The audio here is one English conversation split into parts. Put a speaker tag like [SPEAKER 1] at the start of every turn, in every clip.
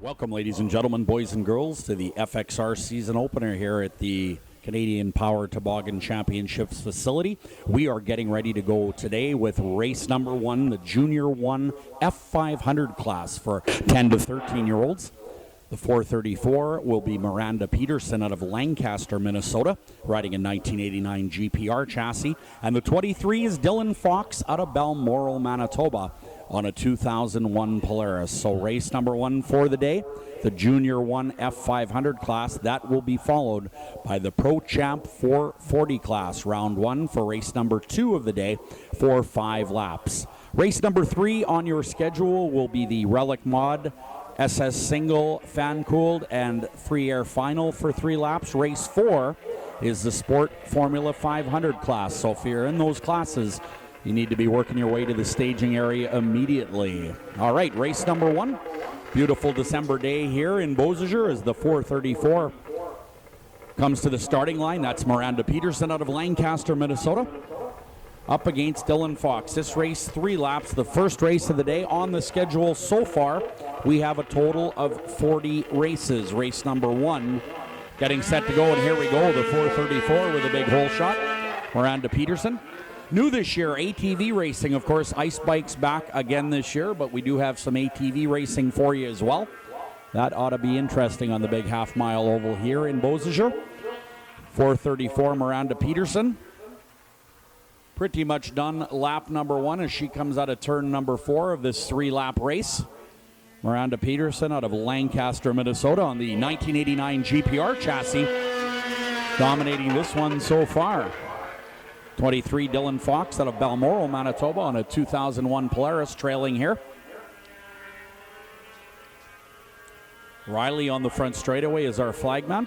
[SPEAKER 1] Welcome, ladies and gentlemen, boys and girls, to the FXR season opener here at the Canadian Power Toboggan Championships facility. We are getting ready to go today with race number one, the Junior 1 F500 class for 10 to 13-year-olds. The 434 will be Miranda Peterson out of Lancaster, Minnesota, riding a 1989 GPR chassis. And the 23 is Dylan Fox out of Balmoral, Manitoba, on a 2001 Polaris. So race number one for the day, the Junior 1 F500 class. That will be followed by the Pro Champ 440 class, round one for race number two of the day for 5 laps. Race number 3 on your schedule will be the Relic Mod SS Single Fan-Cooled and III Air Final for 3 laps. Race 4 is the Sport Formula 500 class. So if you're in those classes, you need to be working your way to the staging area immediately. All right, race number 1. Beautiful December day here in Beausejour as the 434 comes to the starting line. That's Miranda Peterson out of Lancaster, Minnesota, up against Dylan Fox. This race, 3 laps, the first race of the day. On the schedule so far, we have a total of 40 races. Race number 1 getting set to go, and here we go, the 434 with a big hole shot. Miranda Peterson. New this year, ATV racing, of course. Ice bikes back again this year, but we do have some ATV racing for you as well. That ought to be interesting on the big half-mile oval here in Beausejour. 434 Miranda Peterson. Pretty much done lap number 1 as she comes out of turn number 4 of this 3-lap race. Miranda Peterson out of Lancaster, Minnesota on the 1989 GPR chassis, dominating this one so far. 23 Dylan Fox out of Balmoral, Manitoba on a 2001 Polaris trailing here. Riley on the front straightaway is our flagman.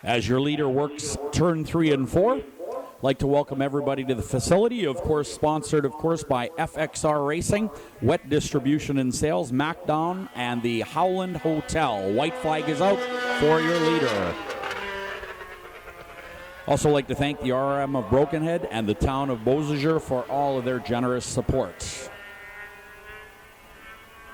[SPEAKER 1] As your leader works turn 3 and 4, like to welcome everybody to the facility, of course sponsored by FXR Racing, Wet Distribution and Sales, MacDown, and the Howland Hotel. White flag is out for your leader. Also like to thank the RM of Brokenhead and the town of Beausejour for all of their generous support.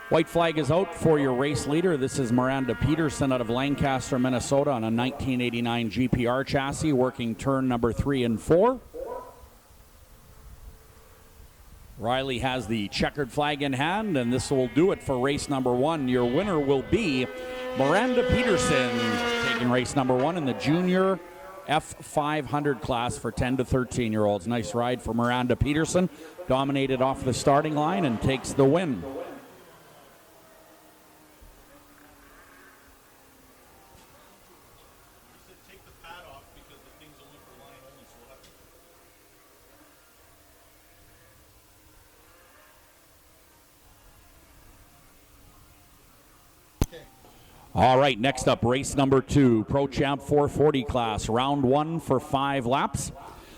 [SPEAKER 1] White flag is out for your race leader. This is Miranda Peterson out of Lancaster, Minnesota on a 1989 GPR chassis, working turn number 3 and 4. Riley has the checkered flag in hand, and this will do it for race number 1. Your winner will be Miranda Peterson, taking race number 1 in the Junior F500 class for 10 to 13-year-olds. Nice ride for Miranda Peterson. Dominated off the starting line and takes the win. All right, next up, race number 2, Pro Champ 440 class, round 1 for 5 laps.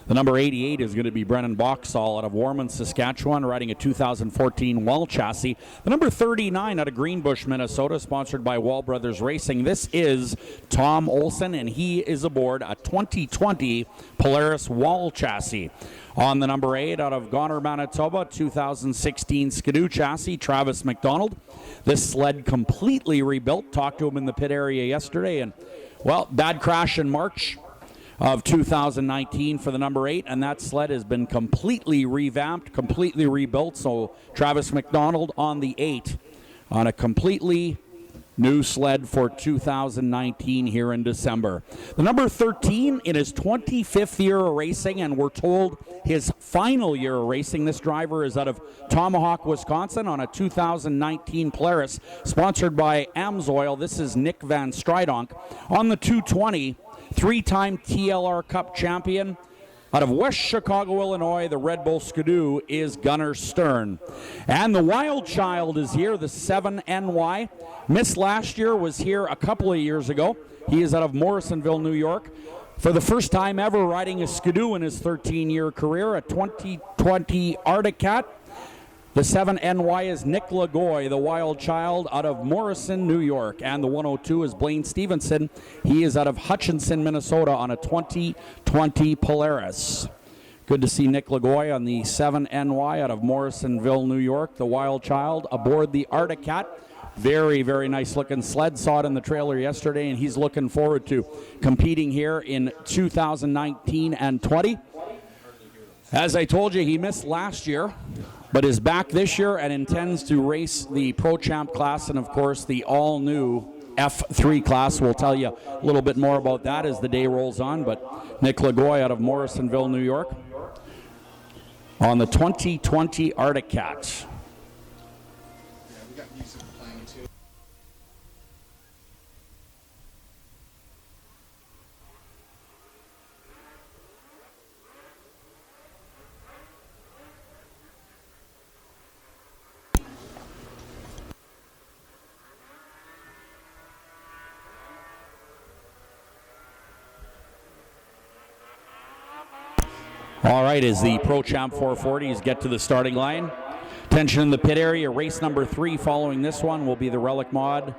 [SPEAKER 1] The number 88 is going to be Brennan Boxall out of Warman, Saskatchewan, riding a 2014 Wall chassis. The number 39 out of Greenbush, Minnesota, sponsored by Wall Brothers Racing. This is Tom Olson, and he is aboard a 2020 Polaris Wall chassis. On the number 8 out of Goner, Manitoba, 2016 Skidoo chassis, Travis McDonald. This sled completely rebuilt. Talked to him in the pit area yesterday, and, well, bad crash in March of 2019 for the number 8, and that sled has been completely revamped, completely rebuilt. So Travis McDonald on the 8 on a completely new sled for 2019 here in December. The number 13 in his 25th year of racing, and we're told his final year of racing. This driver is out of Tomahawk, Wisconsin on a 2019 Polaris, sponsored by Amsoil. This is Nick Van Stridonk. On the 220, 3-time TLR Cup champion out of West Chicago, Illinois, the Red Bull Skidoo is Gunnar Stern. And the Wild Child is here, the 7NY. Missed last year, was here a couple of years ago. He is out of Morrisonville, New York. For the first time ever riding a Skidoo in his 13-year career, a 2020 Arctic Cat. The 7NY is Nick Lagoy, the Wild Child, out of Morrison, New York. And the 102 is Blaine Stevenson. He is out of Hutchinson, Minnesota on a 2020 Polaris. Good to see Nick Lagoy on the 7NY out of Morrisonville, New York. The Wild Child aboard the Arctic Cat. Very, very nice looking sled. Saw it in the trailer yesterday, and he's looking forward to competing here in 2019 and 20. As I told you, he missed last year, but is back this year and intends to race the Pro Champ class and, of course, the all-new F3 class. We'll tell you a little bit more about that as the day rolls on, but Nick Lagoy out of Morrisonville, New York, on the 2020 Arctic Cat. All right, as the Pro Champ 440s get to the starting line. Attention in the pit area. Race number 3 following this one will be the Relic Mod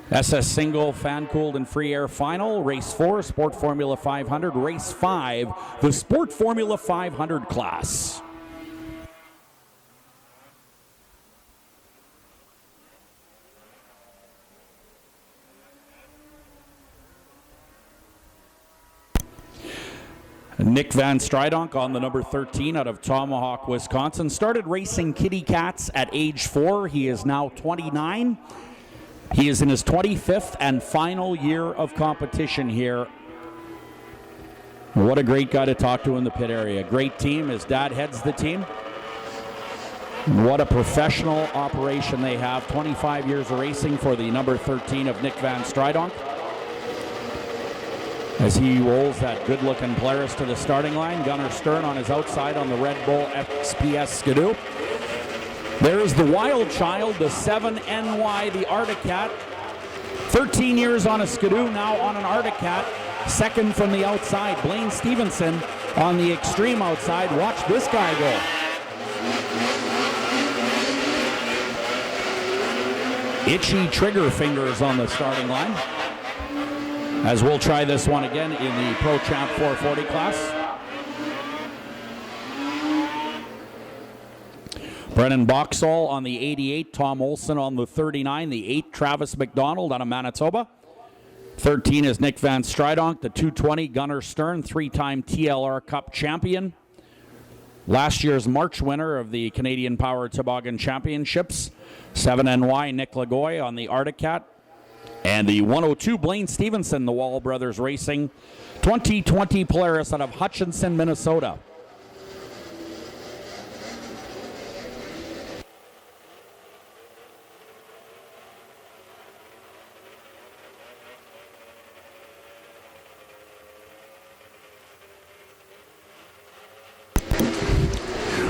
[SPEAKER 1] SS Single Fan-Cooled and Free Air Final. Race 4, Sport Formula 500. Race 5, the Sport Formula 500 class. Nick Van Stridonk on the number 13 out of Tomahawk, Wisconsin. Started racing kitty cats at age 4. He is now 29. He is in his 25th and final year of competition here. What a great guy to talk to in the pit area. Great team. His dad heads the team. What a professional operation they have. 25 years of racing for the number 13 of Nick Van Stridonk, as he rolls that good-looking Polaris to the starting line. Gunnar Stern on his outside on the Red Bull XPS Skidoo. There's the Wild Child, the 7NY, the Arctic Cat. 13 years on a Skidoo, now on an Arctic Cat. Second from the outside, Blaine Stevenson on the extreme outside. Watch this guy go. Itchy trigger fingers on the starting line, as we'll try this one again in the Pro Champ 440 class. Brennan Boxall on the 88, Tom Olson on the 39, the 8, Travis McDonald out of Manitoba. 13 is Nick Van Stridonk, the 220, Gunnar Stern, 3-time TLR Cup champion. Last year's March winner of the Canadian Power Toboggan Championships. 7NY, Nick Lagoy on the Arctic Cat. And the 102, Blaine Stevenson, the Wall Brothers Racing 2020 Polaris out of Hutchinson, Minnesota.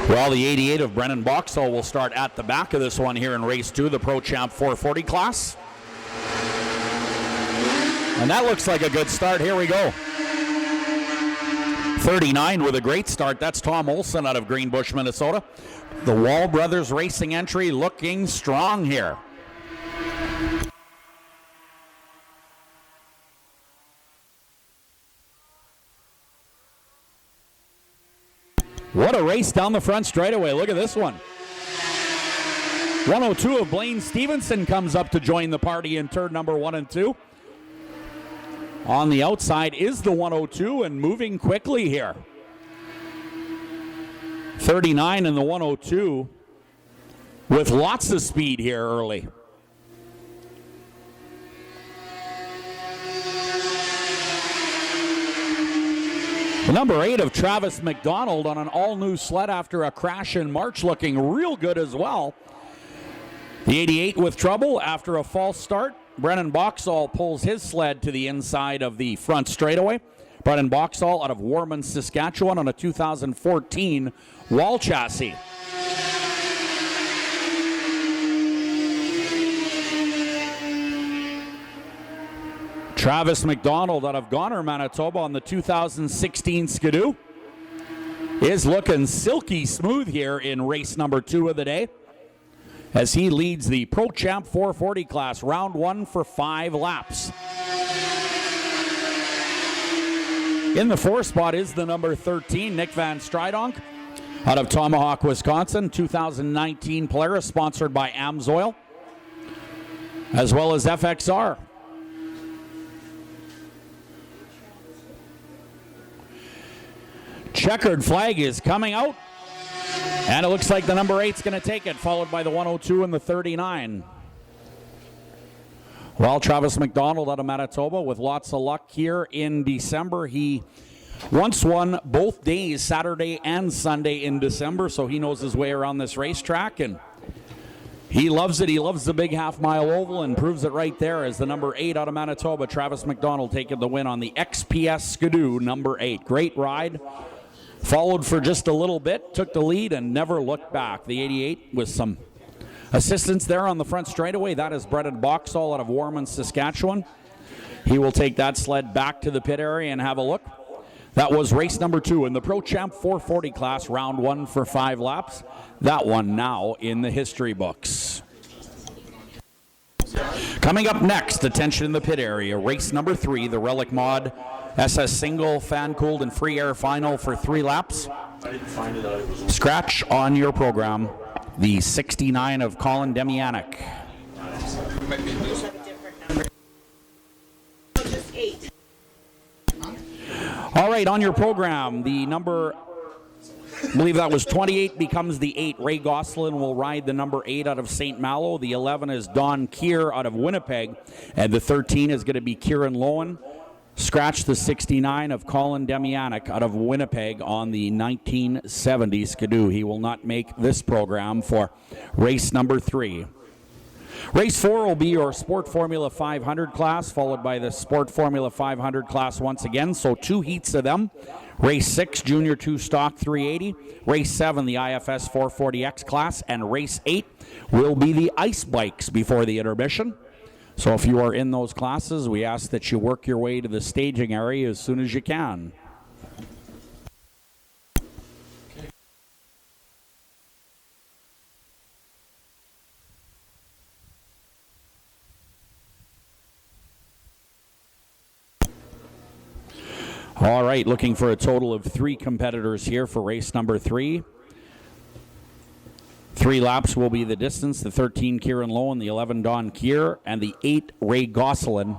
[SPEAKER 1] Well, the 88 of Brennan Boxall will start at the back of this one here in race 2, the Pro Champ 440 class. And that looks like a good start. Here we go. 39 with a great start. That's Tom Olson out of Greenbush, Minnesota. The Wall Brothers Racing entry looking strong here. What a race down the front straightaway. Look at this one. 102 of Blaine Stevenson comes up to join the party in turn number 1 and 2. On the outside is the 102 and moving quickly here. 39 in the 102 with lots of speed here early. The number 8 of Travis McDonald on an all-new sled after a crash in March, looking real good as well. The 88 with trouble after a false start. Brennan Boxall pulls his sled to the inside of the front straightaway. Brennan Boxall out of Warman, Saskatchewan on a 2014 wall chassis. Travis McDonald out of Goner, Manitoba on the 2016 Skidoo is looking silky smooth here in race number 2 of the day, as he leads the Pro Champ 440 class, round 1 for 5 laps. In the 4 spot is the number 13, Nick Van Stridonk, out of Tomahawk, Wisconsin, 2019 Polaris, sponsored by AMSOIL. as well as FXR. Checkered flag is coming out, and it looks like the number 8's going to take it, followed by the 102 and the 39. Well, Travis McDonald out of Manitoba with lots of luck here in December. He once won both days, Saturday and Sunday in December, so he knows his way around this racetrack, and he loves it. He loves the big half-mile oval and proves it right there as the number 8 out of Manitoba, Travis McDonald, taking the win on the XPS Skidoo number 8. Great ride. Followed for just a little bit, took the lead, and never looked back. The 88 with some assistance there on the front straightaway. That is Brendan Boxall out of Warman, Saskatchewan. He will take that sled back to the pit area and have a look. That was race number 2 in the Pro Champ 440 class, round 1 for 5 laps. That one now in the history books. Coming up next, attention in the pit area, race number 3, the Relic Mod SS single, fan-cooled, and free air final for 3 laps. Scratch on your program, the 69 of Colin Demianic. All right, on your program, the number, I believe that was 28, becomes the 8. Ray Gosselin will ride the number 8 out of St. Malo. The 11 is Don Keir out of Winnipeg, and the 13 is going to be Kieran Lowen. Scratch the 69 of Colin Demianic out of Winnipeg on the 1970 Skidoo. He will not make this program for race number 3. Race 4 will be your Sport Formula 500 class, followed by the Sport Formula 500 class once again. So 2 heats of them. Race 6, Junior 2 Stock 380. Race 7, the IFS 440X class. And race 8 will be the ice bikes before the intermission. So if you are in those classes, we ask that you work your way to the staging area as soon as you can. All right, looking for a total of 3 competitors here for race number 3. 3 laps will be the distance. The 13, Kieran Lowen, the 11, Don Keir, and the 8, Ray Gosselin,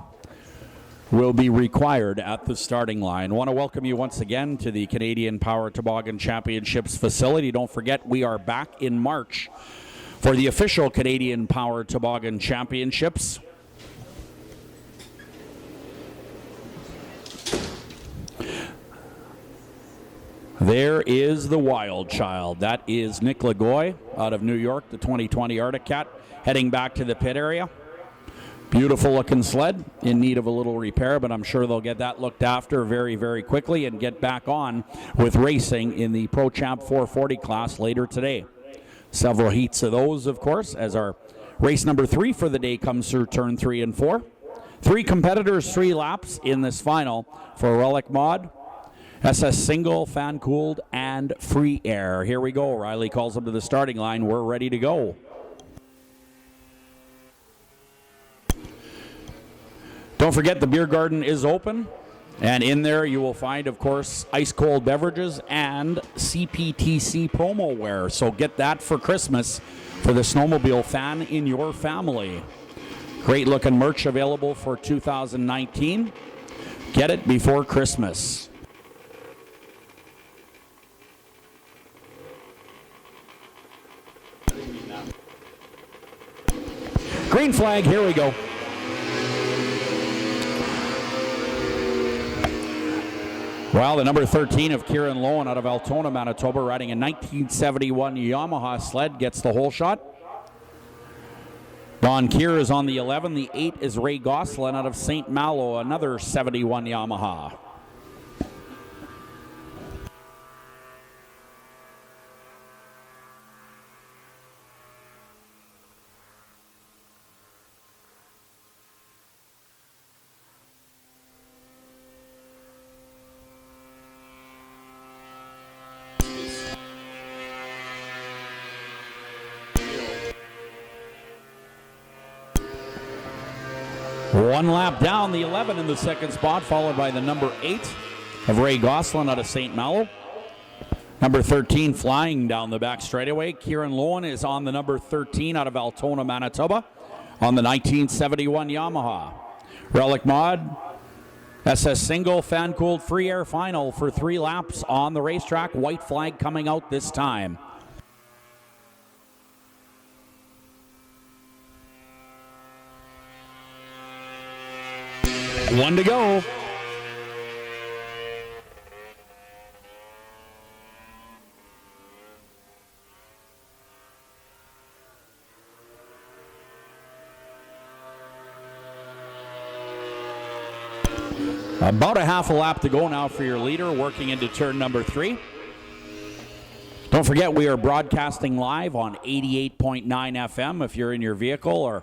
[SPEAKER 1] will be required at the starting line. I want to welcome you once again to the Canadian Power Toboggan Championships facility. Don't forget, we are back in March for the official Canadian Power Toboggan Championships. There is the wild child. That is Nick Lagoy out of New York, the 2020 Arctic Cat, heading back to the pit area. Beautiful looking sled, in need of a little repair, but I'm sure they'll get that looked after very, very quickly and get back on with racing in the Pro Champ 440 class later today. Several heats of those, of course, as our race number 3 for the day comes through turn 3 and 4. 3 competitors, 3 laps in this final for Relic Mod, SS single, fan-cooled, and free air. Here we go. Riley calls them to the starting line. We're ready to go. Don't forget, the beer garden is open. And in there you will find, of course, ice-cold beverages and CPTC promo wear. So get that for Christmas for the snowmobile fan in your family. Great-looking merch available for 2019. Get it before Christmas. Green flag, here we go. Well, the number 13 of Kieran Lowen out of Altona, Manitoba, riding a 1971 Yamaha sled, gets the whole shot. Don Keir is on the 11. The 8 is Ray Gosselin out of St. Malo, another 71 Yamaha. One lap down, the 11 in the second spot, followed by the number 8 of Ray Gosselin out of St. Malo. Number 13 flying down the back straightaway. Kieran Lowen is on the number 13 out of Altona, Manitoba. on the 1971 Yamaha. Relic mod, SS single, fan-cooled free air final for 3 laps on the racetrack. White flag coming out this time. One to go. About a half a lap to go now for your leader, working into turn number 3. Don't forget, we are broadcasting live on 88.9 FM if you're in your vehicle or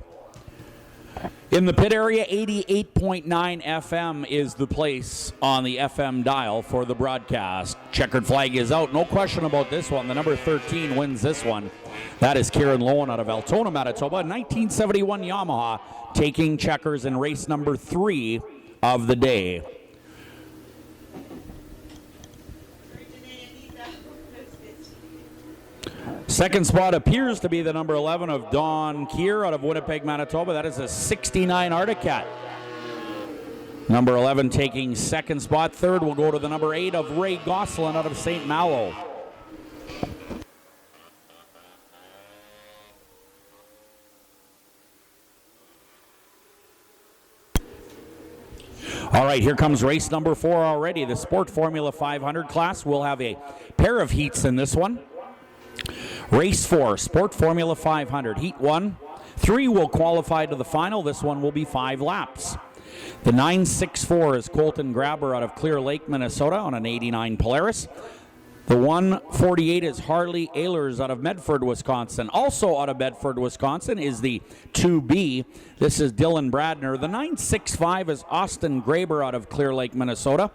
[SPEAKER 1] in the pit area. 88.9 FM is the place on the FM dial for the broadcast. Checkered flag is out. No question about this one. The number 13 wins this one. That is Kieran Lowen out of Altona, Manitoba. 1971 Yamaha taking checkers in race number 3 of the day. Second spot appears to be the number 11 of Don Keir out of Winnipeg, Manitoba. That is a 69 Arctic Cat. Number 11 taking second spot. Third will go to the number 8 of Ray Gosselin out of St. Malo. All right, here comes race number 4 already. The Sport Formula 500 class will have a pair of heats in this one. Race 4, Sport Formula 500. Heat 1, 3 will qualify to the final. This one will be 5 laps. The 964 is Colton Grabber out of Clear Lake, Minnesota on an 89 Polaris. The 148 is Harley Ehlers out of Medford, Wisconsin. Also out of Medford, Wisconsin is the 2B. This is Dylan Bradner. The 965 is Austin Graber out of Clear Lake, Minnesota.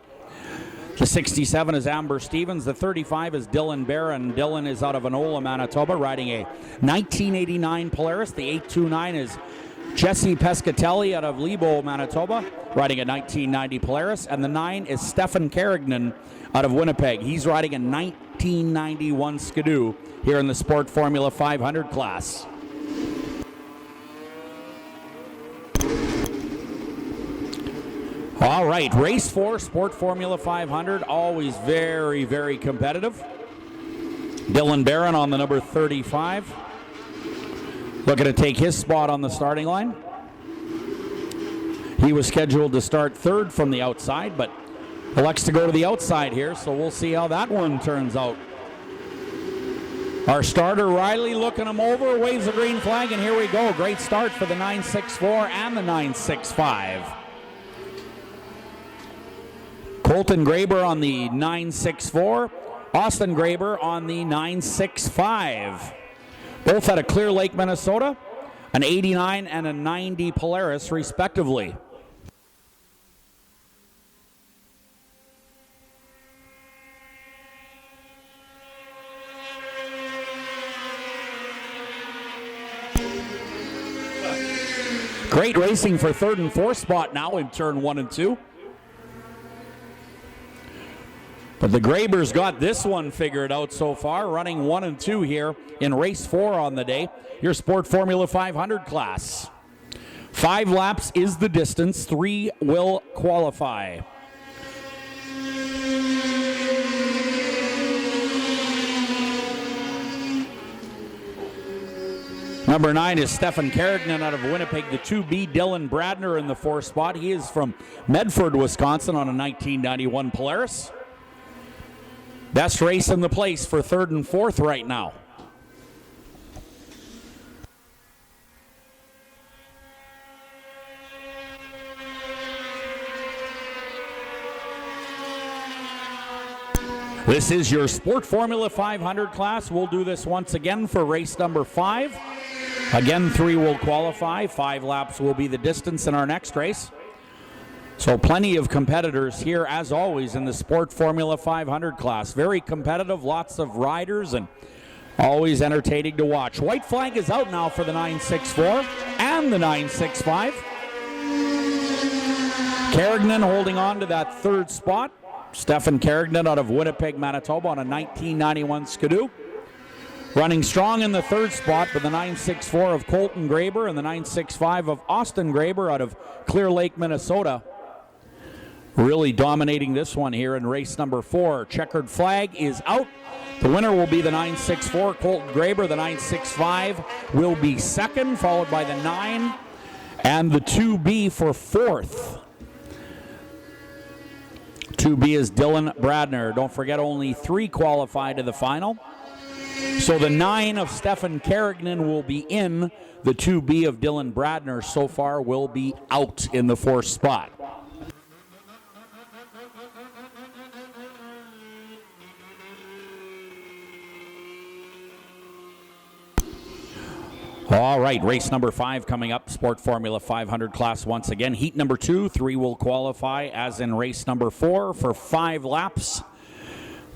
[SPEAKER 1] The 67 is Amber Stevens. The 35 is Dylan Barron. Dylan is out of Enola, Manitoba, riding a 1989 Polaris. The 829 is Jesse Pescatelli out of Lebo, Manitoba, riding a 1990 Polaris. And the 9 is Stefan Carignan out of Winnipeg. He's riding a 1991 Skidoo here in the Sport Formula 500 class. All right, race 4, Sport Formula 500, always very, very competitive. Dylan Barron on the number 35. Looking to take his spot on the starting line. He was scheduled to start third from the outside, but elects to go to the outside here, so we'll see how that one turns out. Our starter, Riley, looking him over, waves a green flag, and here we go. Great start for the 964 and the 965. Colton Graber on the 964, Austin Graber on the 965. Both out of Clear Lake, Minnesota, an 89 and a 90 Polaris, respectively. Great racing for third and fourth spot now in turn 1 and 2. But the Grabers got this one figured out so far, running 1 and 2 here in race 4 on the day, your Sport Formula 500 class. 5 laps is the distance, 3 will qualify. Number 9 is Stefan Carignan out of Winnipeg. The 2B, Dylan Bradner in the 4th spot. He is from Medford, Wisconsin on a 1991 Polaris. Best race in the place for third and fourth right now. This is your Sport Formula 500 class. We'll do this once again for race number 5. Again, 3 will qualify. 5 laps will be the distance in our next race. So plenty of competitors here, as always, in the Sport Formula 500 class. Very competitive, lots of riders, and always entertaining to watch. White flag is out now for the 964 and the 965. Carignan holding on to that third spot. Stefan Carignan out of Winnipeg, Manitoba on a 1991 Skidoo. Running strong in the third spot, but the 964 of Colton Graber and the 965 of Austin Graber out of Clear Lake, Minnesota. Really dominating this one here in race number 4. Checkered flag is out. The winner will be the 964, Colton Graber. The 965 will be second, followed by the 9 and the 2B for fourth. 2B is Dylan Bradner. Don't forget, only 3 qualify to the final. So the 9 of Stefan Carignan will be in. The 2B of Dylan Bradner so far will be out in the 4th spot. All right, race number 5 coming up. Sport Formula 500 class once again. Heat number 2, 3 will qualify as in race number 4 for 5 laps.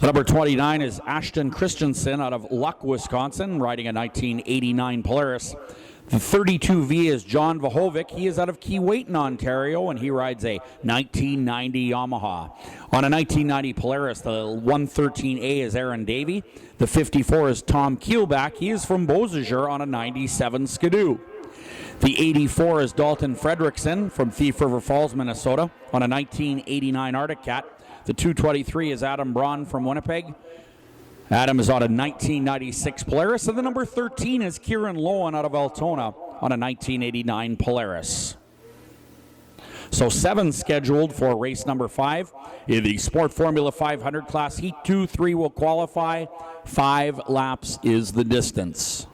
[SPEAKER 1] The number 29 is Ashton Christensen out of Luck, Wisconsin, riding a 1989 Polaris. The 32V is John Vahovic. He is out of Keewatin, Ontario, and he rides a 1990 Yamaha. On a 1990 Polaris, the 113A is Aaron Davey. The 54 is Tom Keelback. He is from Beausejour on a 97 Skidoo. The 84 is Dalton Fredrickson from Thief River Falls, Minnesota, on a 1989 Arctic Cat. The 223 is Adam Braun from Winnipeg. Adam is on a 1996 Polaris. And the number 13 is Kieran Lowen out of Altona on a 1989 Polaris. So 7 scheduled for race number 5. In the Sport Formula 500 class, Heat 2, 3 will qualify. 5 laps is the distance.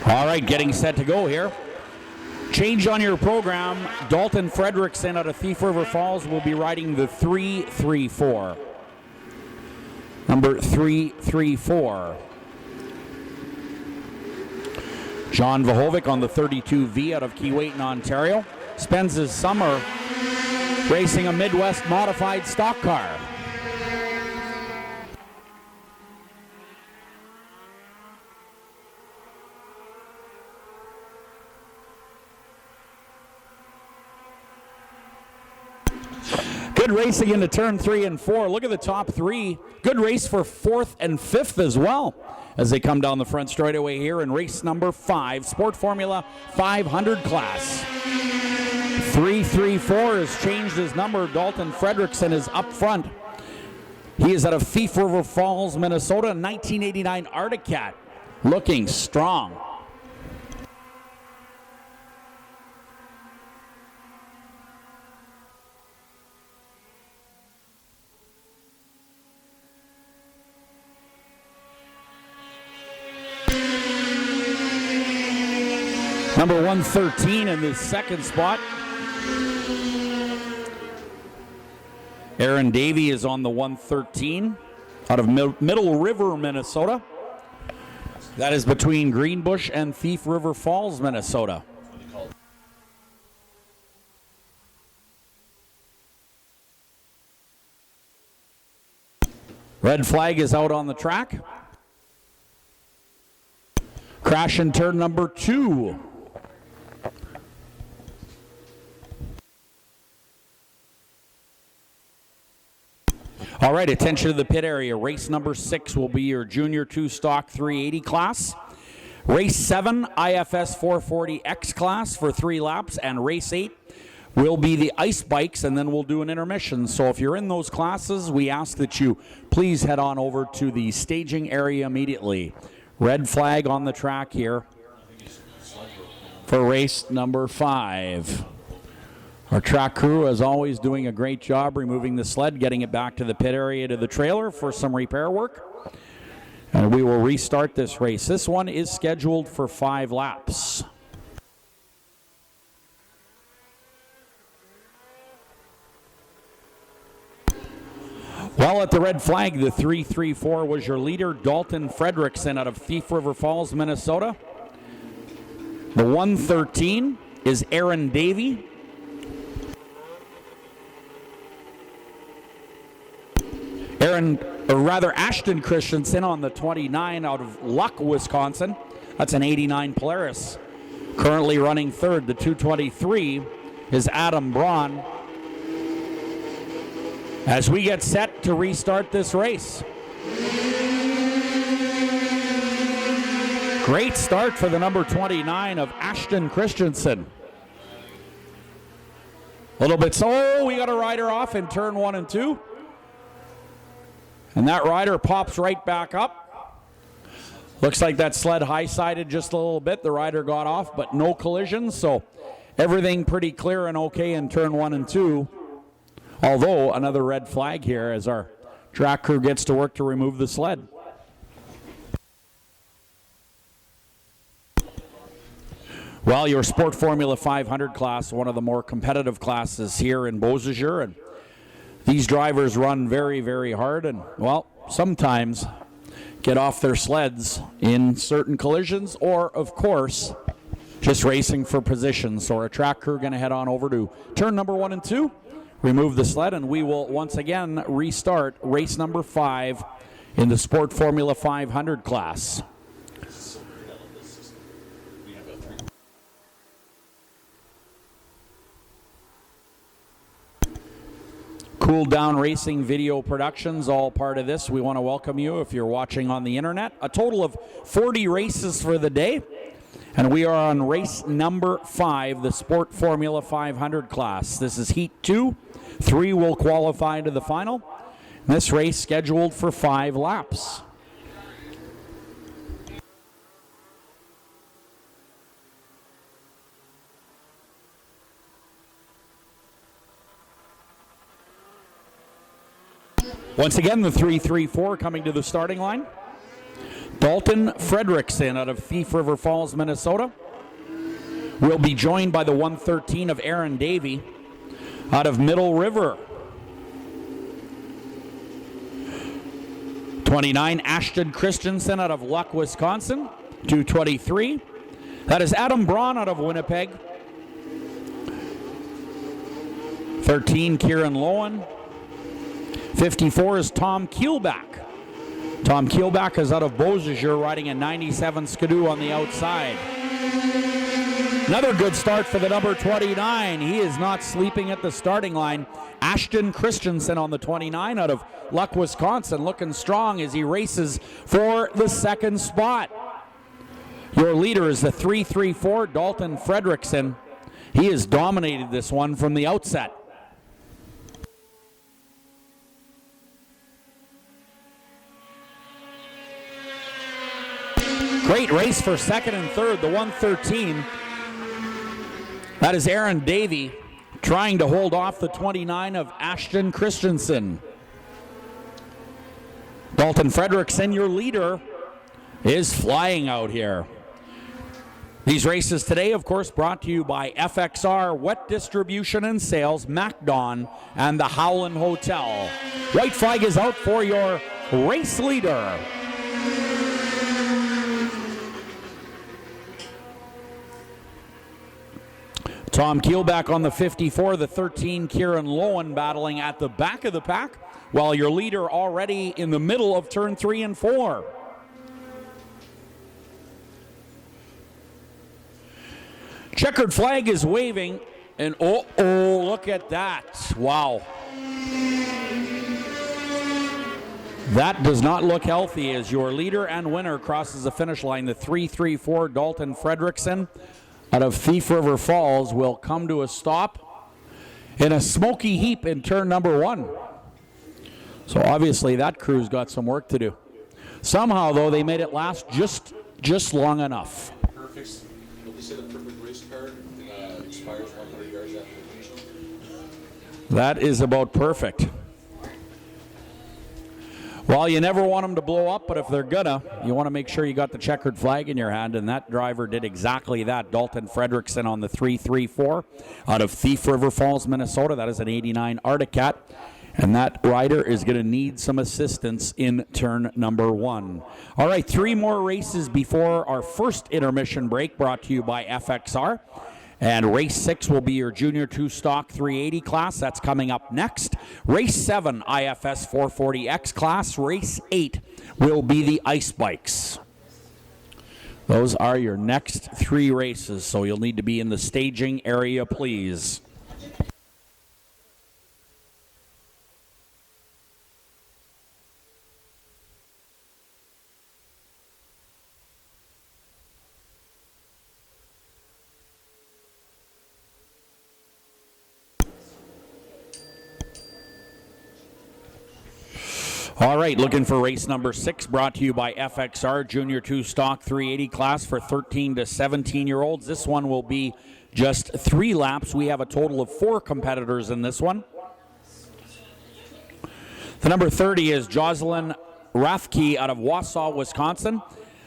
[SPEAKER 1] All right, getting set to go here. Change on your program. Dalton Fredrickson out of Thief River Falls will be riding the 334. Number 334. John Vahovic on the 32V out of Keewatin, Ontario. Spends his summer racing a Midwest modified stock car. Good racing into turn 3 and 4. Look at the top 3. Good race for 4th and 5th as well as they come down the front straightaway here in race number 5, Sport Formula 500 class. 334 has changed his number. Dalton Fredrickson is up front. He is out of Thief River Falls, Minnesota, 1989 Arctic Cat, looking strong. Number 113 in the second spot. Aaron Davey is on the 113 out of Middle River, Minnesota. That is between Greenbush and Thief River Falls, Minnesota. Red flag is out on the track. Crash in turn number 2. All right, attention to the pit area. Race number 6 will be your Junior 2 Stock 380 class. Race 7, IFS 440X class for 3 laps. And race 8 will be the ice bikes, and then we'll do an intermission. So if you're in those classes, we ask that you please head on over to the staging area immediately. Red flag on the track here for race number 5. Our track crew, as always, doing a great job removing the sled, getting it back to the pit area to the trailer for some repair work. And we will restart this race. This one is scheduled for 5 laps. Well, at the red flag, the 3-3-4 was your leader, Dalton Fredrickson out of Thief River Falls, Minnesota. The 113 is Aaron Davey. Ashton Christensen on the 29 out of Luck, Wisconsin. That's an 89 Polaris. Currently running third. The 223 is Adam Braun. As we get set to restart this race. Great start for the number 29 of Ashton Christensen. A little bit, so we got a rider off in turn 1 and 2. And that rider pops right back up. Looks like that sled high-sided just a little bit. The rider got off, but no collisions, so everything pretty clear and okay in turn 1 and 2. Although, another red flag here as our track crew gets to work to remove the sled. Well, your Sport Formula 500 class, one of the more competitive classes here in Beausejour, and these drivers run very, very hard and, well, sometimes get off their sleds in certain collisions or, of course, just racing for position. So our track crew going to head on over to turn number 1 and 2. Remove the sled, and we will once again restart race number 5 in the Sport Formula 500 class. Cool Down Racing Video Productions, all part of this. We want to welcome you if you're watching on the internet. A total of 40 races for the day. And we are on race number 5, the Sport Formula 500 class. This is Heat 2. 3 will qualify to the final. This race scheduled for 5 laps. Once again, the 3-3-4 coming to the starting line. Dalton Fredrickson out of Thief River Falls, Minnesota. Will be joined by the 113 of Aaron Davey out of Middle River. 29, Ashton Christensen out of Luck, Wisconsin. 223. That is Adam Braun out of Winnipeg. 13, Kieran Lowen. 54 is Tom Keelback. Tom Keelback is out of Beausejour riding a 97 Skidoo on the outside. Another good start for the number 29. He is not sleeping at the starting line. Ashton Christensen on the 29 out of Luck, Wisconsin, looking strong as he races for the second spot. Your leader is the 3-3-4, Dalton Fredrickson. He has dominated this one from the outset. Great race for second and third, the 113. That is Aaron Davey trying to hold off the 29 of Ashton Christensen. Dalton Fredrickson, your leader, is flying out here. These races today, of course, brought to you by FXR, Wet Distribution and Sales, MacDon, and the Howland Hotel. White flag is out for your race leader. Tom Keelback on the 54, the 13, Kieran Lowen battling at the back of the pack, while your leader already in the middle of turn 3 and 4. Checkered flag is waving, and oh, look at that. Wow. That does not look healthy as your leader and winner crosses the finish line. The 3-3-4 Dalton Fredrickson out of Thief River Falls will come to a stop in a smoky heap in turn number 1. So obviously that crew's got some work to do. Somehow, though, they made it last just long enough.
[SPEAKER 2] Perfect. Will you say the perfect race card expires 100 yards after the finish?
[SPEAKER 1] That is about perfect. Well, you never want them to blow up, but if they're gonna, you want to make sure you got the checkered flag in your hand, and that driver did exactly that. Dalton Fredrickson on the 3-3-4 out of Thief River Falls, Minnesota. That is an 89 Arctic Cat. And that rider is going to need some assistance in turn number 1. All right, 3 more races before our first intermission break, brought to you by FXR. And race 6 will be your Junior 2 Stock 380 class. That's coming up next. Race 7, IFS 440X class. Race 8 will be the ice bikes. Those are your next 3 races, so you'll need to be in the staging area, please. All right, looking for race number 6, brought to you by FXR, Junior 2 Stock 380 class for 13 to 17-year-olds. This one will be just 3 laps. We have a total of 4 competitors in this one. The number 30 is Jocelyn Rathke out of Wausau, Wisconsin.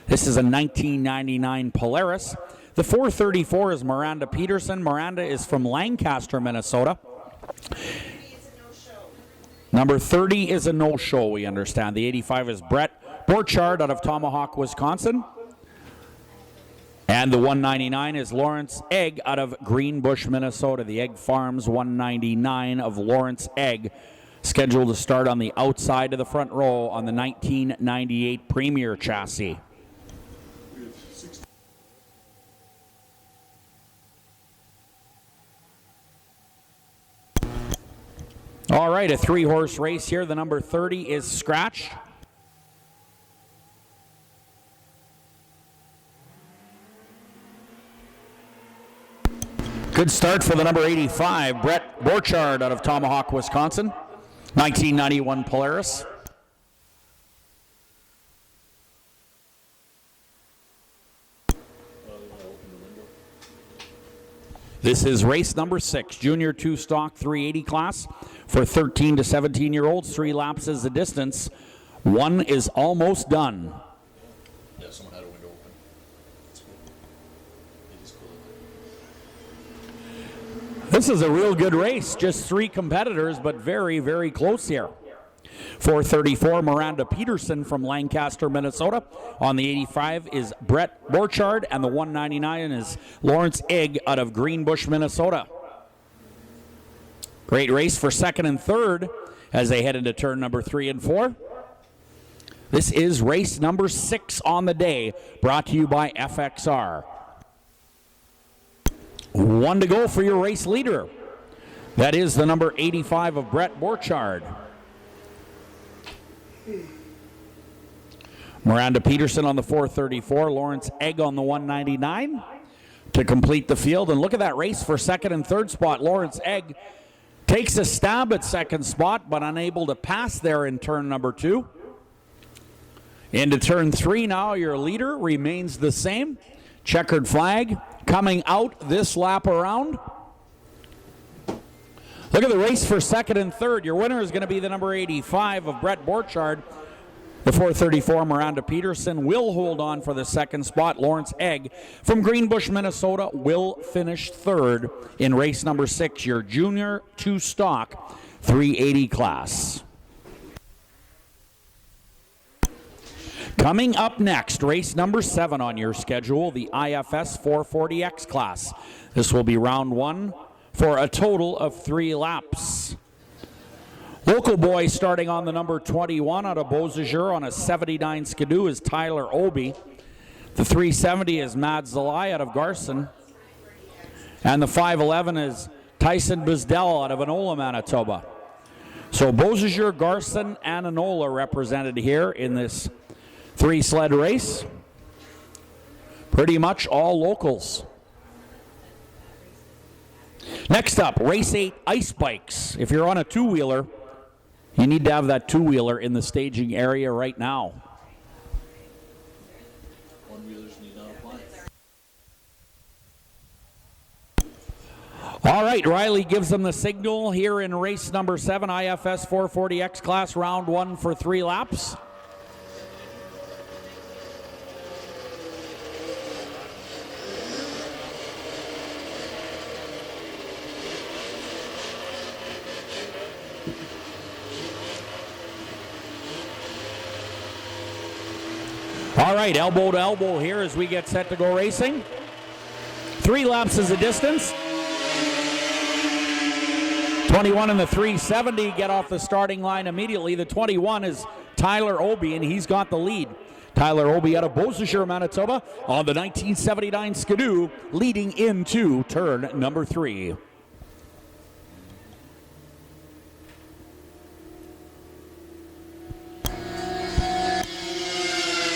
[SPEAKER 1] This is a 1999 Polaris. The 434 is Miranda Peterson. Miranda is from Lancaster, Minnesota. Number 30 is a no-show, we understand. The 85 is Brett Borchardt out of Tomahawk, Wisconsin. And the 199 is Lawrence Egg out of Greenbush, Minnesota. The Egg Farms 199 of Lawrence Egg, scheduled to start on the outside of the front row on the 1998 Premier chassis. All right, a 3-horse race here. The number 30 is Scratch. Good start for the number 85, Brett Borchardt out of Tomahawk, Wisconsin. 1991 Polaris. This is race number 6, Junior 2 Stock 380 class for 13 to 17-year-olds. 3 laps is the distance. 1 is almost done.
[SPEAKER 2] Yeah, someone had a window open. That's cool. It is cool.
[SPEAKER 1] This is a real good race. Just 3 competitors, but very, very close here. 434, Miranda Peterson from Lancaster, Minnesota. On the 85 is Brett Borchardt, and the 199 is Lawrence Egg out of Greenbush, Minnesota. Great race for 2nd and 3rd as they head into turn number 3 and 4. This is race number 6 on the day, brought to you by FXR. 1 to go for your race leader. That is the number 85 of Brett Borchardt. Miranda Peterson on the 434, Lawrence Egg on the 199 to complete the field. And look at that race for 2nd and 3rd spot. Lawrence Egg takes a stab at 2nd spot, but unable to pass there in turn number 2. Into turn 3 now, your leader remains the same. Checkered flag coming out this lap around. Look at the race for 2nd and 3rd. Your winner is going to be the number 85 of Brett Borchardt. The 434, Miranda Peterson, will hold on for the 2nd spot. Lawrence Egg from Greenbush, Minnesota, will finish 3rd in race number 6, your Junior 2 Stock 380 class. Coming up next, race number 7 on your schedule, the IFS 440X class. This will be round 1 for a total of 3 laps. Local boy starting on the number 21 out of Beausejour on a 79 Skidoo is Tyler Obi. The 370 is Mads Zalai out of Garson. And the 511 is Tyson Bizdell out of Enola, Manitoba. So Beausejour, Garson, and Enola represented here in this 3-sled race. Pretty much all locals. Next up, race 8 ice bikes. If you're on a 2-wheeler, you need to have that 2-wheeler in the staging area right now.
[SPEAKER 2] One-wheelers need not apply.
[SPEAKER 1] All right, Riley gives them the signal here in race number 7, IFS 440X class, round 1 for 3 laps. All right, elbow to elbow here as we get set to go racing. 3 laps is the distance. 21 and the 370 get off the starting line immediately. The 21 is Tyler Obie, and he's got the lead. Tyler Obie out of Beausejour, Manitoba on the 1979 Skidoo, leading into turn number 3.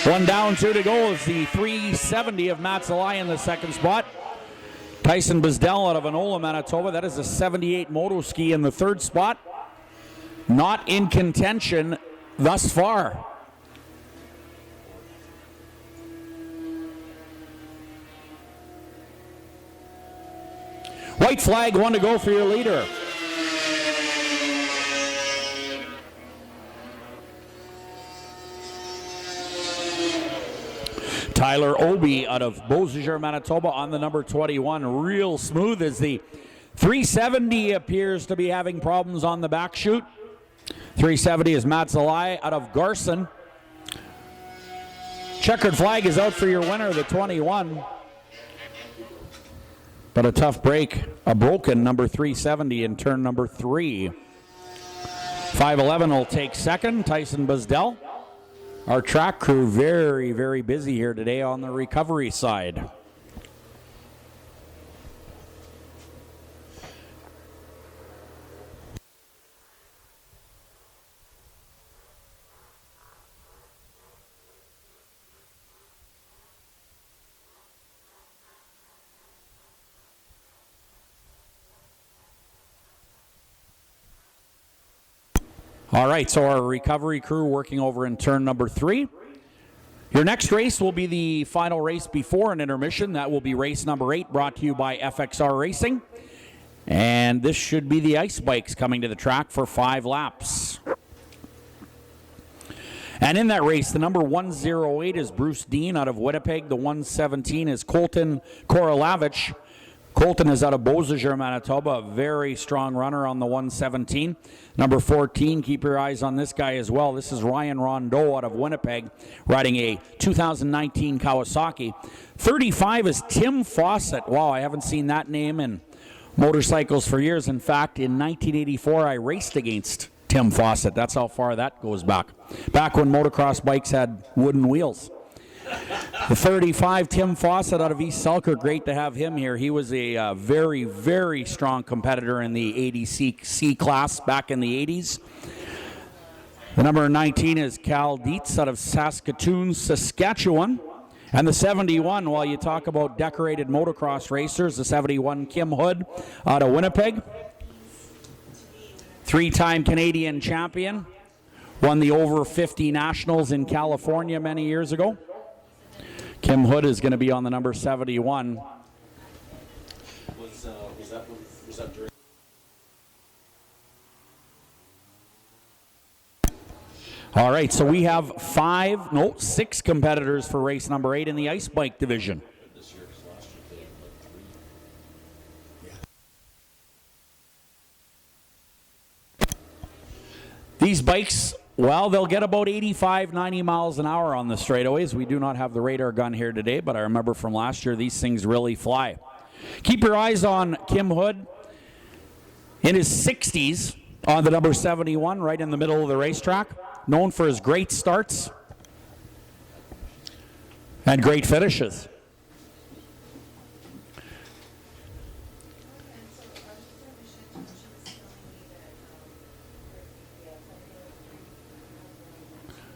[SPEAKER 1] One down, 2 to go is the 370 of Matsalai in the second spot. Tyson Bizdell out of Enola, Manitoba. That is a 78 moto ski in the third spot. Not in contention thus far. White flag, 1 to go for your leader. Tyler Obie out of Beausejour, Manitoba on the number 21. Real smooth as the 370 appears to be having problems on the back chute. 370 is Matsalai out of Garson. Checkered flag is out for your winner, the 21. But a tough break, a broken number 370 in turn number 3. 511 will take second, Tyson Bizdell. Our track crew very, very busy here today on the recovery side. All right, so our recovery crew working over in turn number 3. Your next race will be the final race before an intermission. That will be race number 8, brought to you by FXR Racing. And this should be the ice bikes coming to the track for 5 laps. And in that race, the number 108 is Bruce Dean out of Winnipeg. The 117 is Colton Korolavich. Colton is out of Beausejour, Manitoba, a very strong runner on the 117. Number 14, keep your eyes on this guy as well. This is Ryan Rondeau out of Winnipeg, riding a 2019 Kawasaki. 35 is Tim Fawcett. Wow, I haven't seen that name in motorcycles for years. In fact, in 1984, I raced against Tim Fawcett. That's how far that goes back. Back when motocross bikes had wooden wheels. The 35, Tim Fawcett out of East Selkirk. Great to have him here. He was a very, very strong competitor in the ADC class back in the 80s. The number 19 is Cal Dietz out of Saskatoon, Saskatchewan. And the 71, while you talk about decorated motocross racers, the 71, Kim Hood out of Winnipeg. 3-time Canadian champion. Won the over 50 nationals in California many years ago. Kim Hood is going to be on the number 71.
[SPEAKER 2] Was that during?
[SPEAKER 1] All right, so we have 6 competitors for race number 8 in the ice bike division.
[SPEAKER 2] This year, 'cause last year they had like 3.
[SPEAKER 1] These bikes, well, they'll get about 85, 90 miles an hour on the straightaways. We do not have the radar gun here today, but I remember from last year, these things really fly. Keep your eyes on Kim Hood in his 60s on the number 71, right in the middle of the racetrack. Known for his great starts and great finishes.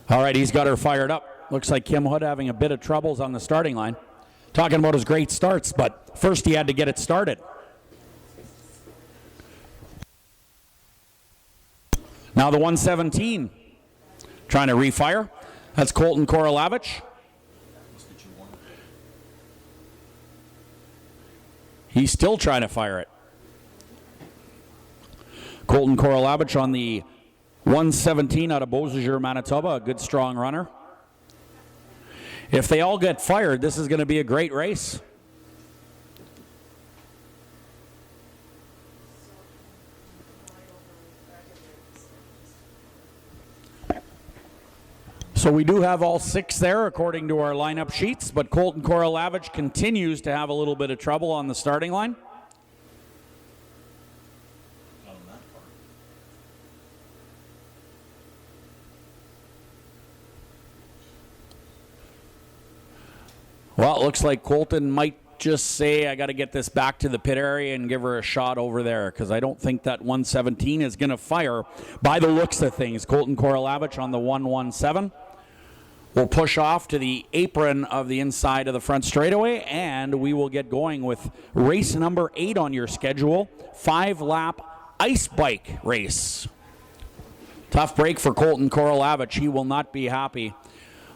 [SPEAKER 1] All right, he's got her fired up. Looks like Kim Hood having a bit of troubles on the starting line. Talking about his great starts, but first he had to get it started. Now the 117 trying to refire. That's Colton Korolavich. He's still trying to fire it. Colton Korolavich on the 117 out of Beausejour, Manitoba, a good strong runner. If they all get fired, this is going to be a great race. So we do have all 6 there according to our lineup sheets, but Colton Korolavich continues to have a little bit of trouble on the starting line. Well, it looks like Colton might just say, I got to get this back to the pit area and give her a shot over there, because I don't think that 117 is going to fire by the looks of things. Colton Korolavich on the 117 will push off to the apron of the inside of the front straightaway, and we will get going with race number 8 on your schedule, 5-lap ice bike race. Tough break for Colton Korolavich. He will not be happy.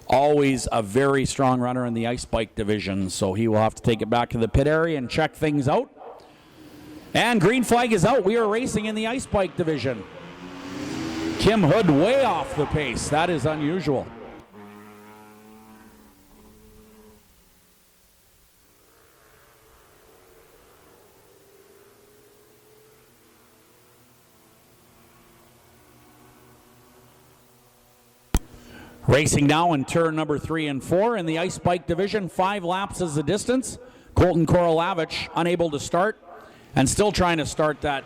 [SPEAKER 1] Always a very strong runner in the ice bike division, so he will have to take it back to the pit area and check things out. And green flag is out. We are racing in the ice bike division. Kim Hood way off the pace. That is unusual. Racing now in turn number 3 and 4 in the ice bike division. 5 laps is the distance. Colton Korolavich unable to start and still trying to start that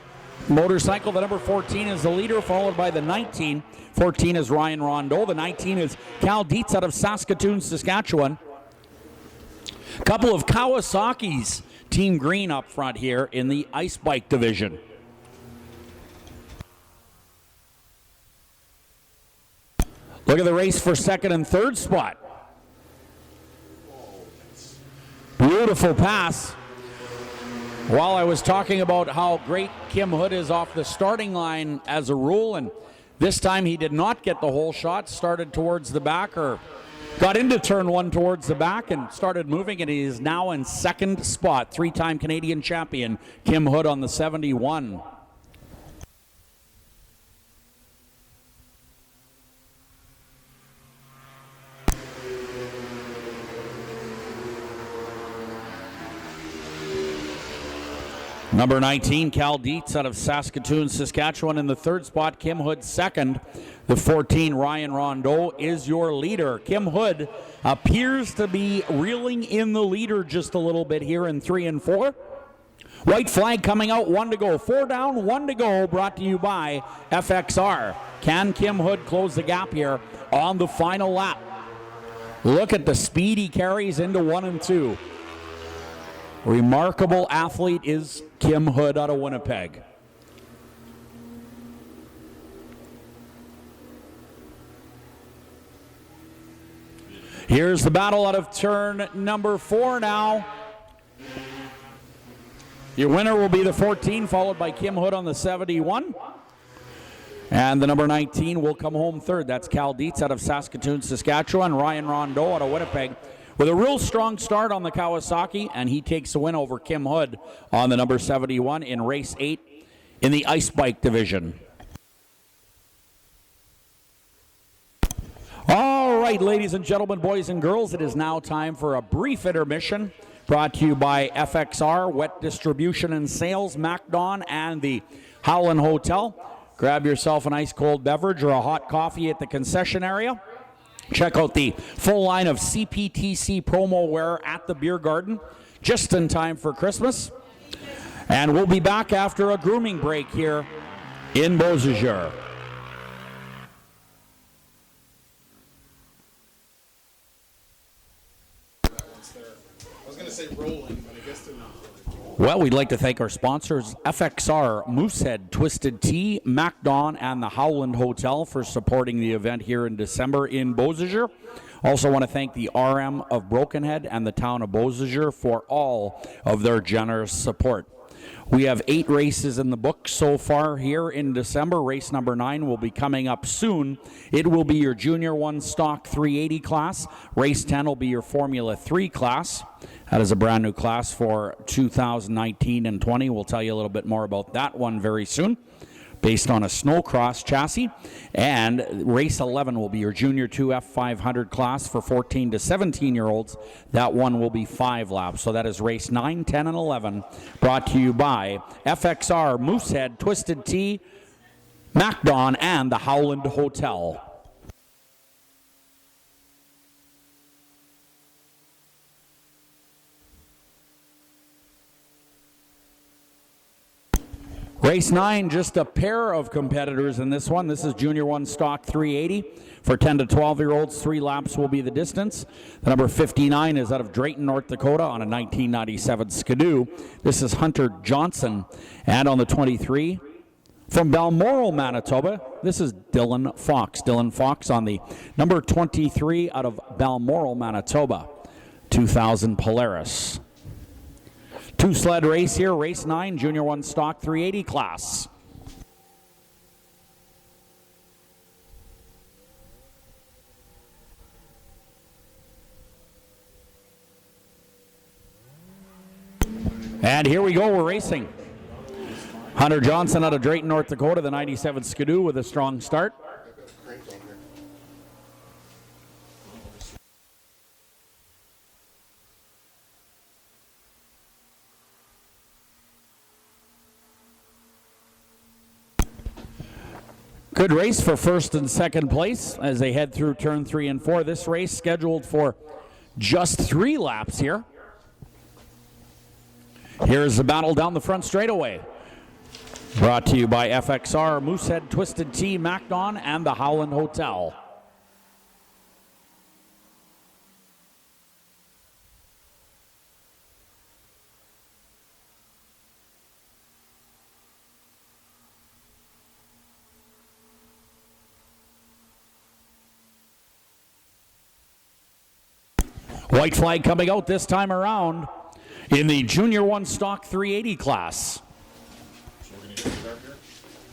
[SPEAKER 1] motorcycle. The number 14 is the leader, followed by the 19. 14 is Ryan Rondeau. The 19 is Cal Dietz out of Saskatoon, Saskatchewan. Couple of Kawasaki's Team Green up front here in the ice bike division. Look at the race for second and third spot. Beautiful pass. While I was talking about how great Kim Hood is off the starting line as a rule, and this time he did not get the whole shot, started towards the back, or got into turn 1 towards the back and started moving, and he is now in second spot. 3-time Canadian champion Kim Hood on the 71. Number 19, Cal Dietz out of Saskatoon, Saskatchewan in the third spot. Kim Hood second. The 14, Ryan Rondeau, is your leader. Kim Hood appears to be reeling in the leader just a little bit here in 3 and 4. White flag coming out, 1 to go. 4 down, 1 to go, brought to you by FXR. Can Kim Hood close the gap here on the final lap? Look at the speed he carries into 1 and 2. Remarkable athlete is Kim Hood out of Winnipeg. Here's the battle out of turn number 4 now. Your winner will be the 14, followed by Kim Hood on the 71. And the number 19 will come home third. That's Cal Dietz out of Saskatoon, Saskatchewan. Ryan Rondeau out of Winnipeg with a real strong start on the Kawasaki, and he takes the win over Kim Hood on the number 71 in race 8 in the ice bike division. All right, ladies and gentlemen, boys and girls, it is now time for a brief intermission brought to you by FXR, Wet Distribution and Sales, MacDon, and the Howland Hotel. Grab yourself an ice cold beverage or a hot coffee at the concession area. Check out the full line of CPTC promo wear at the beer garden, just in time for Christmas. And we'll be back after a grooming break here in Beausejour.
[SPEAKER 2] I was going to say rolling, but I guess they're not.
[SPEAKER 1] Well, we'd like to thank our sponsors, FXR, Moosehead, Twisted Tea, MacDon, and the Howland Hotel for supporting the event here in December in Beausejour. Also want to thank the RM of Brokenhead and the town of Beausejour for all of their generous support. We have 8 races in the book so far here in December. Race number 9 will be coming up soon. It will be your Junior 1 Stock 380 class. Race 10 will be your Formula 3 class. That is a brand new class for 2019 and 20. We'll tell you a little bit more about that one very soon, based on a snowcross chassis. And race 11 will be your Junior II F500 class for 14 to 17-year-olds. That one will be 5 laps. So that is race 9, 10, and 11, brought to you by FXR, Moosehead, Twisted Tea, MacDon, and the Howland Hotel. Race 9, just a pair of competitors in this one. This is Junior 1 Stock 380. For 10 to 12-year-olds, 3 laps will be the distance. The number 59 is out of Drayton, North Dakota on a 1997 Skidoo. This is Hunter Johnson. And on the 23, from Balmoral, Manitoba, this is Dylan Fox. Dylan Fox on the number 23 out of Balmoral, Manitoba, 2000 Polaris. 2-sled race here, race 9, Junior 1 Stock 380 class. And here we go, we're racing. Hunter Johnson out of Drayton, North Dakota, the 97 Skidoo with a strong start. Good race for first and second place as they head through turn 3 and 4. This race scheduled for just 3 laps here. Here's the battle down the front straightaway. Brought to you by FXR, Moosehead, Twisted Tea, Macdon, and the Howland Hotel. White flag coming out this time around in the Junior 1 Stock 380 class.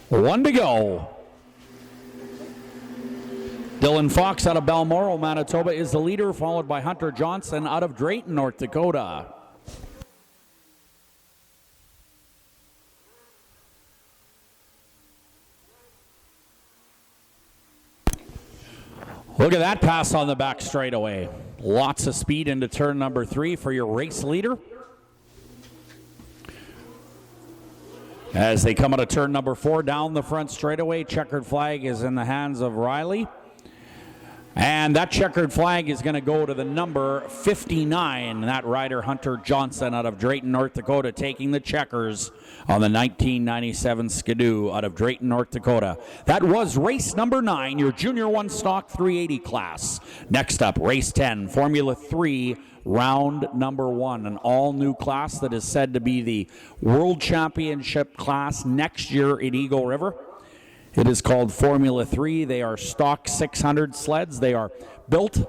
[SPEAKER 1] 1 to go. Dylan Fox out of Balmoral, Manitoba is the leader, followed by Hunter Johnson out of Drayton, North Dakota. Look at that pass on the back straightaway. Lots of speed into turn number 3 for your race leader. As they come out of turn number 4 down the front straightaway, checkered flag is in the hands of Riley. And that checkered flag is going to go to the number 59. That rider, Hunter Johnson, out of Drayton, North Dakota, taking the checkers on the 1997 Skidoo out of Drayton, North Dakota. That was race number 9, your Junior 1 Stock 380 class. Next up, race 10, Formula 3, round number 1, an all-new class that is said to be the World Championship class next year in Eagle River. It is called Formula 3. They are stock 600 sleds. They are built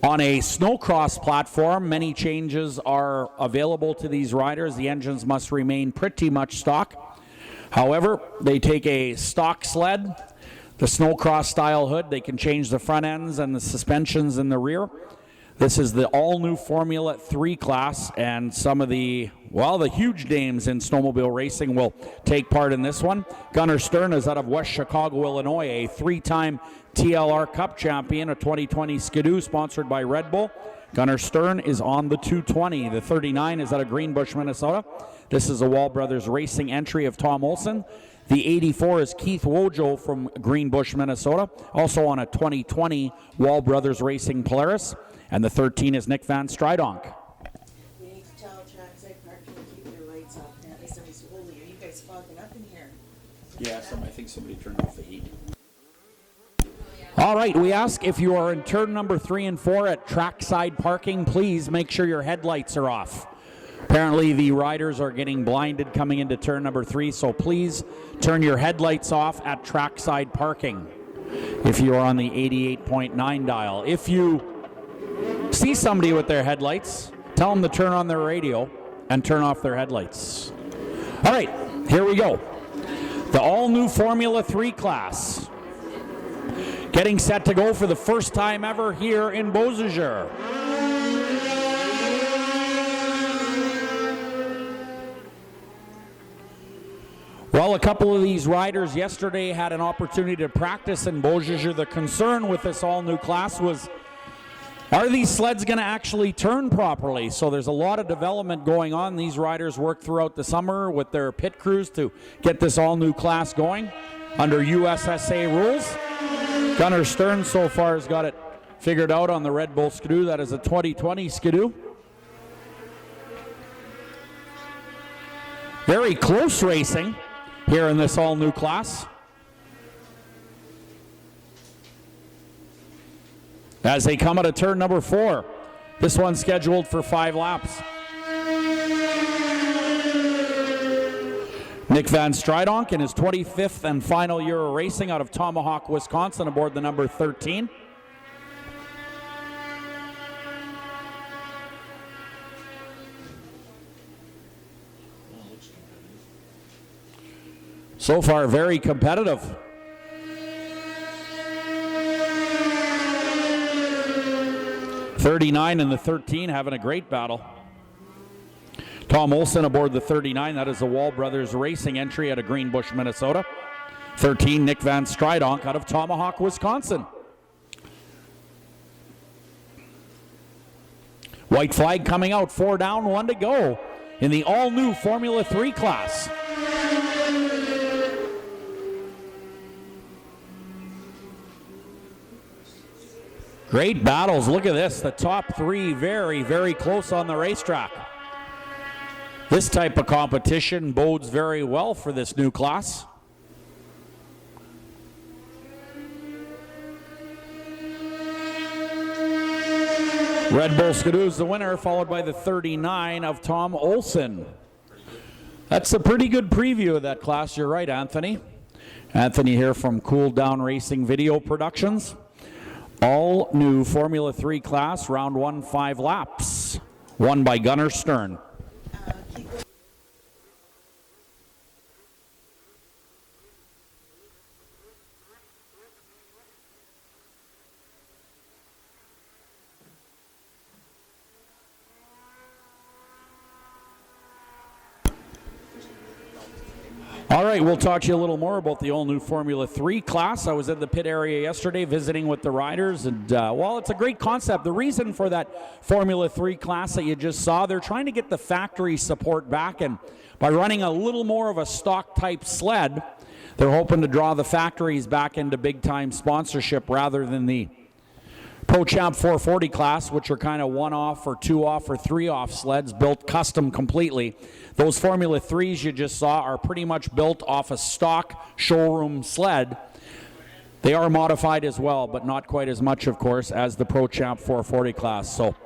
[SPEAKER 1] on a snowcross platform. Many changes are available to these riders. The engines must remain pretty much stock. However, they take a stock sled, the snowcross style hood. They can change the front ends and the suspensions in the rear. This is the all-new Formula 3 class, and some of the huge names in snowmobile racing will take part in this one. Gunnar Stern is out of West Chicago, Illinois, a 3-time TLR Cup champion, a 2020 Skidoo sponsored by Red Bull. Gunnar Stern is on the 220. The 39 is out of Greenbush, Minnesota. This is a Wall Brothers Racing entry of Tom Olson. The 84 is Keith Wojo from Greenbush, Minnesota, also on a 2020 Wall Brothers Racing Polaris. And the 13 is Nick Van Stridonk.
[SPEAKER 3] You need to tell trackside parking to keep their lights off. Apparently somebody's holy. Are you guys fogging up in here?
[SPEAKER 1] Yeah, I think somebody turned off the heat. All right, we ask if you are in turn number 3 and 4 at trackside parking, please make sure your headlights are off. Apparently the riders are getting blinded coming into turn number 3, so please turn your headlights off at trackside parking if you are on the 88.9 dial. If you see somebody with their headlights, tell them to turn on their radio and turn off their headlights. All right, here we go. The all-new Formula 3 class. Getting set to go for the first time ever here in Beausejour. Well, a couple of these riders yesterday had an opportunity to practice in Beausejour. The concern with this all-new class was, are these sleds going to actually turn properly? So there's a lot of development going on. These riders worked throughout the summer with their pit crews to get this all-new class going under USSA rules. Gunnar Stern so far has got it figured out on the Red Bull Skidoo. That is a 2020 Skidoo. Very close racing here in this all-new class. As they come out of turn number 4. This one's scheduled for 5 laps. Nick Van Stridonk in his 25th and final year of racing out of Tomahawk, Wisconsin, aboard the number 13. So far, very competitive. '39 and the 13 having a great battle. Tom Olson aboard the 39. That is the Wall Brothers Racing entry out of Greenbush, Minnesota. 13, Nick Van Stridonk out of Tomahawk, Wisconsin. White flag coming out, 4 down, 1 to go in the all-new Formula 3 class. Great battles. Look at this. The top 3 very, very close on the racetrack. This type of competition bodes very well for this new class. Red Bull Skidoo's the winner, followed by the 39 of Tom Olson. That's a pretty good preview of that class. You're right, Anthony. Anthony here from Cool Down Racing Video Productions. All new Formula 3 class, round 1, 5 laps. Won by Gunnar Stern. All right, we'll talk to you a little more about the all-new Formula 3 class. I was in the pit area yesterday visiting with the riders, and, well, it's a great concept. The reason for that Formula 3 class that you just saw, they're trying to get the factory support back, and by running a little more of a stock-type sled, they're hoping to draw the factories back into big-time sponsorship rather than the Pro Champ 440 class, which are kind of 1-off or 2-off or 3-off sleds built custom completely. Those Formula 3s you just saw are pretty much built off a stock showroom sled. They are modified as well, but not quite as much, of course, as the Pro Champ 440 class. So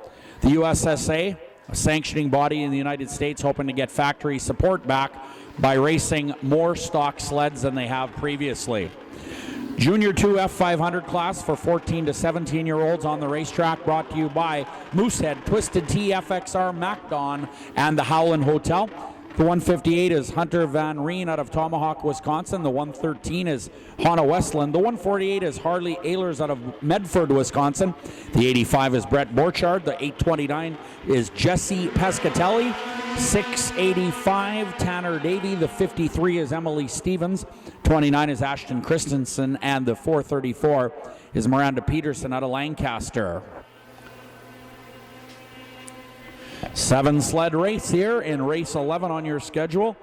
[SPEAKER 1] the USSA, a sanctioning body in the United States, hoping to get factory support back by racing more stock sleds than they have previously. Junior II F500 class for 14 to 17-year-olds on the racetrack, brought to you by Moosehead, Twisted Tea, FXR, MacDon, and the Howland Hotel. The 158 is Hunter Van Reen out of Tomahawk, Wisconsin. The 113 is Hannah Westland. The 148 is Harley Ehlers out of Medford, Wisconsin. The 85 is Brett Borchardt. The 829 is Jesse Pescatelli. 685, Tanner Davey. The 53 is Emily Stevens. 29 is Ashton Christensen. And the 434 is Miranda Peterson out of Lancaster. 7 sled race here in race 11 on your schedule.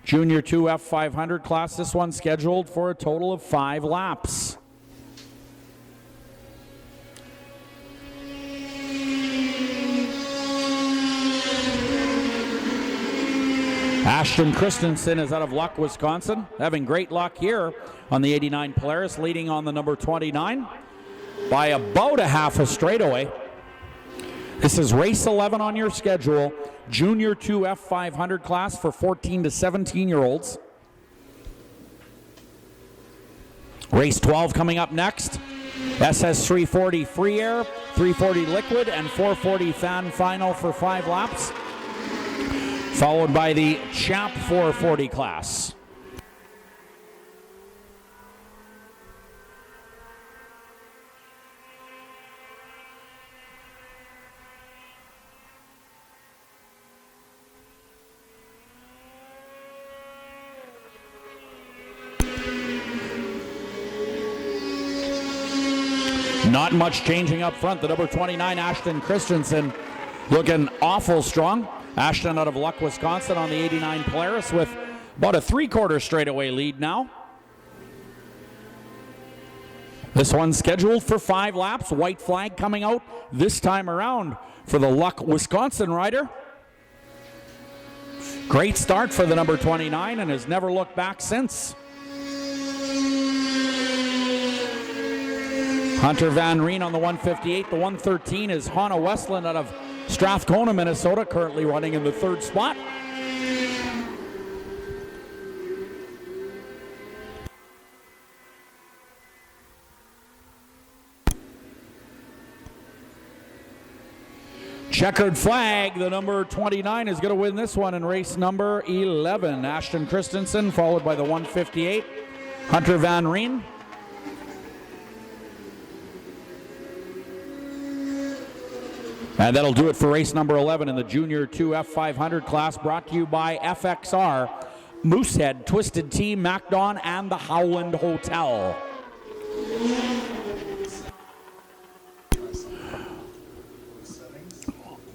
[SPEAKER 1] Junior II F500 class. This one scheduled for a total of 5 laps. Ashton Christensen is out of Luck, Wisconsin, having great luck here on the 89 Polaris, leading on the number 29 by about a half a straightaway. This is race 11 on your schedule, Junior II F500 class for 14 to 17-year-olds. Race 12 coming up next. SS340 Free Air, 340 Liquid, and 440 Fan Final for 5 laps. Followed by the Champ 440 class. Not much changing up front. The number 29, Ashton Christensen, looking awful strong. Ashton out of Luck, Wisconsin on the 89 Polaris with about a 3/4 straightaway lead now. This one's scheduled for 5 laps. White flag coming out this time around for the Luck, Wisconsin rider. Great start for the number 29 and has never looked back since. Hunter Van Reen on the 158. The 113 is Hannah Westland out of Strathcona, Minnesota, currently running in the third spot. Checkered flag, the number 29 is going to win this one in race number 11. Ashton Christensen, followed by the 158, Hunter Van Reen. And that'll do it for race number 11 in the Junior II F500 class, brought to you by FXR, Moosehead, Twisted Tea, MacDon, and the Howland Hotel.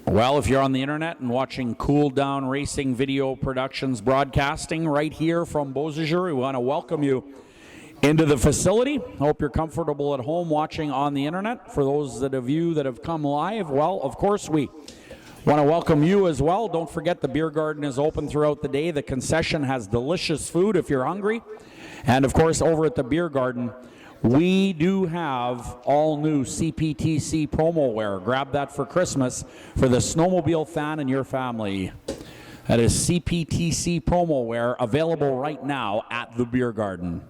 [SPEAKER 1] Well, if you're on the internet and watching Cool Down Racing Video Productions broadcasting right here from Beausejour, we want to welcome you into the facility. Hope you're comfortable at home watching on the internet. For those of you that have come live, well, of course, we want to welcome you as well. Don't forget the beer garden is open throughout the day. The concession has delicious food if you're hungry. And, of course, over at the beer garden, we do have all new CPTC promo wear. Grab that for Christmas for the snowmobile fan and your family. That is CPTC promo wear available right now at the beer garden.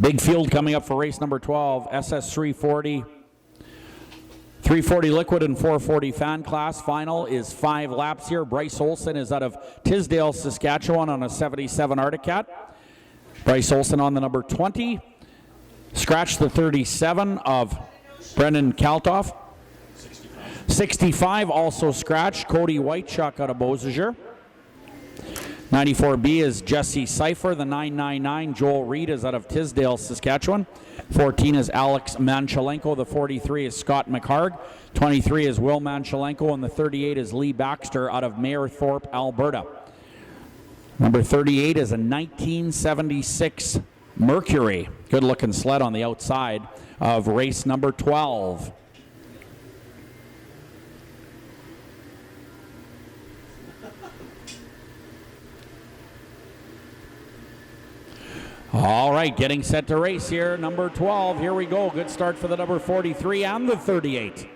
[SPEAKER 1] Big field coming up for race number 12, SS340. 340 liquid and 440 fan class. Final is 5 laps here. Bryce Olson is out of Tisdale, Saskatchewan on a 77 Arctic Cat. Bryce Olson on the number 20. Scratch the 37 of Brendan Kaltoff. 65 also scratched. Cody Whitechuck out of Beausejour. 94B is Jesse Cipher. The 999, Joel Reed, is out of Tisdale, Saskatchewan. 14 is Alex Manchelenko. The 43 is Scott McHarg. 23 is Will Manchelenko. And the 38 is Lee Baxter out of Mayerthorpe, Alberta. Number 38 is a 1976 Mercury. Good looking sled on the outside of race number 12. All right, getting set to race here. Number 12, here we go. Good start for the number 43 and the 38.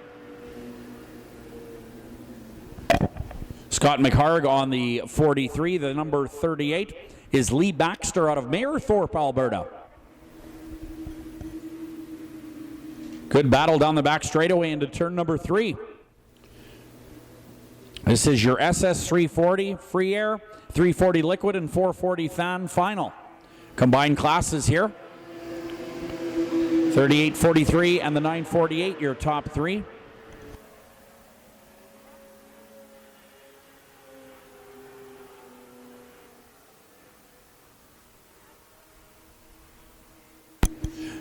[SPEAKER 1] Scott McHarg on the 43. The number 38 is Lee Baxter out of Mayerthorpe, Alberta. Good battle down the back straightaway into turn number 3. This is your SS340 free air, 340 liquid, and 440 fan final. Combined classes here. 38, 43, and the 948, your top 3.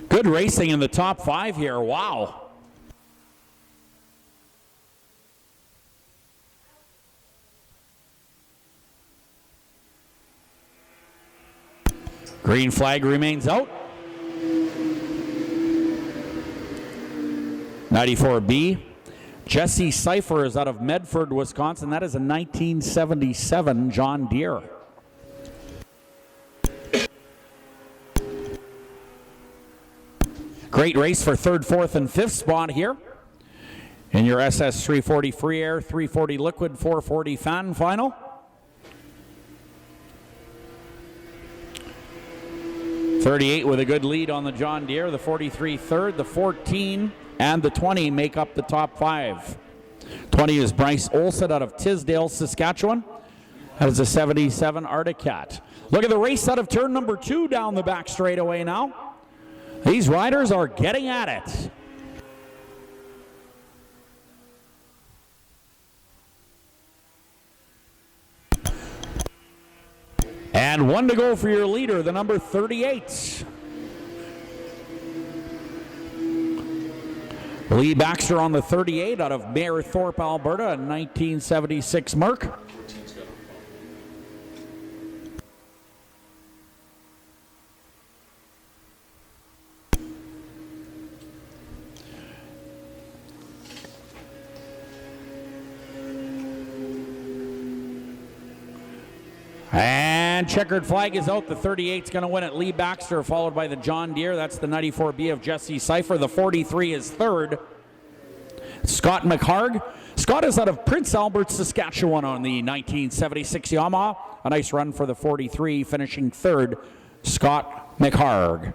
[SPEAKER 1] Good racing in the top 5 here. Wow. Green flag remains out. 94B. Jesse Cipher is out of Medford, Wisconsin. That is a 1977 John Deere. Great race for 3rd, 4th, and 5th spot here in your SS340 free air, 340 liquid, 440 fan final. .38 with a good lead on the John Deere. The 43 third, the 14 and the 20 make up the top 5. 20 is Bryce Olson out of Tisdale, Saskatchewan. That is a 77 Arctic Cat. Look at the race out of turn number 2 down the back straightaway now. These riders are getting at it. And 1 to go for your leader, the number 38. Lee Baxter on the 38 out of Mayerthorpe, Alberta, a 1976 Merc. And checkered flag is out. The 38's going to win it. Lee Baxter, followed by the John Deere. That's the 94B of Jesse Seifer. The 43 is third. Scott McHarg. Scott is out of Prince Albert, Saskatchewan on the 1976 Yamaha. A nice run for the 43, finishing third. Scott McHarg.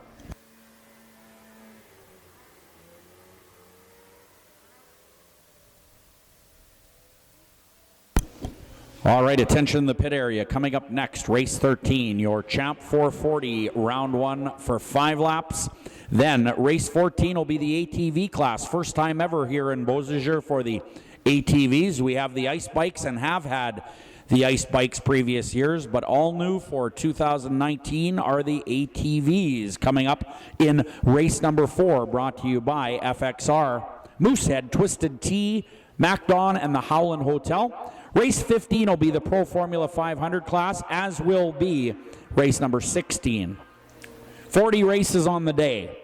[SPEAKER 1] All right, attention in the pit area. Coming up next, race 13, your Champ 440, round 1 for 5 laps. Then race 14 will be the ATV class. First time ever here in Beausejour for the ATVs. We have the ice bikes and have had the ice bikes previous years, but all new for 2019 are the ATVs. Coming up in race number 4, brought to you by FXR, Moosehead, Twisted Tea, MacDon, and the Howland Hotel. Race 15 will be the Pro Formula 500 class, as will be race number 16. 40 races on the day.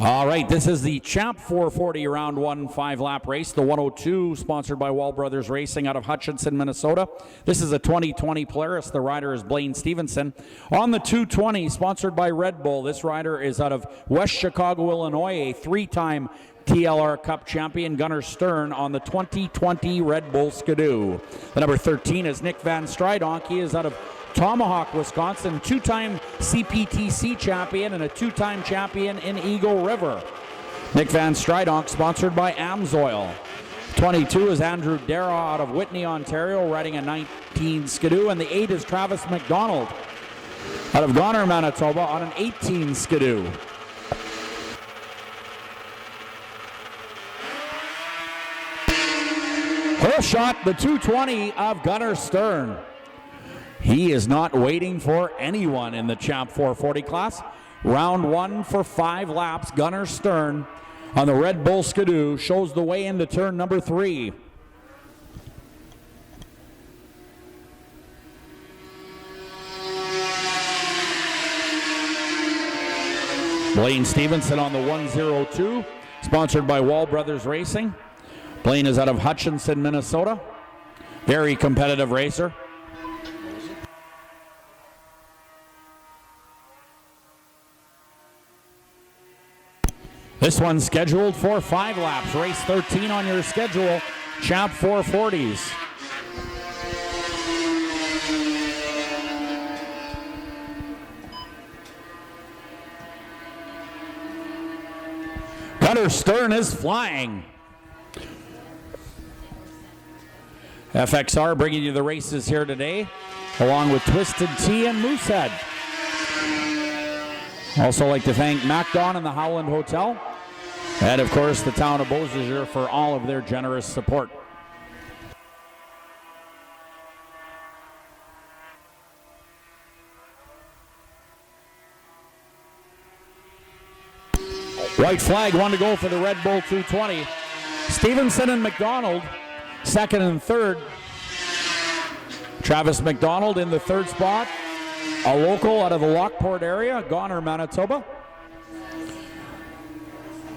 [SPEAKER 1] All right, this is the Champ 440 round 1 5-lap race. The 102, sponsored by Wall Brothers Racing out of Hutchinson, Minnesota. This is a 2020 Polaris. The rider is Blaine Stevenson. On the 220, sponsored by Red Bull, this rider is out of West Chicago, Illinois, a 3-time TLR Cup champion, Gunnar Stern, on the 2020 Red Bull Skidoo. The number 13 is Nick Van Stridonk. He is out of Tomahawk, Wisconsin, 2-time CPTC champion and a 2-time champion in Eagle River. Nick Van Stridonk, sponsored by Amsoil. 22 is Andrew Dara out of Whitney, Ontario, riding a 19 Skidoo, and the 8 is Travis McDonald out of Goner, Manitoba, on an 18 Skidoo. Hole shot, the 220 of Gunnar Stern. He is not waiting for anyone in the Champ 440 class. Round 1 for 5 laps. Gunnar Stern on the Red Bull Skidoo shows the way into turn number 3. Blaine Stevenson on the 102, sponsored by Wall Brothers Racing. Blaine is out of Hutchinson, Minnesota. Very competitive racer. This one's scheduled for 5 laps. Race 13 on your schedule. Champ 440s. Gunnar Stern is flying. FXR bringing you the races here today, along with Twisted Tea and Moosehead. Also like to thank MacDon and the Howland Hotel, and of course the town of Beausejour for all of their generous support. White flag, one to go for the Red Bull 220. Stevenson and McDonald, second and third. Travis McDonald in the third spot. A local out of the Lockport area, Goner, Manitoba.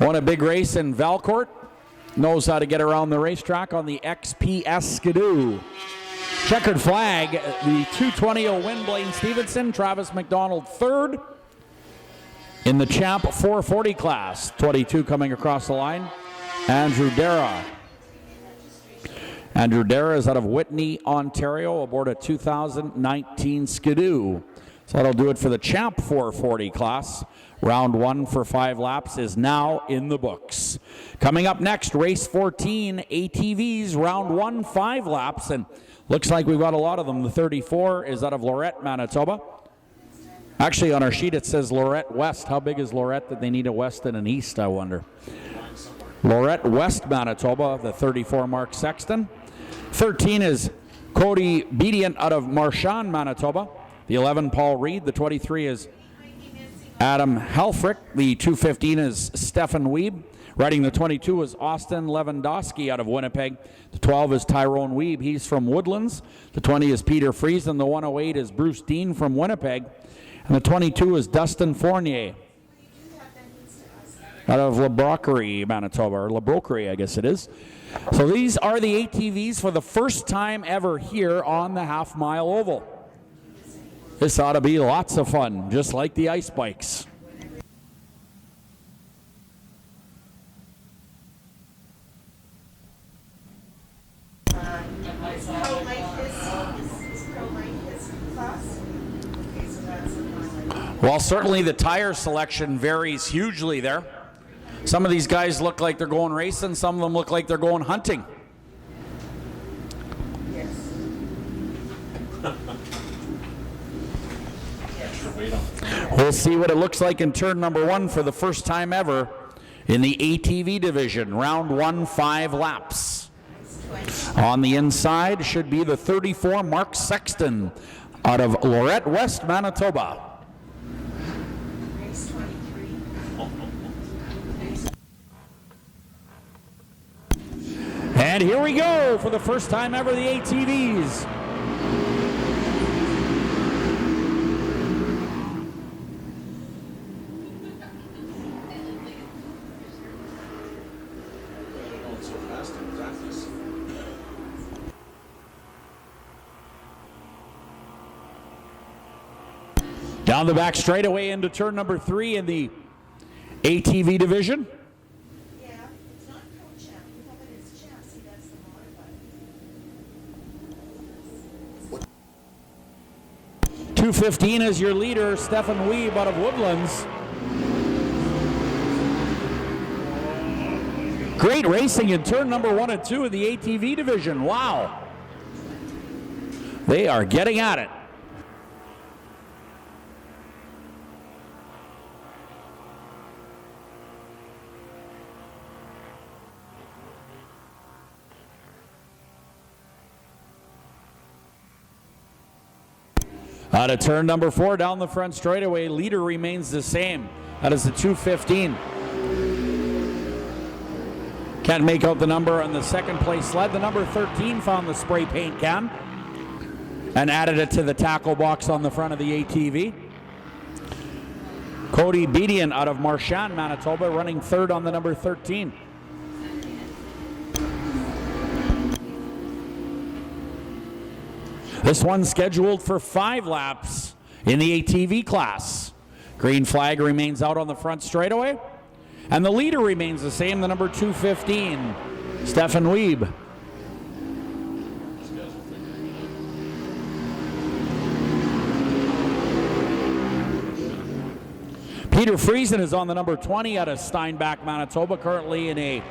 [SPEAKER 1] Won a big race in Valcourt. Knows how to get around the racetrack on the XPS Skidoo. Checkered flag, the 220 will win Blaine Stevenson. Travis McDonald third in the Champ 440 class. 22 coming across the line, Andrew Dara. Andrew Dara is out of Whitney, Ontario, aboard a 2019 Skidoo. So that'll do it for the Champ 440 class. Round 1 for 5 laps is now in the books. Coming up next, race 14, ATVs, round 1, 5 laps, and looks like we've got a lot of them. The 34 is out of Lorette, Manitoba. Actually, on our sheet it says Lorette West. How big is Lorette that they need a west and an east, I wonder? Lorette West, Manitoba, the 34 Mark Sexton. 13 is Cody Bedient out of Marchand, Manitoba. The 11, Paul Reed. The 23 is Adam Helfrich. The 215 is Stefan Wiebe. Riding the 22 is Austin Lewandowski out of Winnipeg. The 12 is Tyrone Wiebe. He's from Woodlands. The 20 is Peter Friesen. The 108 is Bruce Dean from Winnipeg. And the 22 is Dustin Fournier out of Labroquerie, Manitoba, or Labroquerie, I guess it is. So these are the ATVs for the first time ever here on the half-mile oval. This ought to be lots of fun, just like the ice bikes. Well, certainly the tire selection varies hugely there. Some of these guys look like they're going racing, some of them look like they're going hunting. We'll see what it looks like in turn number 1 for the first time ever in the ATV division. Round 1, 5 laps. On the inside should be the 34, Mark Sexton, out of Lorette, West Manitoba. And here we go for the first time ever, the ATVs. Down the back straightaway into turn number 3 in the ATV division.
[SPEAKER 3] Yeah, it's not Pro Champ, but it's chassis, that's the modified.
[SPEAKER 1] 215 is your leader, Stefan Wiebe out of Woodlands. Great racing in turn number 1 and 2 of the ATV division. Wow. They are getting at it. Out of turn number 4, down the front straightaway, leader remains the same. That is the 215. Can't make out the number on the second place sled. The number 13 found the spray paint can and added it to the tackle box on the front of the ATV. Cody Bedian out of Marchand, Manitoba, running third on the number 13. This one's scheduled for 5 laps in the ATV class. Green flag remains out on the front straightaway. And the leader remains the same, the number 215, Stefan Wiebe. Peter Friesen is on the number 20 out of Steinbach, Manitoba, currently in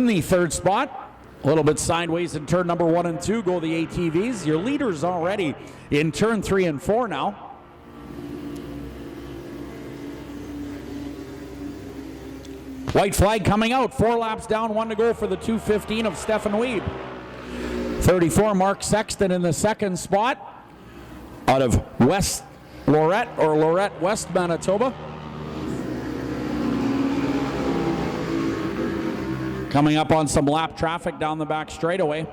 [SPEAKER 1] the third spot. A little bit sideways in turn number 1 and 2 go the ATVs. Your leader's already in turn 3 and 4 now. White flag coming out. 4 laps down, 1 to go for the 215 of Stefan Wiebe. 34, Mark Sexton in the second spot out of West Lorette, or Lorette, West Manitoba. Coming up on some lap traffic down the back straightaway.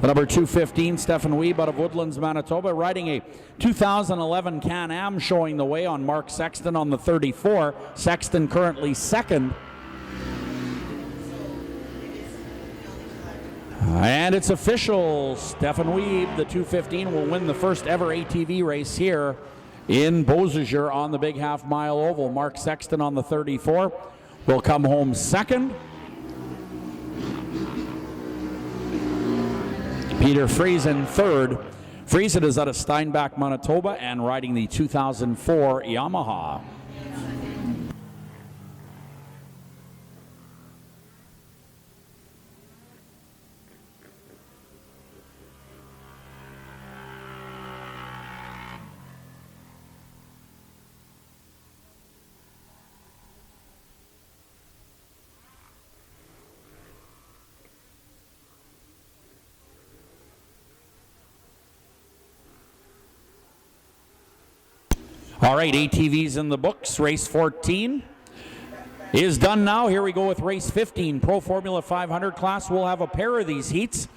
[SPEAKER 1] The number 215, Stefan Wiebe out of Woodlands, Manitoba, riding a 2011 Can-Am, showing the way on Mark Sexton on the 34. Sexton currently second. And it's official. Stefan Wiebe, the 215, will win the first ever ATV race here in Beausejour on the big half-mile oval. Mark Sexton on the 34 will come home second. Peter Friesen third. Friesen is out of Steinbach, Manitoba, and riding the 2004 Yamaha. All right, ATVs in the books. Race 14 is done now. Here we go with race 15, Pro Formula 500 class. We'll have a pair of these heats.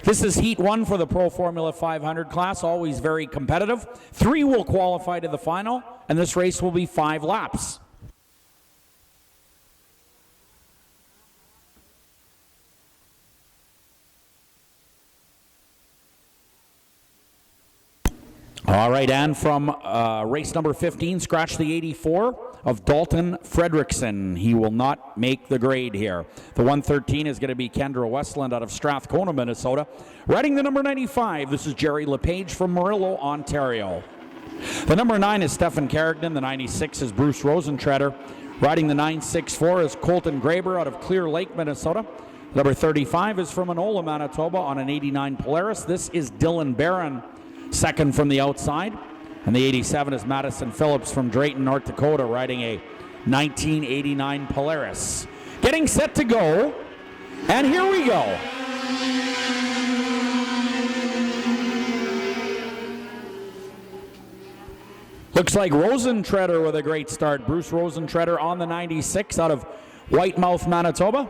[SPEAKER 1] This is heat 1 for the Pro Formula 500 class, always very competitive. 3 will qualify to the final, and this race will be 5 laps. All right, and from race number 15, scratch the 84 of Dalton Fredrickson. He will not make the grade here. The 113 is going to be Kendra Westland out of Strathcona, Minnesota. Riding the number 95, this is Jerry LePage from Murillo, Ontario. The number 9 is Stefan Carrigan. The 96 is Bruce Rosentreader. Riding the 964 is Colton Graber out of Clear Lake, Minnesota. Number 35 is from Enola, Manitoba on an 89 Polaris. This is Dylan Barron, second from the outside. And the 87 is Madison Phillips from Drayton, North Dakota, riding a 1989 Polaris. Getting set to go, and here we go. Looks like Rosentreader with a great start. Bruce Rosentreader on the 96 out of Whitemouth, Manitoba.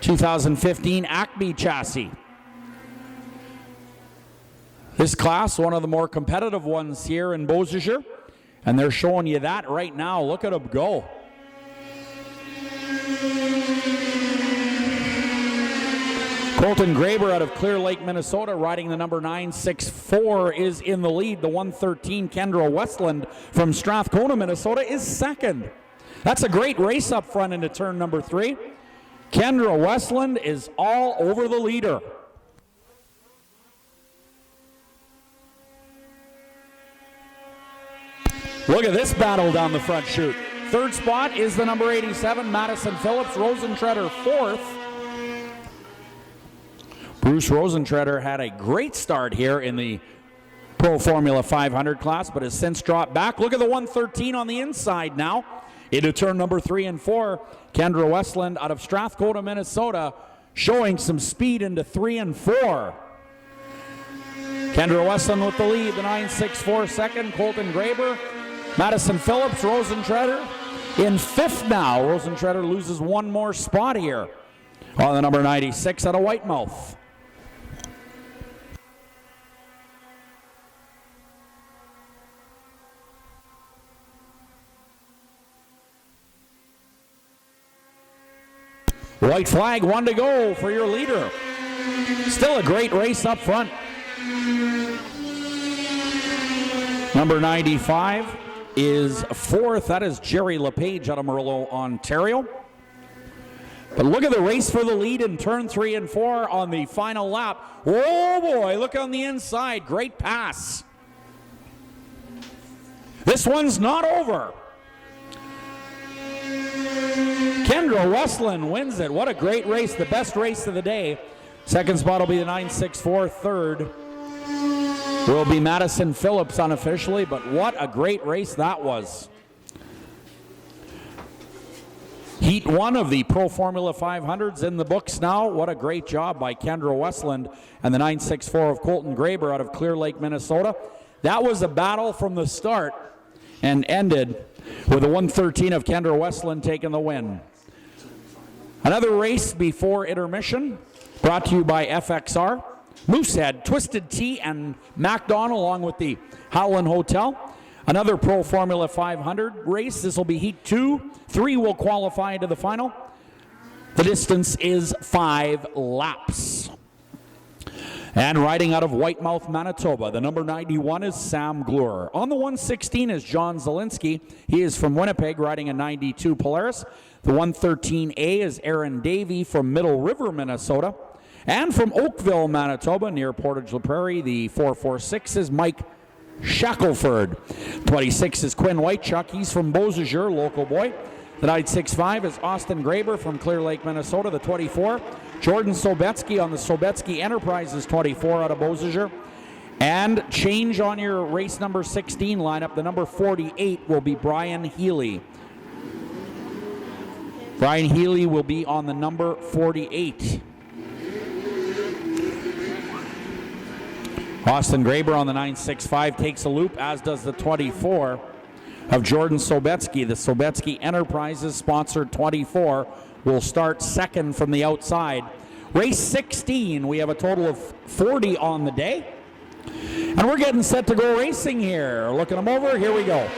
[SPEAKER 1] 2015 Acme chassis. This class, one of the more competitive ones here in Beausejour, and they're showing you that right now. Look at them go. Colton Graber out of Clear Lake, Minnesota, riding the number 964, is in the lead. The 113, Kendra Westland from Strathcona, Minnesota, is second. That's a great race up front into turn number 3. Kendra Westland is all over the leader. Look at this battle down the front chute. Third spot is the number 87, Madison Phillips. Rosentreader fourth. Bruce Rosentreader had a great start here in the Pro Formula 500 class, but has since dropped back. Look at the 113 on the inside now. Into turn number 3 and 4. Kendra Westland out of Strathcona, Minnesota, showing some speed into 3 and 4. Kendra Westland with the lead, the 964 second, Colton Graber. Madison Phillips, Rosentreader in 5th now. Rosentreader loses one more spot here on the number 96 out of Whitemouth. White flag, 1 to go for your leader. Still a great race up front. Number 95 is 4th. That is Jerry LePage out of Murillo, Ontario. But look at the race for the lead in turn 3 and 4 on the final lap. Oh boy, look on the inside. Great pass. This one's not over. Kendra Westland wins it. What a great race. The best race of the day. Second spot will be the 964. Third will be Madison Phillips unofficially, but what a great race that was. Heat 1 of the Pro Formula 500's in the books now. What a great job by Kendra Westland and the 964 of Colton Graber out of Clear Lake, Minnesota. That was a battle from the start and ended with the 113 of Kendra Westland taking the win. Another race before intermission, brought to you by FXR, Moosehead, Twisted Tea, and MacDonald, along with the Howland Hotel. Another Pro Formula 500 race. This will be Heat 2. 3 will qualify into the final. The distance is 5 laps. And riding out of Whitemouth, Manitoba, the number 91 is Sam Glure. On the 116 is John Zielinski. He is from Winnipeg, riding a 92 Polaris. The 113A is Aaron Davey from Middle River, Minnesota. And from Oakville, Manitoba, near Portage la Prairie, the 446 is Mike Shackelford. 26 is Quinn Whitechuck. He's from Beausejour, local boy. The 965 is Austin Graber from Clear Lake, Minnesota. The 24, Jordan Sobetsky on the Sobetsky Enterprises 24 out of Beausejour. And change on your race number 16 lineup. The number 48 will be Brian Healy. Brian Healy will be on the number 48. Austin Graber on the 965 takes a loop, as does the 24 of Jordan Sobetsky. The Sobetsky Enterprises, sponsored 24, will start second from the outside. Race 16, we have a total of 40 on the day. And we're getting set to go racing here. Looking them over, here we go.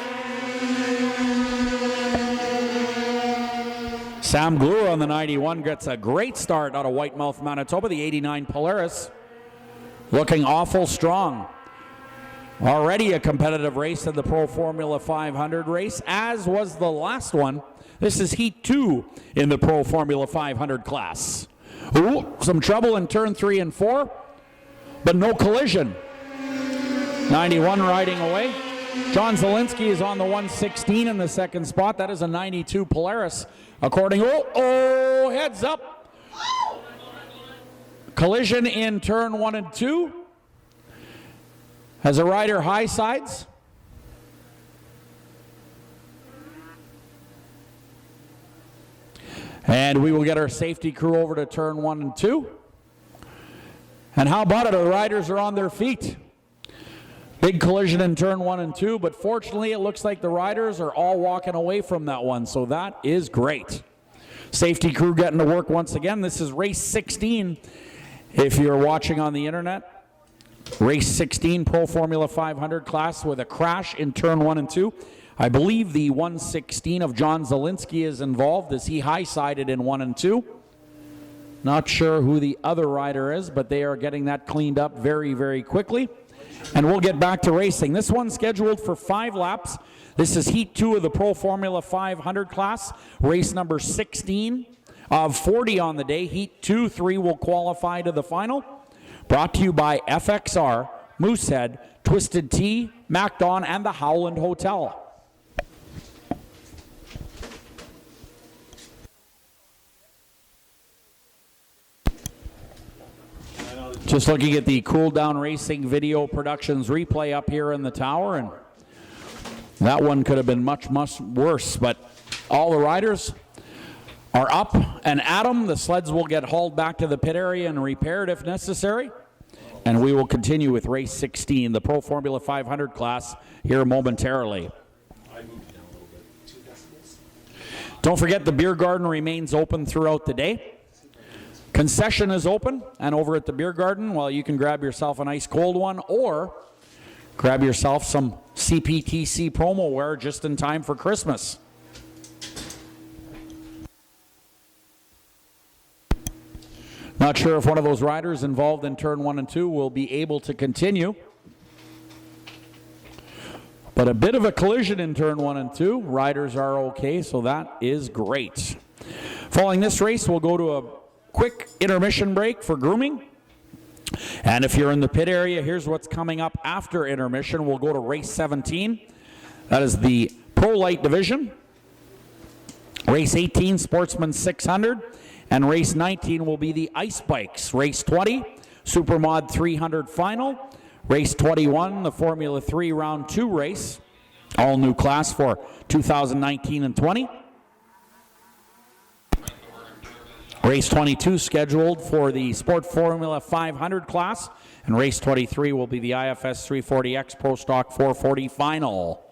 [SPEAKER 1] Sam Glura on the 91 gets a great start out of Whitemouth, Manitoba. The 89 Polaris looking awful strong. Already a competitive race in the Pro Formula 500 race, as was the last one. This is Heat 2 in the Pro Formula 500 class. Ooh, some trouble in turn 3 and 4, but no collision. 91 riding away. John Zielinski is on the 116 in the second spot. That is a 92 Polaris. Heads up. Collision in turn 1 and 2. Has a rider high sides. And we will get our safety crew over to turn 1 and 2. And how about it? The riders are on their feet. Big collision in turn 1 and 2, but fortunately it looks like the riders are all walking away from that one, so that is great. Safety crew getting to work once again. This is race 16 if you're watching on the internet. Race 16 Pro Formula 500 class with a crash in turn 1 and 2. I believe the 116 of John Zielinski is involved as he high-sided in 1 and 2. Not sure who the other rider is, but they are getting that cleaned up very, very quickly. And we'll get back to racing. This one's scheduled for 5 laps. This is Heat 2 of the Pro Formula 500 class, race number 16 of 40 on the day. Heat 2, 3 will qualify to the final. Brought to you by FXR, Moosehead, Twisted Tea, MacDon, and the Howland Hotel. Just looking at the Cool Down Racing Video Productions replay up here in the tower, and that one could have been much, much worse, but all the riders are up and at 'em. The sleds will get hauled back to the pit area and repaired if necessary, and we will continue with race 16, the Pro Formula 500 class, here momentarily. Don't forget the beer garden remains open throughout the day. Concession is open, and over at the beer garden, well, you can grab yourself a nice cold one or grab yourself some CPTC promo wear just in time for Christmas. Not sure if one of those riders involved in turn 1 and 2 will be able to continue. But a bit of a collision in turn 1 and 2. Riders are okay, so that is great. Following this race, we'll go to a quick intermission break for grooming. And if you're in the pit area, here's what's coming up after intermission. We'll go to race 17. That is the Pro Light division. Race 18, Sportsman 600. And race 19 will be the Ice Bikes. Race 20, Supermod 300 Final. Race 21, the Formula 3 Round 2 race. All new class for 2019 and 20. Race 22 scheduled for the Sport Formula 500 class, and race 23 will be the IFS 340X Pro Stock 440 Final.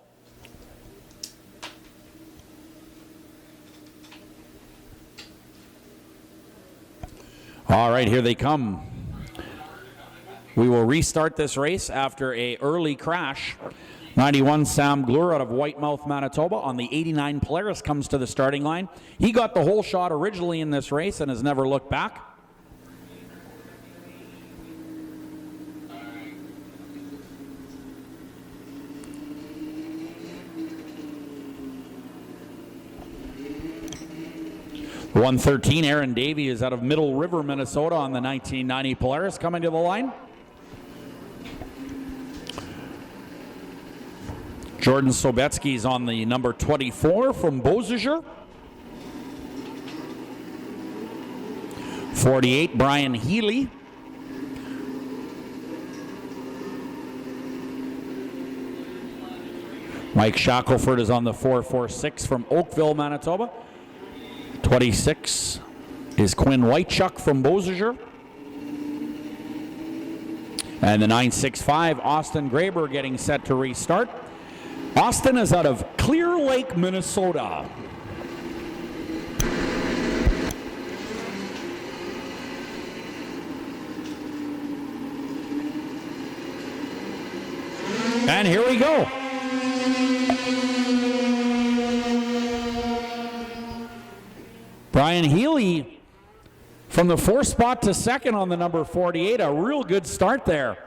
[SPEAKER 1] All right, here they come. We will restart this race after an early crash. 91 Sam Glura out of Whitemouth, Manitoba on the 89 Polaris comes to the starting line. He got the whole shot originally in this race and has never looked back. The 113 Aaron Davey is out of Middle River, Minnesota on the 1990 Polaris coming to the line. Jordan Sobetsky is on the number 24 from Beausejour. 48, Brian Healy. Mike Shackelford is on the 446 from Oakville, Manitoba. 26 is Quinn Whitechuck from Beausejour. And the 965, Austin Graber getting set to restart. Austin is out of Clear Lake, Minnesota. And here we go. Brian Healy from the 4th spot to 2nd on the number 48. A real good start there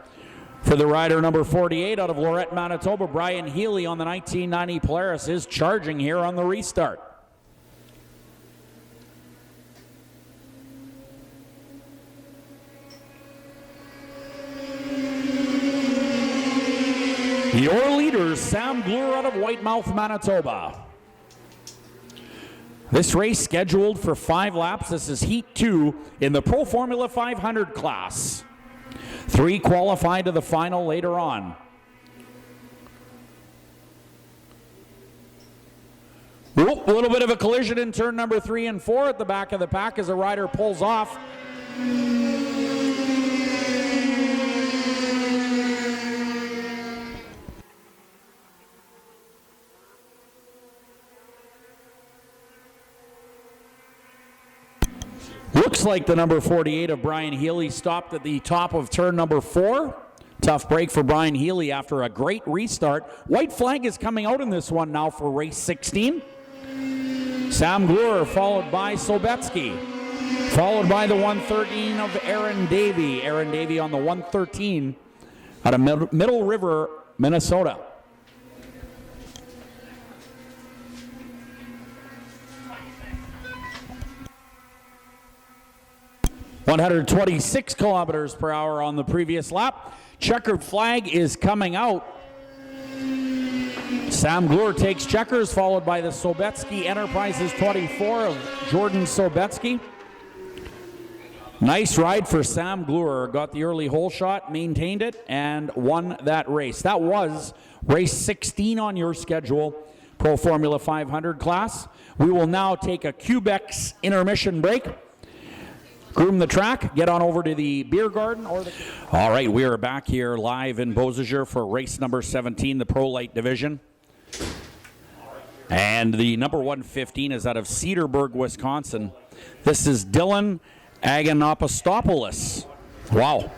[SPEAKER 1] for the rider number 48 out of Lorette, Manitoba. Brian Healy on the 1990 Polaris is charging here on the restart. Your leaders, Sam Glure out of Whitemouth, Manitoba. This race scheduled for 5 laps. This is Heat 2 in the Pro Formula 500 class. 3 qualify to the final later on. Whoop, a little bit of a collision in turn number 3 and 4 at the back of the pack as a rider pulls off. Looks like the number 48 of Brian Healy stopped at the top of turn number 4. Tough break for Brian Healy after a great restart. White flag is coming out in this one now for race 16. Sam Glure followed by Sobetsky. Followed by the 113 of Aaron Davey. Aaron Davey on the 113 out of Middle River, Minnesota. .126 kilometers per hour on the previous lap. Checkered flag is coming out. Sam Glure takes checkers, followed by the Sobetsky Enterprises 24 of Jordan Sobetsky. Nice ride for Sam Glure. Got the early hole shot, maintained it, and won that race. That was race 16 on your schedule, Pro Formula 500 class. We will now take a Quebex intermission break. Groom the track, get on over to the beer garden. All right, we are back here live in Beausejour for race number 17, the Pro Light Division. And the number 115 is out of Cedarburg, Wisconsin. This is Dylan Aganopoulos. Wow.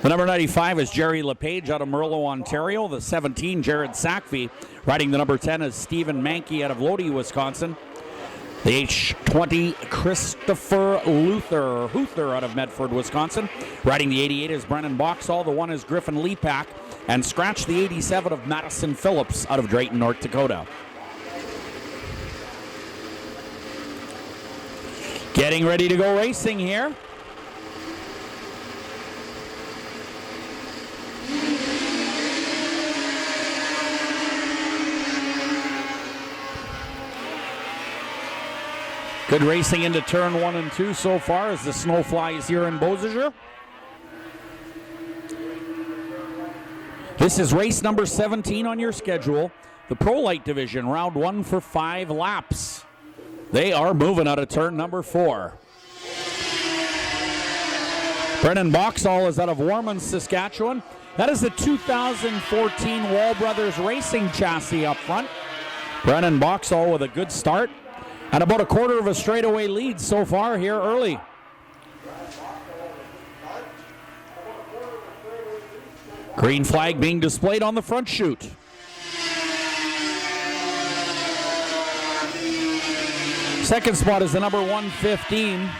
[SPEAKER 1] The number 95 is Jerry LePage out of Merlot, Ontario. The 17, Jared Sackvey. Riding the number 10 is Stephen Mankey out of Lodi, Wisconsin. The H20, Christopher Huther out of Medford, Wisconsin. Riding the 88 is Brennan Boxall. The 1 is Griffin Leapak. And scratch the 87 of Madison Phillips out of Drayton, North Dakota. Getting ready to go racing here. Good racing into turn 1 and 2 so far as the snow flies here in Beausejour. This is race number 17 on your schedule. The Pro Light Division, round 1 for 5 laps. They are moving out of turn number 4. Brennan Boxall is out of Warman, Saskatchewan. That is the 2014 Wall Brothers Racing chassis up front. Brennan Boxall with a good start. And about a quarter of a straightaway lead so far here early. Green flag being displayed on the front chute. Second spot is the number 115,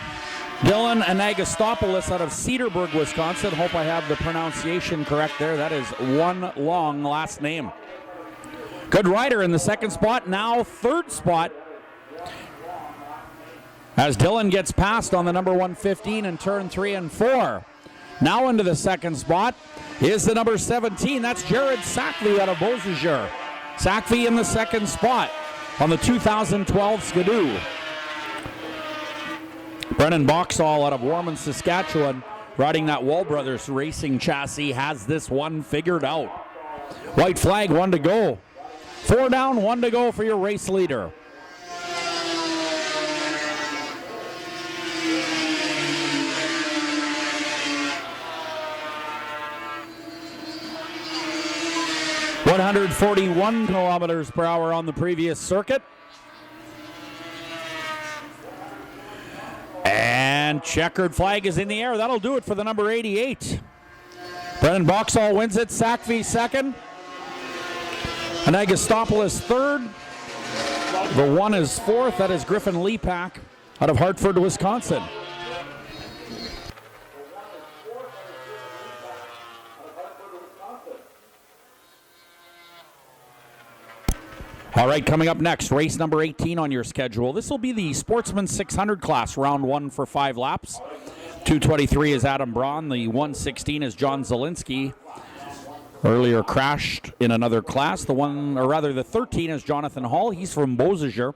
[SPEAKER 1] Dylan Anagostopoulos out of Cedarburg, Wisconsin. Hope I have the pronunciation correct there. That is one long last name. Good rider in the second spot. Now third spot, as Dylan gets passed on the number 115 in turn 3 and 4. Now into the second spot is the number 17. That's Jared Sackvey out of Beausejour. Sackvey in the second spot on the 2012 Skidoo. Brennan Boxall out of Warman, Saskatchewan, riding that Wall Brothers Racing chassis, has this one figured out. White flag, 1 to go. 4 down, 1 to go for your race leader. 141 kilometers per hour on the previous circuit. And checkered flag is in the air. That'll do it for the number 88. Brennan Boxall wins it. Sackvey second. Anagostopoulos third. The one is fourth. That is Griffin Lepak out of Hartford, Wisconsin. All right, coming up next, race number 18 on your schedule. This will be the Sportsman 600 class, round one for 5 laps. 223 is Adam Braun. The 116 is John Zielinski. Earlier crashed in another class. The 13 is Jonathan Hall. He's from Beausejour.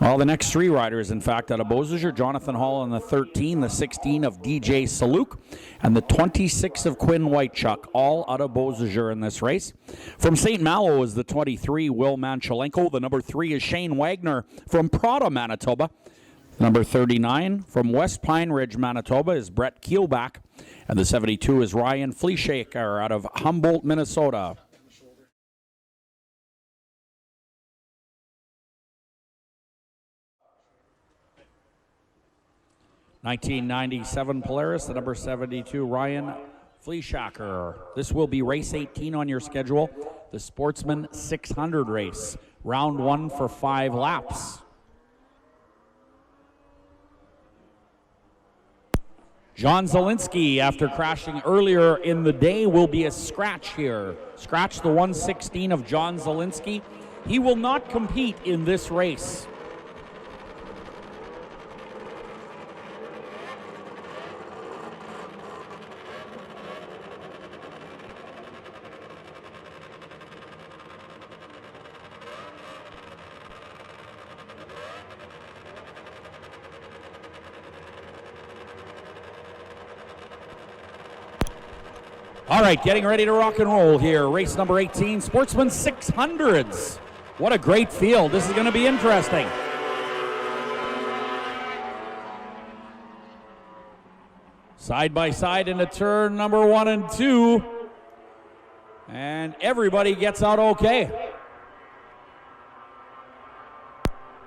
[SPEAKER 1] Well, the next 3 riders, in fact, out of Beausejour, Jonathan Hall on the 13, the 16 of DJ Saluk, and the 26 of Quinn Whitechuck, all out of Beausejour in this race. From St. Malo is the 23, Will Manchelenko. The number 3 is Shane Wagner from Prada, Manitoba. Number 39 from West Pine Ridge, Manitoba is Brett Keelback. And the 72 is Ryan Fleeshaker out of Humboldt, Minnesota. '97 Polaris, the number 72, Ryan Fleeshaker. This will be race 18 on your schedule, the Sportsman 600 race, round one for 5 laps. John Zielinski, after crashing earlier in the day, will be a scratch here. Scratch the 116 of John Zielinski. He will not compete in this race. All right, getting ready to rock and roll here. Race number 18, Sportsman 600s. What a great field. This is going to be interesting. Side by side into turn number 1 and 2. And everybody gets out okay.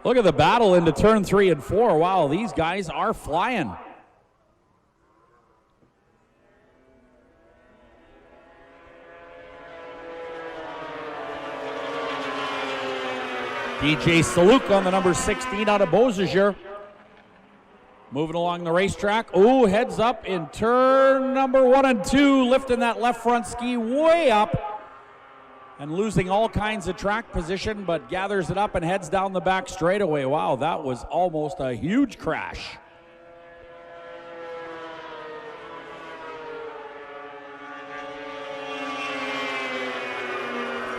[SPEAKER 1] Look at the battle into turn 3 and 4. Wow, these guys are flying. DJ Saluk on the number 16 out of Beausejour. Moving along the racetrack. Oh, heads up in turn number 1 and 2, lifting that left front ski way up and losing all kinds of track position, but gathers it up and heads down the back straightaway. Wow, that was almost a huge crash.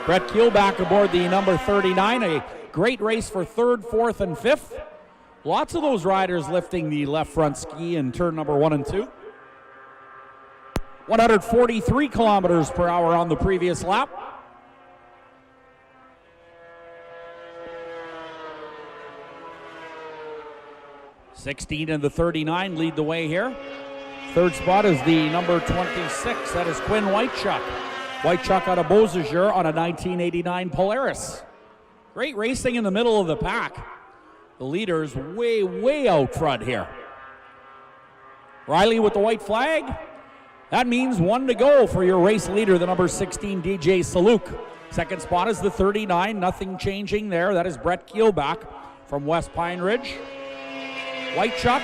[SPEAKER 1] Brett Keelback aboard the number 39, a great race for 3rd, 4th, and 5th. Lots of those riders lifting the left front ski in turn number 1 and 2. 143 kilometers per hour on the previous lap. '16 and the 39 lead the way here. 3rd spot is the number 26. That is Quinn Whitechuck. Whitechuck out of Beausejour on a 1989 Polaris. Great racing in the middle of the pack. The leaders way, way out front here. Riley with the white flag. That means 1 to go for your race leader, the number 16, DJ Saluk. 2nd spot is the 39, nothing changing there. That is Brett Keelback from West Pine Ridge. Whitechuck,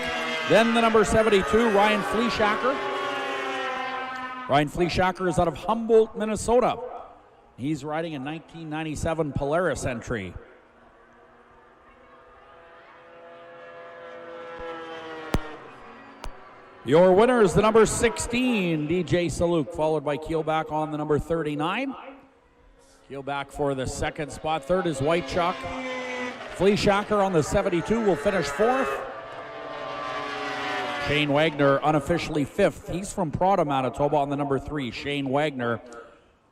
[SPEAKER 1] then the number 72, Ryan Fleeshaker. Ryan Fleeshaker is out of Humboldt, Minnesota. He's riding a 1997 Polaris entry. Your winner is the number 16, DJ Saluk, followed by Keelback on the number 39. Keelback for the 2nd spot. 3rd is Whitechuck. Fleeshaker on the 72 will finish 4th. Shane Wagner unofficially 5th. He's from Prada, Manitoba on the number 3. Shane Wagner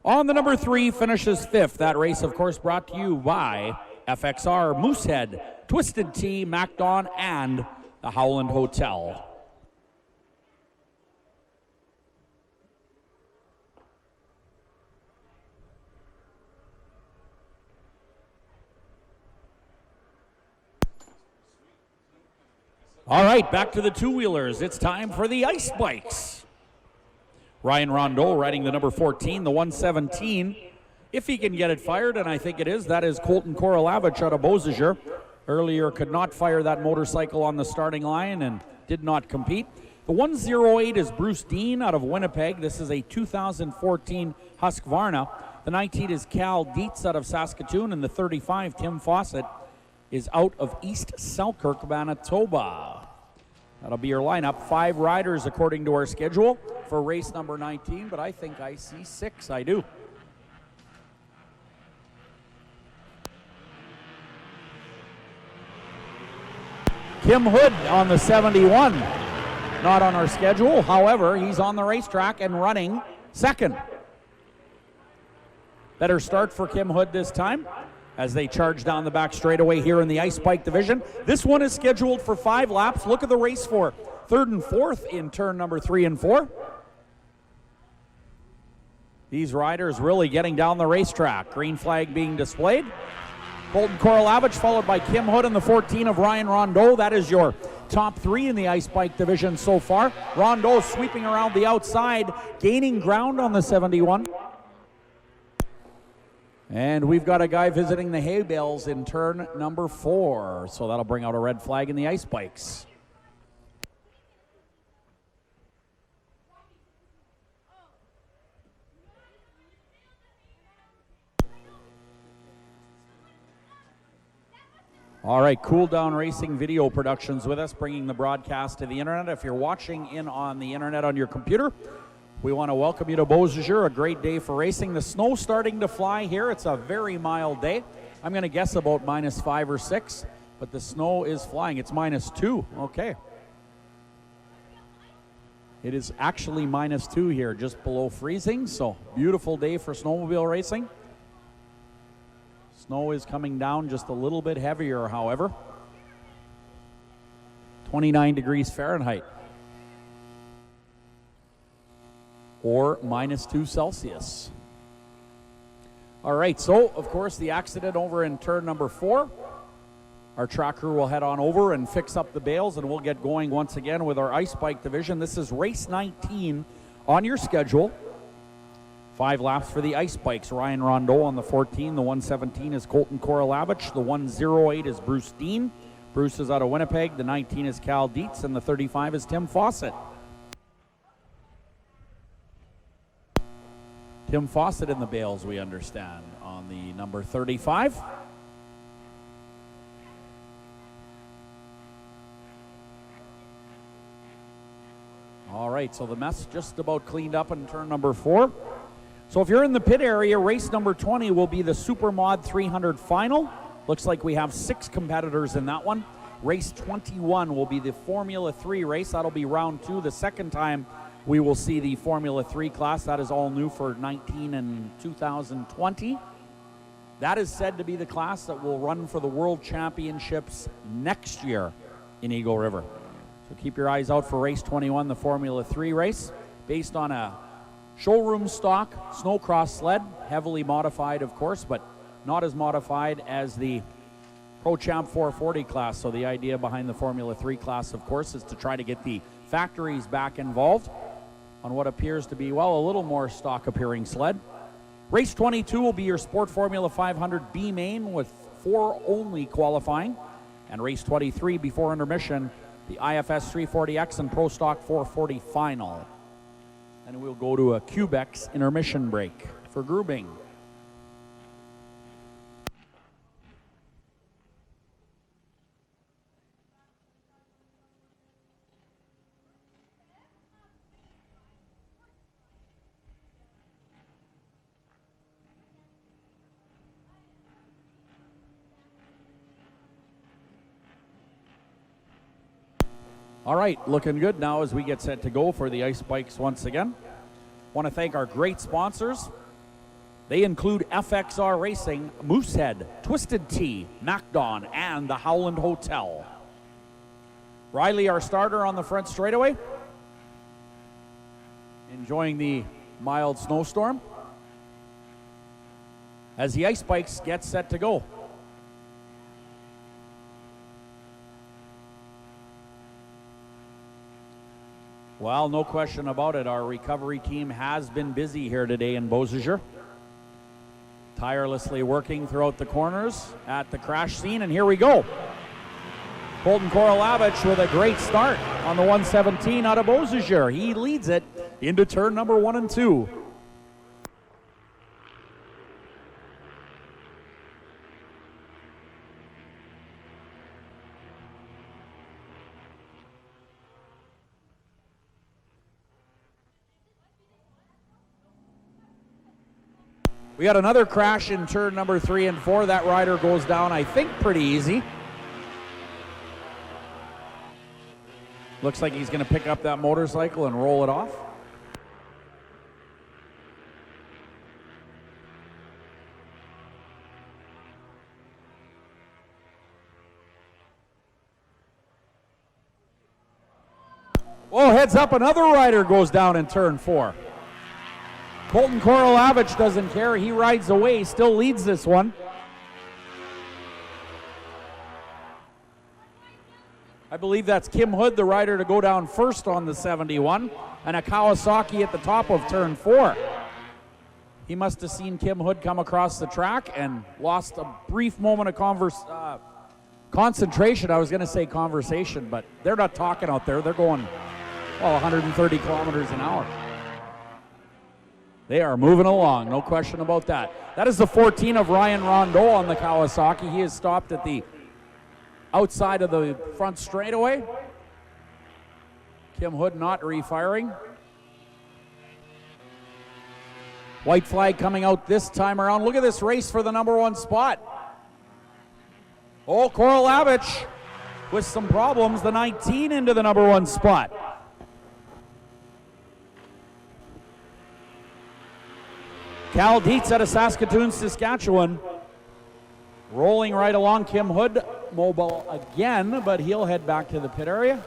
[SPEAKER 1] on the number 3 finishes 5th. That race, of course, brought to you by FXR, Moosehead, Twisted Tea, MacDon, and the Howland Hotel. All right, back to the two-wheelers. It's time for the ice bikes. Ryan Rondeau riding the number 14, the 117. If he can get it fired, and I think it is, that is Colton Korolavich out of Beausejour. Earlier could not fire that motorcycle on the starting line and did not compete. The 108 is Bruce Dean out of Winnipeg. This is a 2014 Husqvarna. The 19 is Cal Dietz out of Saskatoon, and the 35, Tim Fawcett, is out of East Selkirk, Manitoba. That'll be your lineup. 5 riders according to our schedule for race number 19, but I think I see 6. I do. Kim Hood on the 71. Not on our schedule. However, he's on the racetrack and running second. Better start for Kim Hood this time as they charge down the back straightaway here in the ice bike division. This one is scheduled for 5 laps. Look at the race for 3rd and 4th in turn number 3 and 4. These riders really getting down the racetrack. Green flag being displayed. Colton Korolavich followed by Kim Hood and the 14 of Ryan Rondeau. That is your top 3 in the ice bike division so far. Rondeau sweeping around the outside, gaining ground on the 71. And we've got a guy visiting the hay bales in turn number 4. So that'll bring out a red flag in the ice bikes. All right, Cool Down Racing Video Productions with us, bringing the broadcast to the internet. If you're watching in on the internet on your computer, we want to welcome you to Beausejour, a great day for racing. The snow's starting to fly here. It's a very mild day. I'm going to guess about -5 or 6, but the snow is flying. It's -2. Okay. It is actually -2 here, just below freezing, so beautiful day for snowmobile racing. Snow is coming down just a little bit heavier, however. 29 degrees Fahrenheit. Or -2 Celsius. All right, so, of course, the accident over in turn number 4. Our track crew will head on over and fix up the bales, and we'll get going once again with our ice bike division. This is race 19 on your schedule. 5 laps for the ice bikes. Ryan Rondeau on the 14. The 117 is Colton Korolavich. The 108 is Bruce Dean. Bruce is out of Winnipeg. The 19 is Cal Dietz, and the 35 is Tim Fawcett. Tim Fawcett in the bales, we understand, on the number 35. All right, so the mess just about cleaned up in turn number 4. So if you're in the pit area, race number 20 will be the Supermod 300 Final. Looks like we have 6 competitors in that one. Race 21 will be the Formula 3 race. That'll be round 2. The second time we will see the Formula 3 class. That is all new for 19 and 2020. That is said to be the class that will run for the World Championships next year in Eagle River. So keep your eyes out for race 21, the Formula 3 race, based on a showroom stock snowcross sled, heavily modified, of course, but not as modified as the Pro Champ 440 class. So the idea behind the Formula 3 class, of course, is to try to get the factories back involved on what appears to be, well, a little more stock appearing sled. Race 22 will be your Sport Formula 500 B main with 4 only qualifying. And race 23 before intermission, the IFS 340X and Pro Stock 440 Final. And we'll go to a Cubex intermission break for grouping. All right, looking good now as we get set to go for the ice bikes once again. Want to thank our great sponsors. They include FXR Racing, Moosehead, Twisted Tea, MacDon, and the Howland Hotel. Riley, our starter on the front straightaway. Enjoying the mild snowstorm as the ice bikes get set to go. Well, no question about it. Our recovery team has been busy here today in Beausejour, tirelessly working throughout the corners at the crash scene, and here we go. Colton Korolavich with a great start on the 117 out of Beausejour. He leads it into turn number 1 and 2. We got another crash in turn number 3 and 4. That rider goes down, I think, pretty easy. Looks like he's going to pick up that motorcycle and roll it off. Oh, heads up, another rider goes down in turn 4. Colton Korolavich doesn't care. He rides away, still leads this one. I believe that's Kim Hood, the rider to go down first on the 71, and a Kawasaki at the top of turn 4. He must have seen Kim Hood come across the track and lost a brief moment of concentration. I was going to say conversation, but they're not talking out there. They're going 130 kilometers an hour. They are moving along, no question about that. That is the 14 of Ryan Rondeau on the Kawasaki. He is stopped at the outside of the front straightaway. Kim Hood not refiring. White flag coming out this time around. Look at this race for the number 1 spot. Oh, Korolavich with some problems. The 19 into the number 1 spot. Cal Dietz out of Saskatoon, Saskatchewan. Rolling right along. Kim Hood mobile again, but he'll head back to the pit area.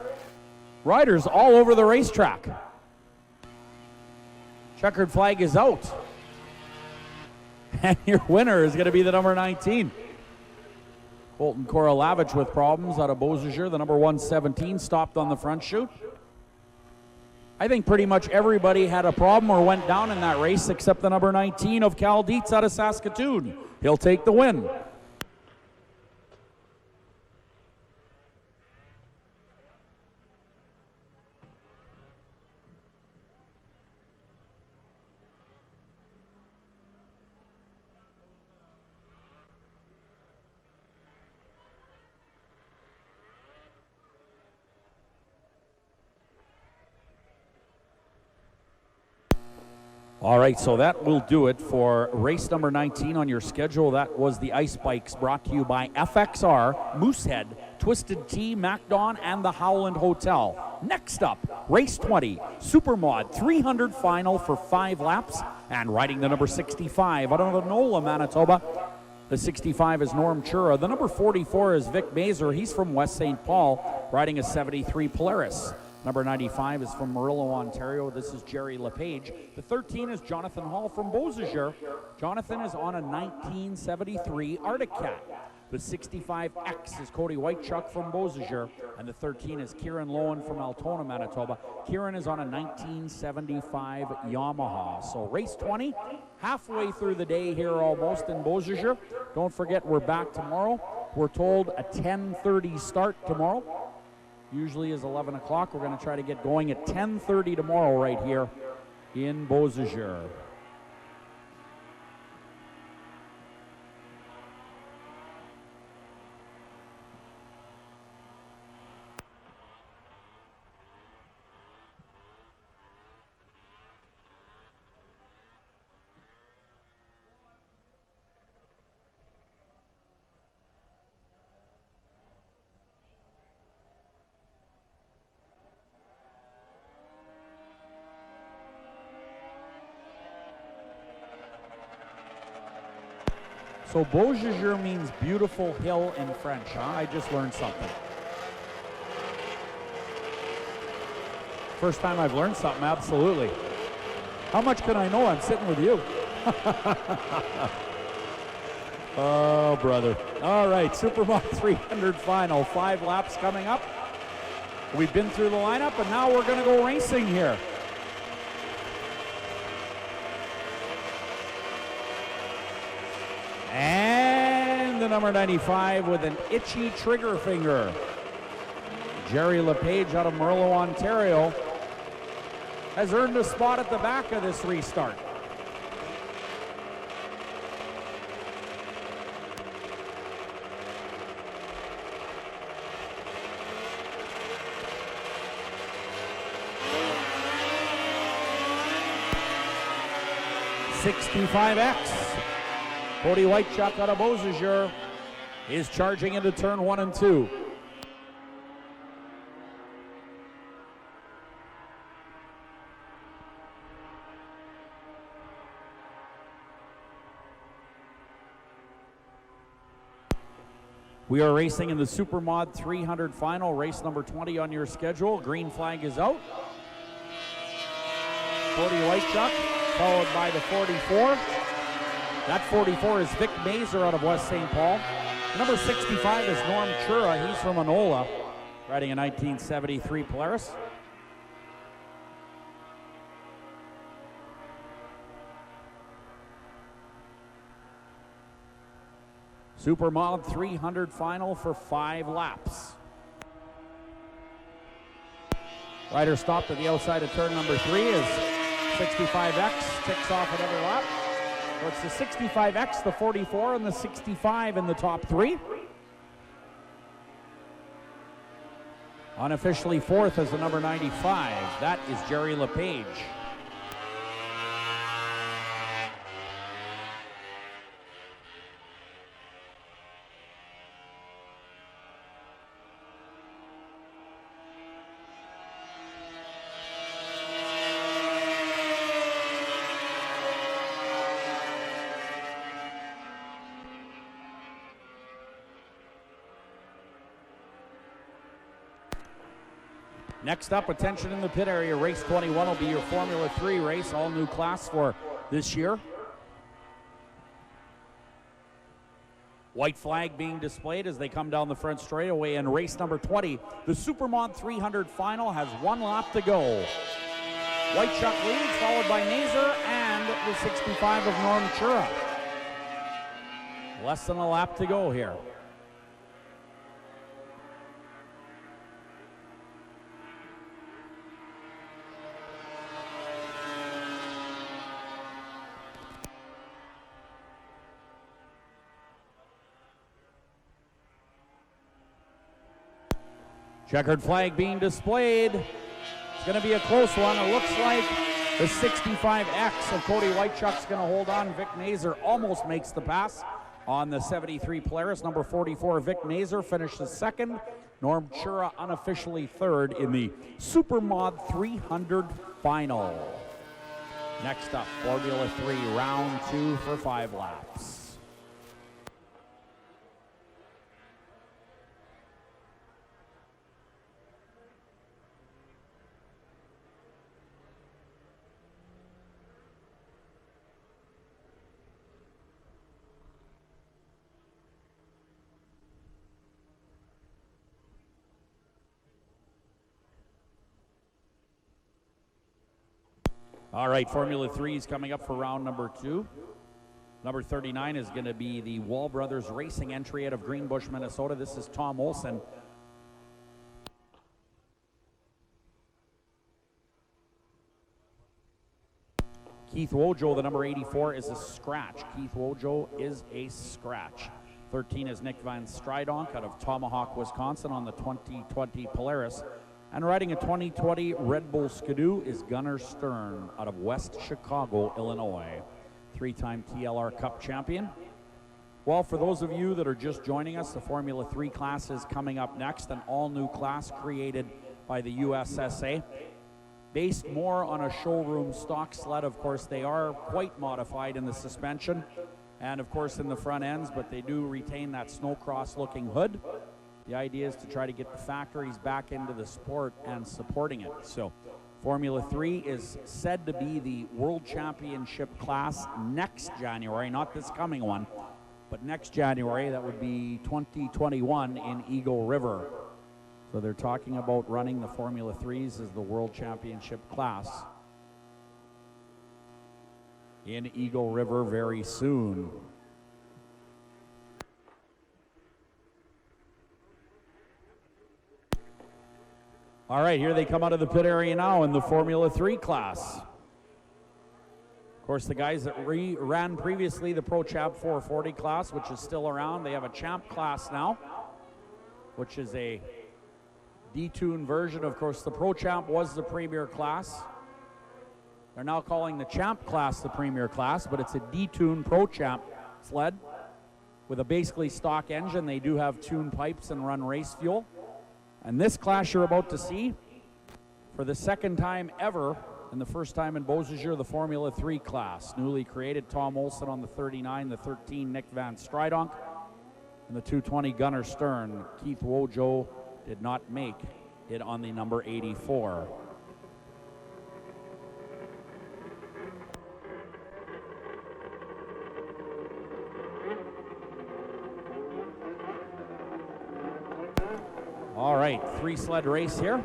[SPEAKER 1] Riders all over the racetrack. Checkered flag is out. And your winner is going to be the number 19. Colton Korolavich with problems out of Beausejour. The number 117 stopped on the front chute. I think pretty much everybody had a problem or went down in that race except the number 19 of Cal Dietz out of Saskatoon. He'll take the win. All right, so that will do it for race number 19 on your schedule. That was the Ice Bikes, brought to you by FXR, Moosehead, Twisted Tea, MacDon, and the Howland Hotel. Next up, race 20, Supermod 300 Final for 5 laps, and riding the number 65 out of Nola, Manitoba. The 65 is Norm Chura. The number 44 is Vic Mazer. He's from West St. Paul, riding a 73 Polaris. Number 95 is from Murillo, Ontario. This is Jerry LePage. The 13 is Jonathan Hall from Beausejour. Jonathan is on a 1973 Arctic Cat. The 65X is Cody Whitechuck from Beausejour. And the 13 is Kieran Lowen from Altona, Manitoba. Kieran is on a 1975 Yamaha. So race 20, halfway through the day here almost in Beausejour. Don't forget, we're back tomorrow. We're told a 10:30 start tomorrow. Usually is 11 o'clock. We're going to try to get going at 10:30 tomorrow right here in Beausejour. So Beausejour means beautiful hill in French, huh? I just learned something. First time I've learned something, absolutely. How much can I know? I'm sitting with you. Oh, brother. All right, Supermod 300 Final. 5 laps coming up. We've been through the lineup, and now we're going to go racing here. And the number 95 with an itchy trigger finger. Jerry LePage out of Merlo, Ontario, has earned a spot at the back of this restart. '65X. Cody Whitechuck out of Beausejour is charging into turn 1 and 2. We are racing in the Super Mod 300 final, race number 20 on your schedule. Green flag is out. Cody Whitechuck, followed by the 44. That 44 is Vic Mazer out of West St. Paul. Number 65 is Norm Chura. He's from Enola, riding a 1973 Polaris. Super Mod 300 final for 5 laps. Rider stopped at the outside of turn number 3 as 65X ticks off at every lap. So it's the 65X, the 44, and the 65 in the top 3. Unofficially fourth is the number 95. That is Jerry LePage. Next up, attention in the pit area, race 21 will be your Formula 3 race, all new class for this year. White flag being displayed as they come down the front straightaway in race number 20. The Super Mod 300 final has 1 lap to go. Whitechuck leads, followed by Mazer and the 65 of Norm Chura. Less than a lap to go here. Checkered flag being displayed. It's going to be a close one. It looks like the 65X of Cody Whitechuck's going to hold on. Vic Mazer almost makes the pass on the 73 Polaris. Number 44, Vic Mazer, finishes second. Norm Chura unofficially third in the Super Mod 300 final. Next up, Formula 3, round 2 for 5 laps. All right, Formula 3 is coming up for round number 2. Number 39 is going to be the Wall Brothers Racing entry out of Greenbush, Minnesota. This is Tom Olson. Keith Wojo, the number 84, is a scratch. Keith Wojo is a scratch. 13 is Nick Van Stridonk out of Tomahawk, Wisconsin on the 2020 Polaris. And riding a 2020 Red Bull Skidoo is Gunnar Stern out of West Chicago, Illinois. 3-time TLR Cup champion. Well, for those of you that are just joining us, the Formula 3 class is coming up next, an all-new class created by the USSA. Based more on a showroom stock sled, of course, they are quite modified in the suspension and, of course, in the front ends, but they do retain that snowcross-looking hood. The idea is to try to get the factories back into the sport and supporting it. So Formula 3 is said to be the World Championship class next January, not this coming one, but next January. That would be 2021 in Eagle River. So they're talking about running the Formula 3s as the World Championship class in Eagle River very soon. All right, here they come out of the pit area now in the Formula 3 class. Of course, the guys that ran previously the Pro Champ 440 class, which is still around, they have a Champ class now, which is a detuned version. Of course, the Pro Champ was the premier class. They're now calling the Champ class the premier class, but it's a detuned Pro Champ sled with a basically stock engine. They do have tuned pipes and run race fuel. And this class you're about to see, for the second time ever, and the first time in Beausejour, the Formula 3 class. Newly created, Tom Olson on the 39, the 13, Nick Van Stridonk, and the 220, Gunnar Stern. Keith Wojo did not make it on the number 84. All right, 3-sled race here.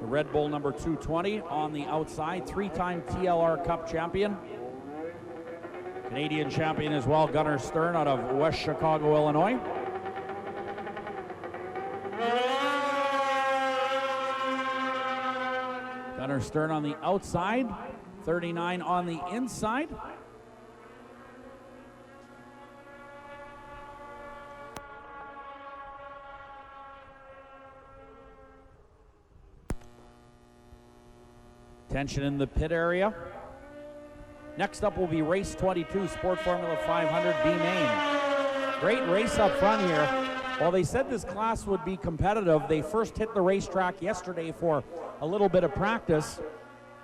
[SPEAKER 1] The Red Bull number 220 on the outside, 3-time TLR Cup champion. Canadian champion as well, Gunnar Stern out of West Chicago, Illinois. Gunnar Stern on the outside, 39 on the inside. Tension in the pit area. Next up will be race 22, Sport Formula 500 B main. Great race up front here. While they said this class would be competitive, they first hit the racetrack yesterday for a little bit of practice,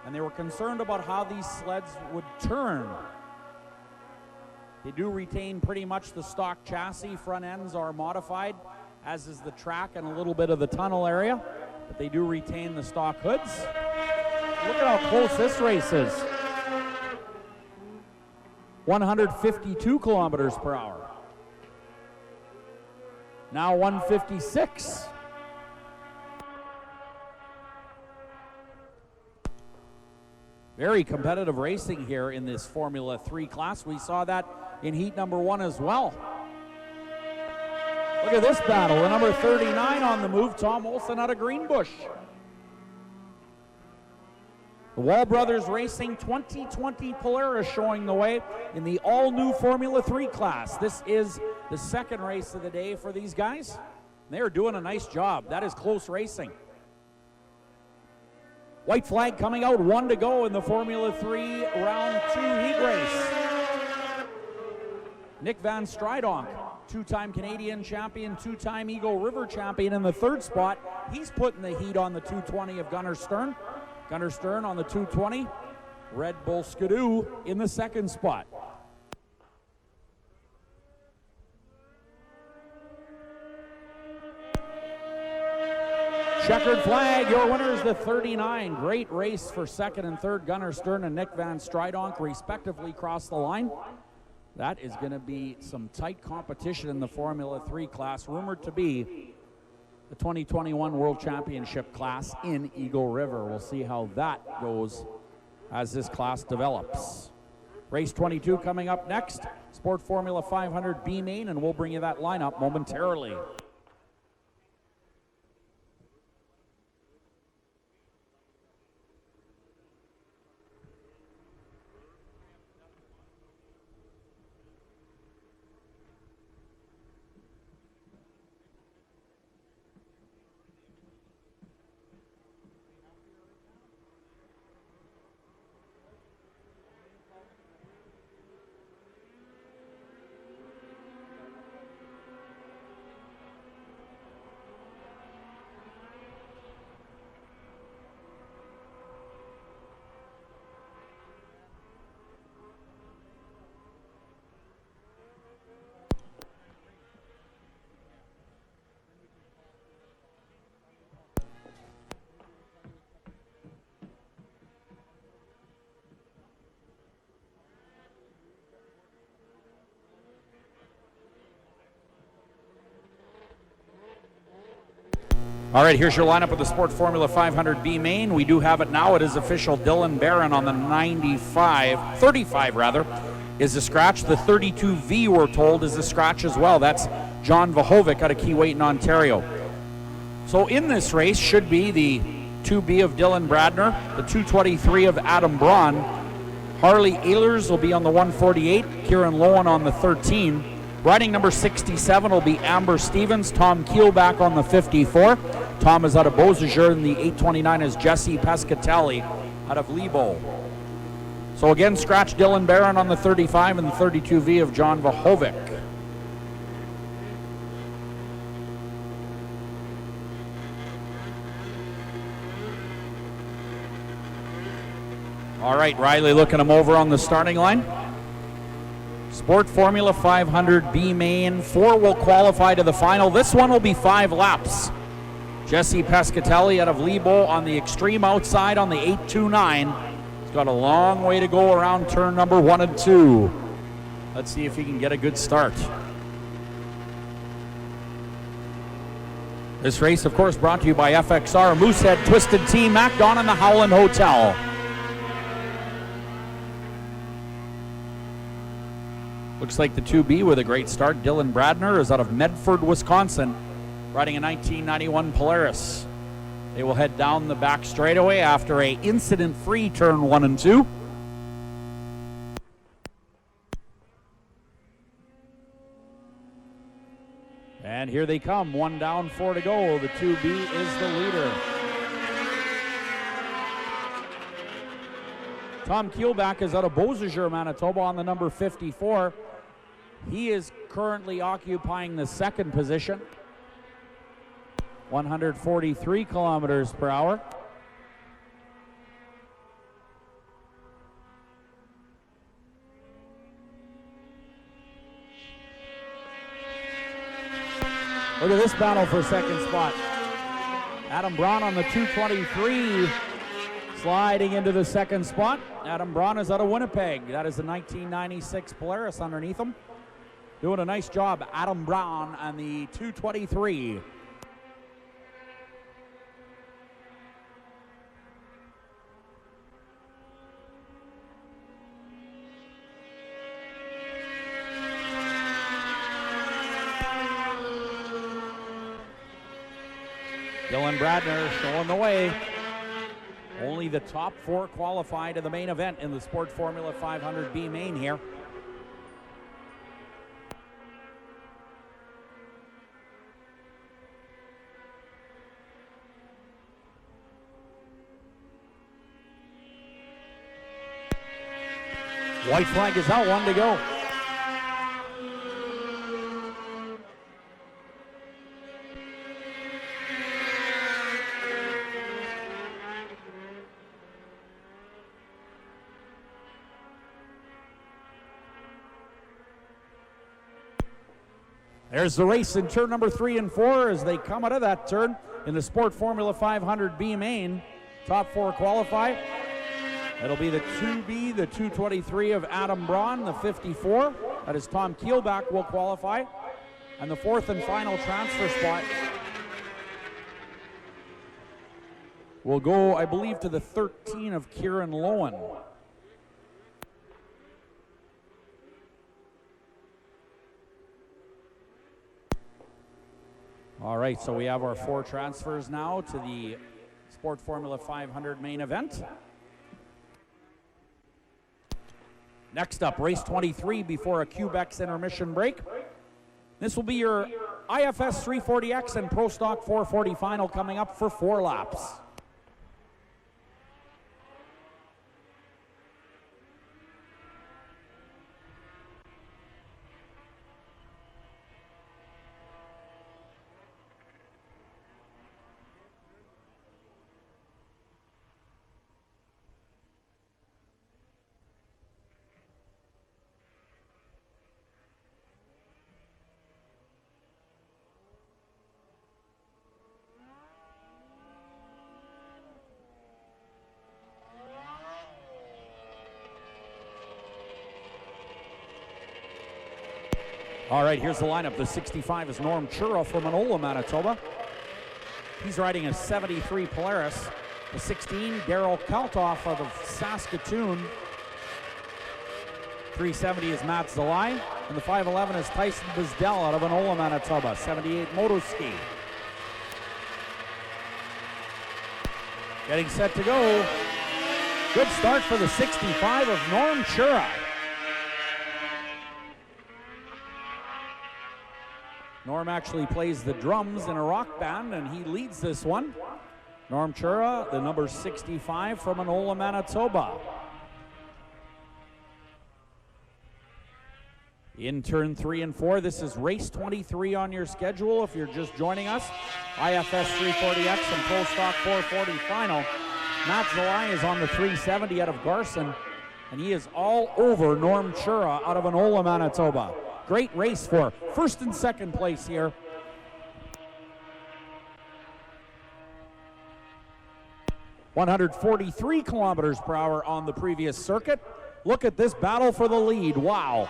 [SPEAKER 1] and they were concerned about how these sleds would turn. They do retain pretty much the stock chassis. Front ends are modified, as is the track and a little bit of the tunnel area, but they do retain the stock hoods. Look at how close this race is. 152 kilometers per hour. Now 156. Very competitive racing here in this Formula 3 class. We saw that in heat number 1 as well. Look at this battle. The number 39 on the move, Tom Olson out of Greenbush. The Wall Brothers Racing 2020 Polaris showing the way in the all-new Formula 3 class. This is the second race of the day for these guys. They are doing a nice job. That is close racing. White flag coming out, 1 to go in the Formula 3 round 2 heat race. Nick Van Stridonk, 2-time Canadian champion, 2-time Eagle River champion in the 3rd spot. He's putting the heat on the 220 of Gunnar Stern. Gunnar Stern on the 220. Red Bull Skidoo in the 2nd spot. Checkered flag, your winner is the 39. Great race for 2nd and 3rd. Gunnar Stern and Nick Van Stridonk respectively cross the line. That is going to be some tight competition in the Formula 3 class, rumored to be the 2021 World Championship class in Eagle River. We'll see how that goes as this class develops. Race 22 coming up next, Sport Formula 500 B main, and we'll bring you that lineup momentarily. All right, here's your lineup of the Sport Formula 500B main. We do have it now. It is official. Dylan Barron on the 35 rather, is a scratch. The 32V, we're told, is a scratch as well. That's John Vahovic out of Keewatin, Ontario. So in this race should be the 2B of Dylan Bradner, the 223 of Adam Braun. Harley Ehlers will be on the 148, Kieran Lowen on the 13. Riding number 67 will be Amber Stevens, Tom Keelback on the 54. Tom is out of Beausejour, and the 829 is Jesse Pescatelli out of Lebo. So again, scratch Dylan Barron on the 35 and the 32V of John Vahovic. All right, Riley looking him over on the starting line. Sport Formula 500B main. 4 will qualify to the final. This one will be 5 laps. Jesse Pescatelli out of Lebo on the extreme outside on the 829. He's got a long way to go around turn number 1 and 2. Let's see if he can get a good start. This race, of course, brought to you by FXR, Moosehead, Twisted Tea, MacDon, and the Howland Hotel. Looks like the 2B with a great start. Dylan Bradner is out of Medford, Wisconsin, riding a 1991 Polaris. They will head down the back straightaway after a incident-free turn 1 and 2. And here they come, 1 down, 4 to go. The 2B is the leader. Tom Keelback is out of Beausejour, Manitoba on the number 54. He is currently occupying the 2nd position. 143 kilometers per hour. Look at this battle for 2nd spot. Adam Braun on the 223. Sliding into the 2nd spot. Adam Braun is out of Winnipeg. That is the 1996 Polaris underneath him. Doing a nice job, Adam Braun on the 223. Dylan Bradner showing the way. Only the top 4 qualify to the main event in the Sport Formula 500B main here. White flag is out, 1 to go. There's the race in turn number 3 and 4 as they come out of that turn in the Sport Formula 500B main. Top 4 qualify. It'll be the 2B, the 223 of Adam Braun, the 54. That is Tom Keelback will qualify. And the 4th and final transfer spot will go, I believe, to the 13 of Kieran Lowen. All right, so we have our 4 transfers now to the Sport Formula 500 main event. Next up, race 23 before a Quebec's intermission break. This will be your IFS 340X and Pro Stock 440 Final coming up for 4 laps. All right, here's the lineup. The 65 is Norm Chura from Manola, Manitoba. He's riding a 73 Polaris. The 16, Daryl Kaltoff out of Saskatoon. 370 is Matt Zalai. And the 511 is Tyson Bizdell out of Enola, Manitoba. 78 Motoski. Getting set to go. Good start for the 65 of Norm Chura. Norm actually plays the drums in a rock band, and he leads this one. Norm Chura, the number 65 from Enola, Manitoba. In turn 3 and 4, this is race 23 on your schedule. If you're just joining us, IFS 340X and Pro Stock 440 Final. Matt Zalai is on the 370 out of Garson, and he is all over Norm Chura out of Enola, Manitoba. Great race for first and second place here. .143 kilometers per hour on the previous circuit. Look at this battle for the lead. Wow.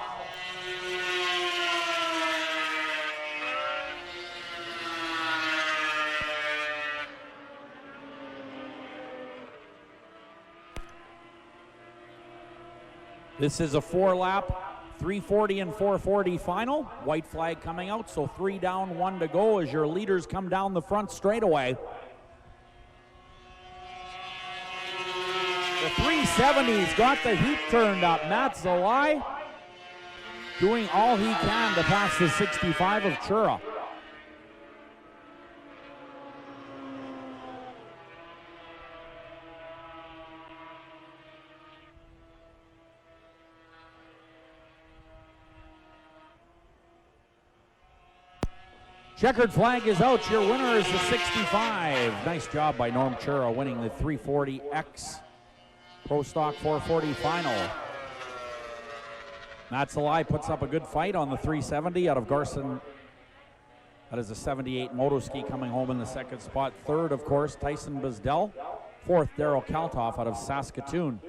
[SPEAKER 1] This is a 4-lap, 340 and 440 final. White flag coming out, so 3 down, 1 to go as your leaders come down the front straightaway. The 370's got the heat turned up. Matt Zalai doing all he can to pass the 65 of Chura. Checkered flag is out. Your winner is the 65. Nice job by Norm Chura winning the 340X Pro Stock 440 Final. Matt Zalai puts up a good fight on the 370 out of Garson. That is a 78 Motoski coming home in the second spot. Third, of course, Tyson Bizdell. Fourth, Daryl Kaltoff out of Saskatoon.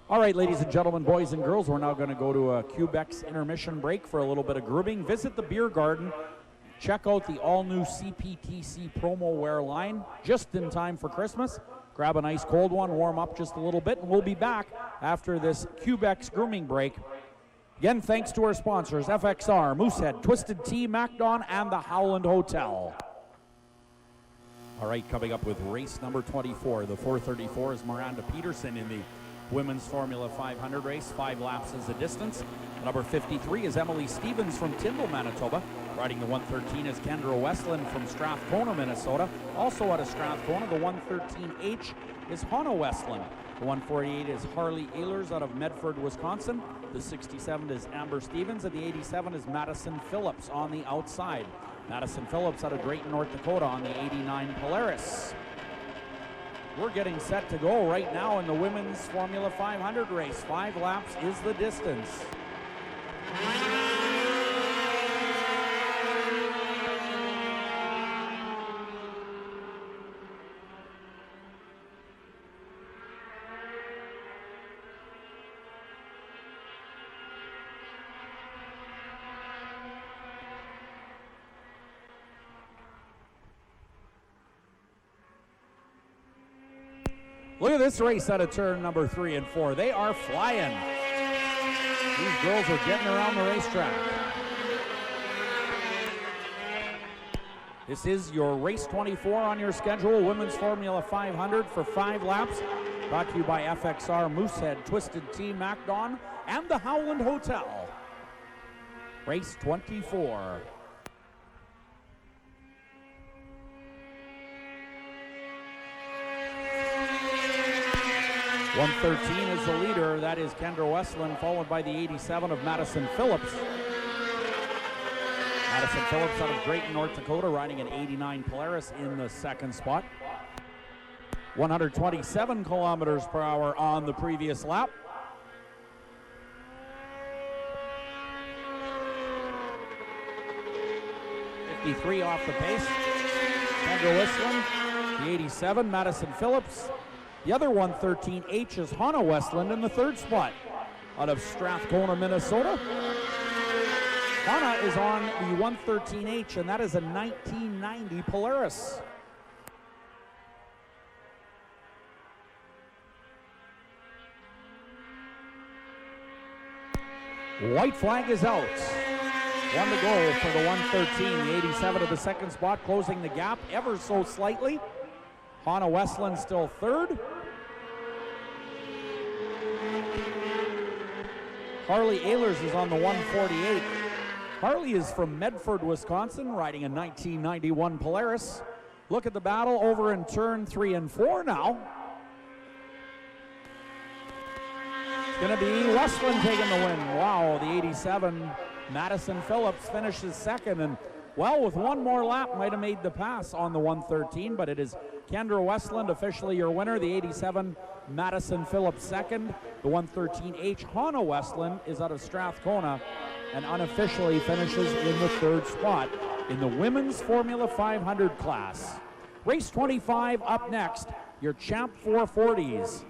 [SPEAKER 1] All right, ladies and gentlemen, boys and girls, we're now going to go to a Quebec's intermission break for a little bit of grooming. Visit the beer garden. Check out the all-new CPTC promo wear line just in time for Christmas. Grab a nice cold one, warm up just a little bit, and we'll be back after this Quebec's grooming break. Again, thanks to our sponsors, FXR, Moosehead, Twisted Tea, MacDon, and the Howland Hotel. All right, coming up with race number 24. The 434 is Miranda Peterson in the Women's Formula 500 race. 5 laps is the distance. Number 53 is Emily Stevens from Tyndall, Manitoba. Riding the 113 is Kendra Westland from Strathcona, Minnesota. Also out of Strathcona, the 113H is Hannah Westland. The 148 is Harley Ehlers out of Medford, Wisconsin. The 67 is Amber Stevens, and the 87 is Madison Phillips on the outside. Madison Phillips out of Drayton, North Dakota on the 89 Polaris. We're getting set to go right now in the Women's Formula 500 race. 5 laps is the distance. Look at this race out of turn number 3 and 4. They are flying. These girls are getting around the racetrack. This is your race 24 on your schedule. Women's Formula 500 for 5 laps. Brought to you by FXR, Moosehead, Twisted Tea, MacDon, and the Howland Hotel. Race 24. 113 is the leader. That is Kendra Westland, followed by the 87 of Madison Phillips. Madison Phillips out of Drayton, North Dakota, riding an 89 Polaris in the second spot. 127 kilometers per hour on the previous lap. .53 off the pace. Kendra Westland, the 87, Madison Phillips. The other 113H is Hannah Westland in the third spot out of Strathcona, Minnesota. Hana is on the 113H, and that is a 1990 Polaris. White flag is out. One to go for the 113. The 87 to the second spot, closing the gap ever so slightly. Hana Westland still third. Harley Ehlers is on the 148. Harley is from Medford, Wisconsin, riding a 1991 Polaris. Look at the battle over in turn 3 and 4 now. It's going to be Westland taking the win. Wow, the 87, Madison Phillips finishes second, and well, with one more lap, might have made the pass on the 113, but it is Kendra Westland officially your winner. The 87, Madison Phillips second. The 113H, Hana Westland, is out of Strathcona and unofficially finishes in the third spot in the women's Formula 500 class. Race 25 up next, your Champ 440s.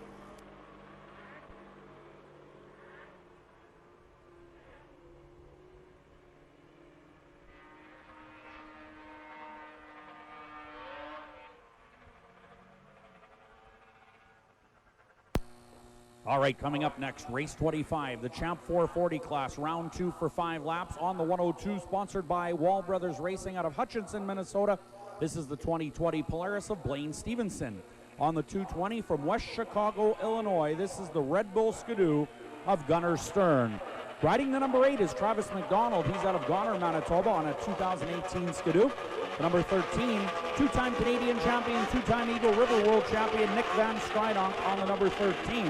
[SPEAKER 1] All right, coming up next, race 25, the Champ 440 class, round 2 for 5 laps on the 102, sponsored by Wall Brothers Racing out of Hutchinson, Minnesota. This is the 2020 Polaris of Blaine Stevenson. On the 220 from West Chicago, Illinois, this is the Red Bull Skidoo of Gunnar Stern. Riding the number 8 is Travis McDonald. He's out of Goner, Manitoba on a 2018 Skidoo. The number 13, two-time Canadian champion, two-time Eagle River World champion Nick Van Stridonk on the number 13.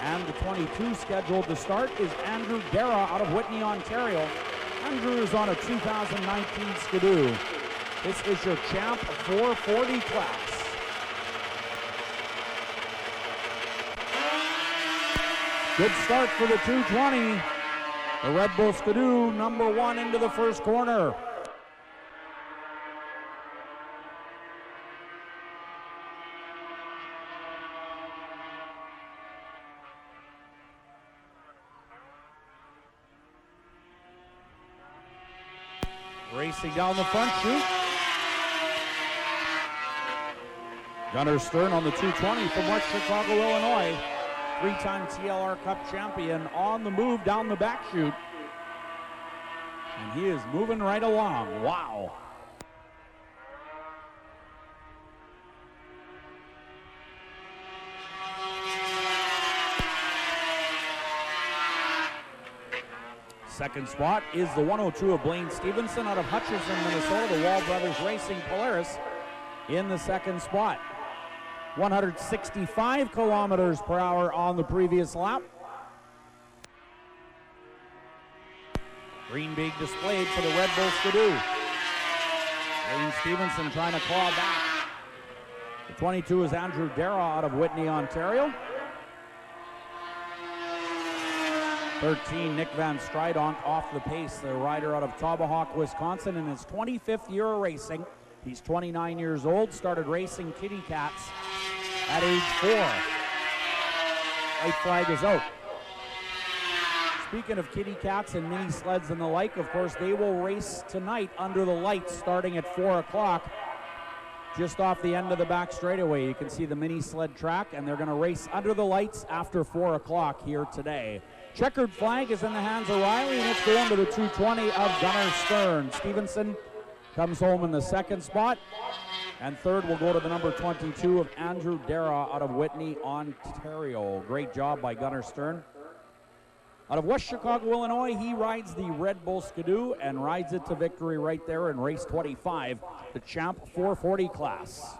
[SPEAKER 1] And the 22 scheduled to start is Andrew Dara out of Whitney, Ontario. Andrew is on a 2019 Skidoo. This is your Champ 440 class. Good start for the 220. The Red Bull Skidoo, number 1 into the first corner. Racing down the front chute. Gunnar Stern on the 220 from West Chicago, Illinois. 3-time TLR Cup champion on the move down the back chute. And he is moving right along. Wow. Second spot is the 102 of Blaine Stevenson out of Hutchinson, Minnesota. The Wall Brothers Racing Polaris in the second spot. 165 kilometers per hour on the previous lap. Green being displayed for the Red Bull Skidoo. Blaine Stevenson trying to claw back. The 22 is Andrew Dara out of Whitney, Ontario. 13, Nick Van Stridonk off the pace, the rider out of Tomahawk, Wisconsin, in his 25th year of racing. He's 29 years old, started racing kitty cats at age 4. White flag is out. Speaking of kitty cats and mini sleds and the like, of course, they will race tonight under the lights starting at 4 o'clock. Just off the end of the back straightaway, you can see the mini sled track, and they're going to race under the lights after 4 o'clock here today. Checkered flag is in the hands of Riley, and it's going to the 220 of Gunnar Stern. Stevenson comes home in the second spot, and third will go to the number 22 of Andrew Dara out of Whitney, Ontario. Great job by Gunnar Stern. Out of West Chicago, Illinois, he rides the Red Bull Skidoo and rides it to victory right there in race 25, the Champ 440 class.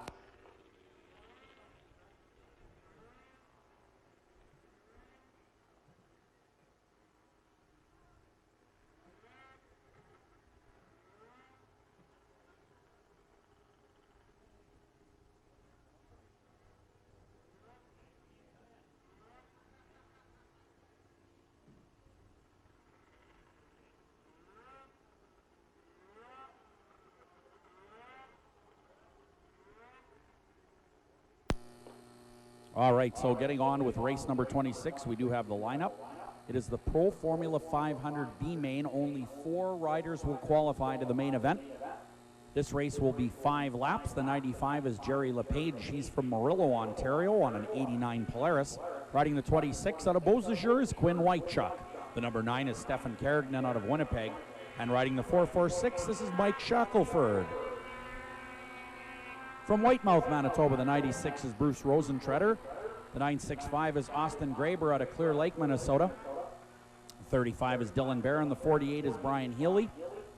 [SPEAKER 1] All right, so getting on with race number 26, we do have the lineup. It is the Pro Formula 500 B main. Only 4 riders will qualify to the main event. This race will be 5 laps. The 95 is Jerry LePage. He's from Murillo, Ontario on an 89 Polaris. Riding the 26 out of Beausejour is Quinn Whitechuck. The number 9 is Stefan Kergnen out of Winnipeg. And riding the 446, this is Mike Shackelford. From Whitemouth, Manitoba, the 96 is Bruce Rosentreader. The 965 is Austin Graber out of Clear Lake, Minnesota. 35 is Dylan Barron. The 48 is Brian Healy.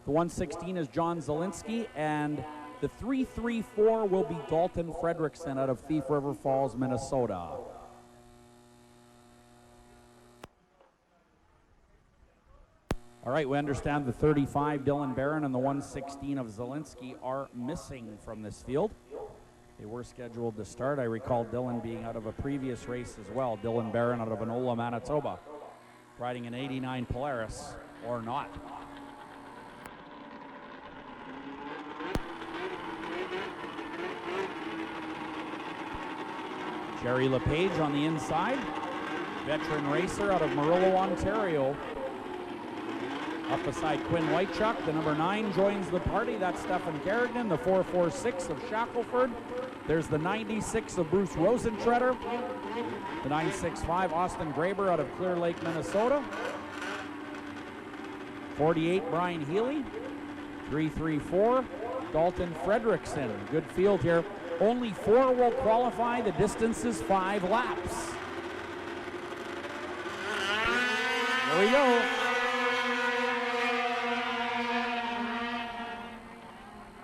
[SPEAKER 1] The 116 is John Zielinski. And the 334 will be Dalton Fredrickson out of Thief River Falls, Minnesota. All right, we understand the 35, Dylan Barron, and the 116 of Zielinski are missing from this field. They were scheduled to start. I recall Dylan being out of a previous race as well. Dylan Barron out of Enola, Manitoba, riding an 89 Polaris, or not. Jerry LePage on the inside, veteran racer out of Murillo, Ontario. Up beside Quinn Whitechuck, the number 9 joins the party. That's Stefan Kergnen, the 446 of Shackelford. There's the 96 of Bruce Rosentreader. The 965, Austin Graber out of Clear Lake, Minnesota. 48, Brian Healy. 334, Dalton Fredrickson. Good field here. Only 4 will qualify. The distance is 5 laps. There we go.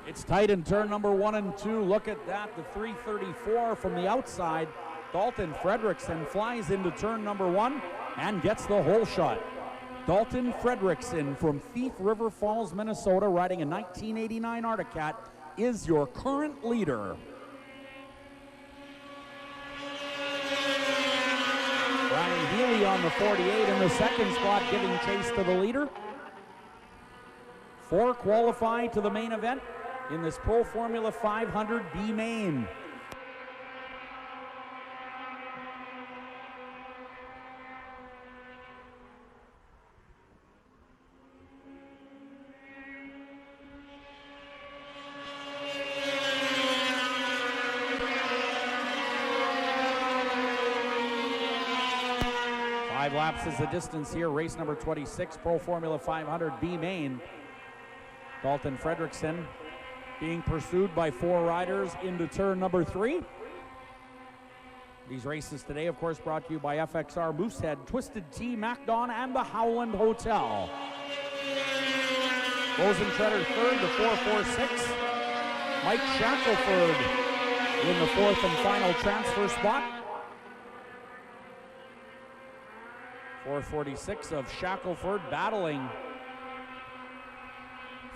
[SPEAKER 1] It's tight in turn number 1 and 2. Look at that, the 334 from the outside. Dalton Fredrickson flies into turn number 1 and gets the whole shot. Dalton Fredrickson from Thief River Falls, Minnesota, riding a 1989 Arctic Cat, is your current leader. Brian Healy on the 48 in the second spot, giving chase to the leader. 4 qualify to the main event in this Pro Formula 500 B main. Five laps is the distance here. Race number 26, Pro Formula 500 B main. Dalton Fredrickson being pursued by 4 riders into turn number 3. These races today, of course, brought to you by FXR Moosehead, Twisted Tea, MacDon, and the Howland Hotel. Rosentreader third, the 446. Mike Shackelford in the 4th and final transfer spot. 446 of Shackelford battling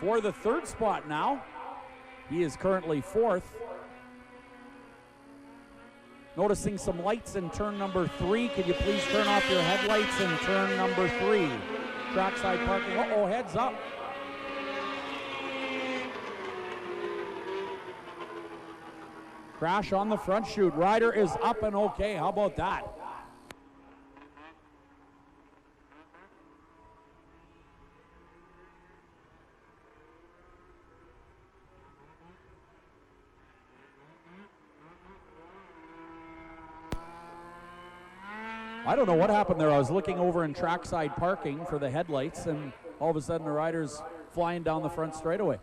[SPEAKER 1] for the 3rd spot now. He is currently 4th. Noticing some lights in turn number 3. Could you please turn off your headlights in turn number 3? Trackside parking. Uh-oh, heads up. Crash on the front chute. Rider is up and okay. How about that? I don't know what happened there. I was looking over in trackside parking for the headlights, and all of a sudden the rider's flying down the front straightaway.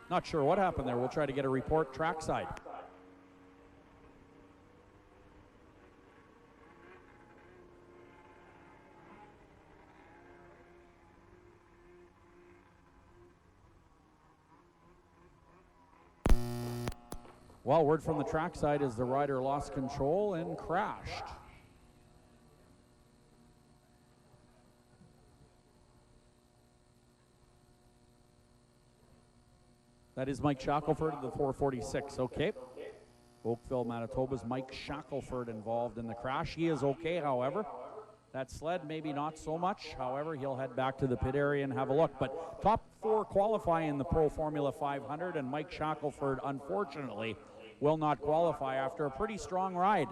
[SPEAKER 1] Not sure what happened there. We'll try to get a report trackside. Well, word from the trackside is the rider lost control and crashed. That is Mike Shackelford of the 446. Okay. Oakville, Manitoba's Mike Shackelford involved in the crash. He is okay, however. That sled, maybe not so much. However, he'll head back to the pit area and have a look. But top 4 qualify in the Pro Formula 500, and Mike Shackelford, unfortunately, will not qualify after a pretty strong ride.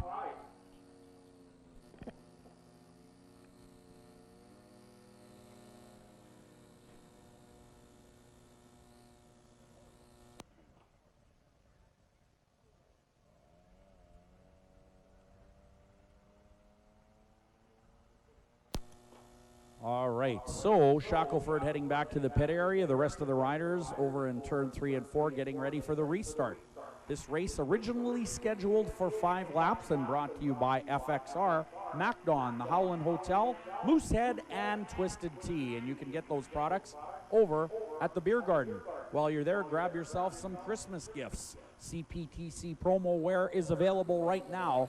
[SPEAKER 1] All right, so Shackelford heading back to the pit area. The rest of the riders over in turn 3 and 4 getting ready for the restart. This race originally scheduled for 5 laps and brought to you by FXR, MacDon, the Howland Hotel, Moosehead, and Twisted Tea. And you can get those products over at the Beer Garden. While you're there, grab yourself some Christmas gifts. CPTC promo wear is available right now.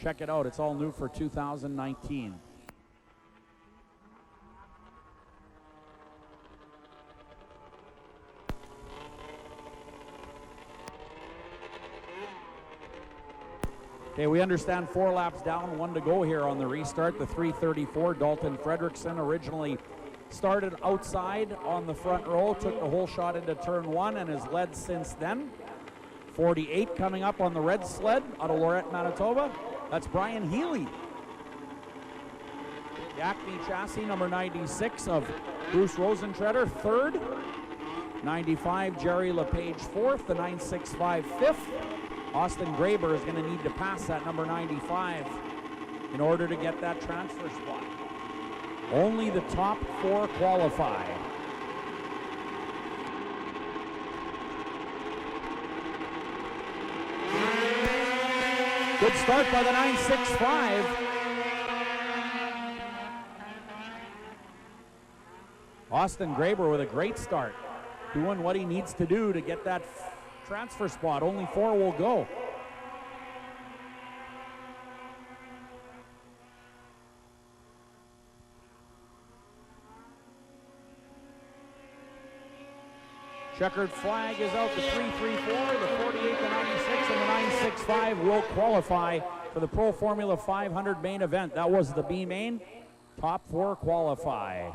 [SPEAKER 1] Check it out. It's all new for 2019. Okay, we understand 4 laps down, 1 to go here on the restart. The 334, Dalton Fredrickson, originally started outside on the front row, took the whole shot into turn 1 and has led since then. 48 coming up on the red sled out of Lorette, Manitoba. That's Brian Healy. The Acme chassis, number 96 of Bruce Rosentreader, third. 95, Jerry LePage, fourth. The 965, fifth. Austin Graber is going to need to pass that number 95 in order to get that transfer spot. Only the top 4 qualify. Good start by the 965. Austin Graber with a great start, doing what he needs to do to get that transfer spot. Only 4 will go. Checkered flag is out. The 334, the 48, the 96, and the 965 will qualify for the Pro Formula 500 main event. That was the B main. Top 4 qualify.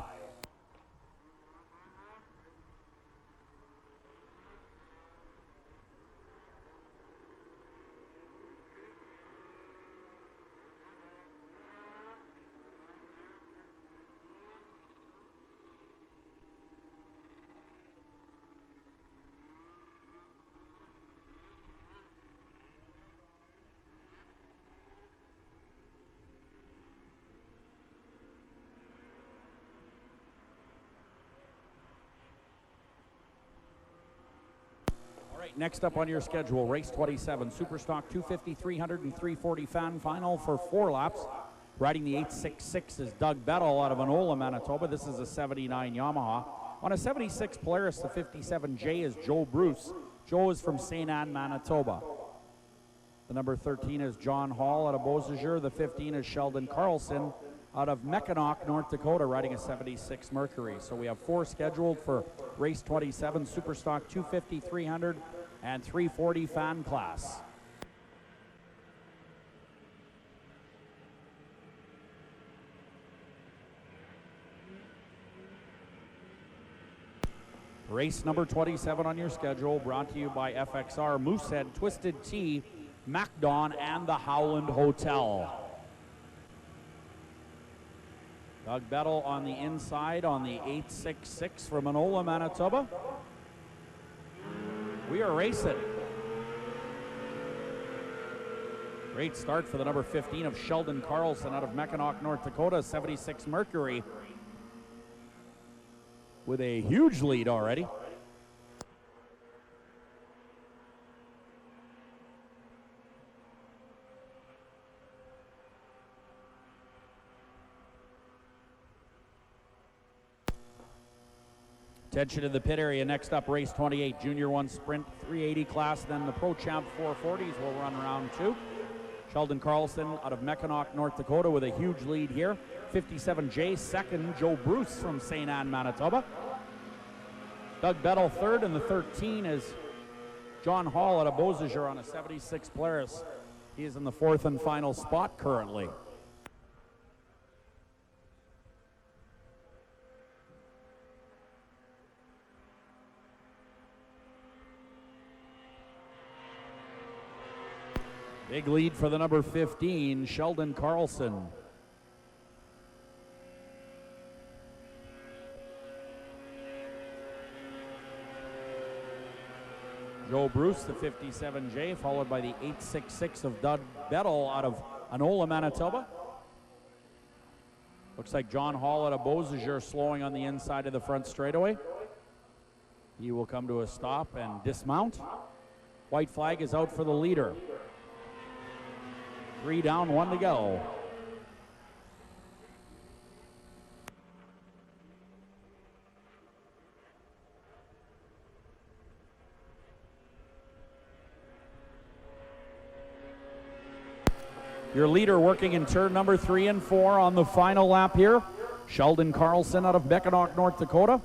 [SPEAKER 1] Next up on your schedule, race 27, Superstock 250, 300, and 340 fan final for 4 laps. Riding the 866 is Doug Bettel out of Anola, Manitoba. This is a 79 Yamaha. On a 76 Polaris, the 57J is Joe Bruce. Joe is from St. Anne, Manitoba. The number 13 is John Hall out of Beausejour. The 15 is Sheldon Carlson out of Mackinac, North Dakota, riding a 76 Mercury. So we have 4 scheduled for race 27, Superstock 250, 300, and 340 fan class. Race number 27 on your schedule, brought to you by FXR, Moosehead, Twisted Tea, MacDon, and the Howland Hotel. Doug Bettel on the inside on the 866 from Anola, Manitoba. We are racing. Great start for the number 15 of Sheldon Carlson out of Mackinac, North Dakota, 76 Mercury, with a huge lead already. Attention to the pit area. Next up, race 28, Junior 1 Sprint 380 class. Then the Pro Champ 440s will run round 2. Sheldon Carlson out of Mackinac, North Dakota, with a huge lead here. 57J second, Joe Bruce from St. Anne, Manitoba. Doug Bettel third, and the 13 is John Hall out of Beausejour on a 76 Polaris. He is in the 4th and final spot currently. Big lead for the number 15, Sheldon Carlson. Joe Bruce, the 57J, followed by the 866 of Doug Bettel out of Anola, Manitoba. Looks like John Hall out of Beausejour slowing on the inside of the front straightaway. He will come to a stop and dismount. White flag is out for the leader. 3 down, 1 to go. Your leader working in turn number 3 and 4 on the final lap here. Sheldon Carlson out of Beckenhock, North Dakota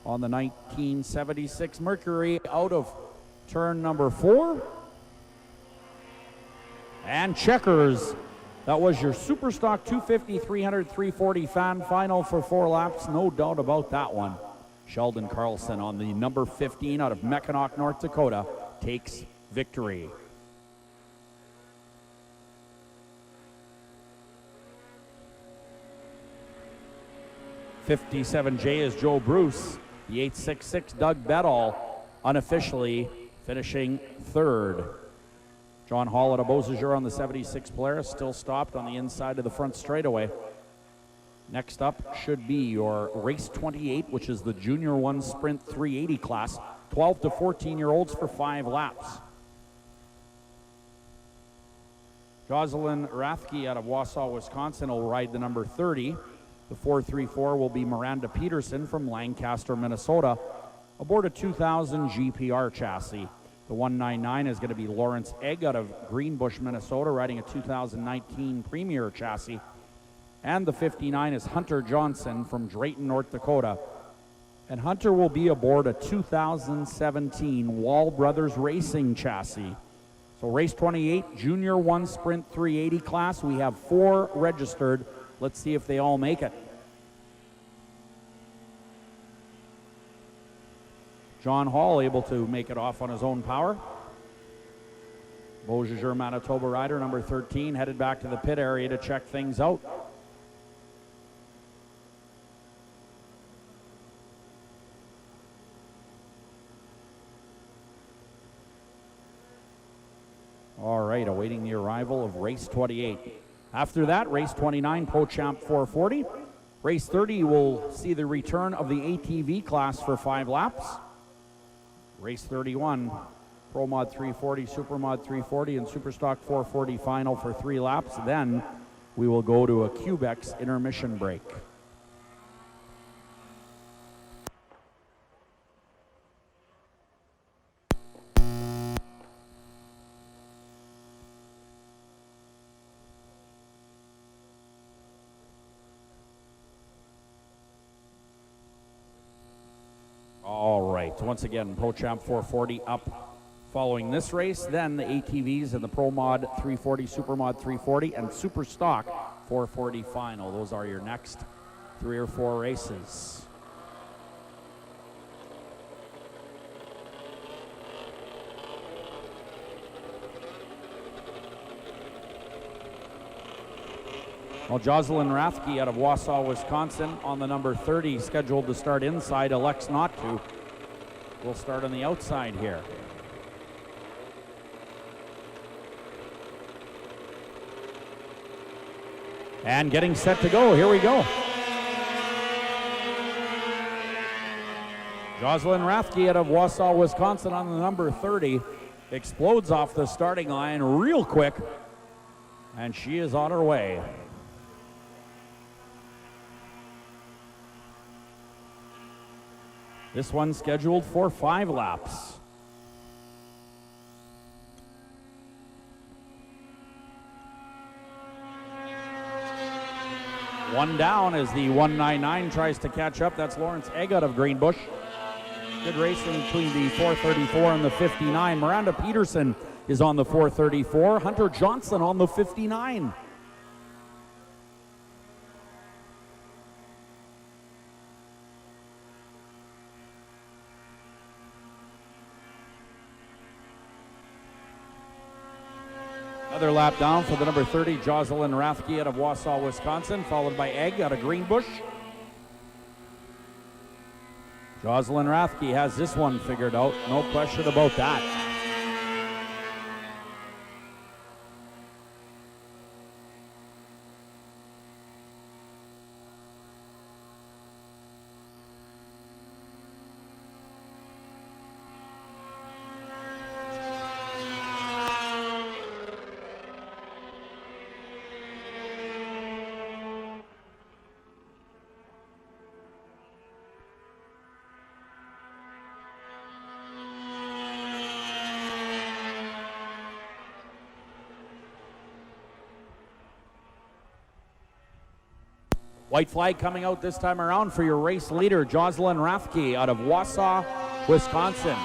[SPEAKER 1] on the 1976 Mercury out of turn number 4. And checkers. That was your Superstock 250, 300, 340 fan final for 4 laps. No doubt about that one. Sheldon Carlson on the number 15 out of Beckenhock, North Dakota takes victory. 57J is Joe Bruce. The 866 Doug Bedall unofficially finishing 3rd. John Hall out of Beausejour on the 76 Polaris still stopped on the inside of the front straightaway. Next up should be your race 28, which is the Junior 1 Sprint 380 class. 12 to 14-year-olds for 5 laps. Jocelyn Rathke out of Wausau, Wisconsin will ride the number 30. The 434 will be Miranda Peterson from Lancaster, Minnesota, aboard a 2000 GPR chassis. The 199 is going to be Lawrence Egg out of Greenbush, Minnesota, riding a 2019 Premier chassis. And the 59 is Hunter Johnson from Drayton, North Dakota. And Hunter will be aboard a 2017 Wall Brothers Racing chassis. So race 28, Junior 1 Sprint 380 class. We have 4 registered. Let's see if they all make it. John Hall able to make it off on his own power. Beausejour, Manitoba rider, number 13, headed back to the pit area to check things out. All right, awaiting the arrival of race 28. After that, race 29, Pro Champ 440. Race 30 will see the return of the ATV class for 5 laps. Race 31, Pro Mod 340, Super Mod 340, and Superstock 440 Final for 3 laps. Then we will go to a Cubex intermission break. All right, once again, Pro Champ 440 up following this race. Then the ATVs and the Pro Mod 340, Super Mod 340, and Super Stock 440 Final. Those are your next 3 or 4 races. Well, Jocelyn Rathke out of Wausau, Wisconsin on the number 30, scheduled to start inside, elects not to. We'll start on the outside here. And getting set to go, here we go. Jocelyn Rathke out of Wausau, Wisconsin on the number 30, explodes off the starting line real quick, and she is on her way. This one's scheduled for 5 laps. One down as the 199 tries to catch up. That's Lawrence Egg out of Greenbush. Good racing between the 434 and the 59. Miranda Peterson is on the 434. Hunter Johnson on the 59. Another lap down for the number 30, Jocelyn Rathke out of Wausau, Wisconsin, followed by Egg out of Greenbush. Jocelyn Rathke has this one figured out, no question about that. White flag coming out this time around for your race leader, Jocelyn Rathke out of Wausau, Wisconsin.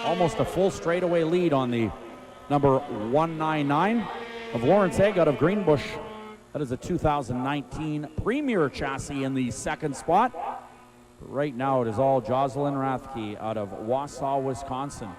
[SPEAKER 1] Almost a full straightaway lead on the number 199 of Lawrence Egg out of Greenbush. That is a 2019 Premier chassis in the second spot. But right now it is all Jocelyn Rathke out of Wausau, Wisconsin.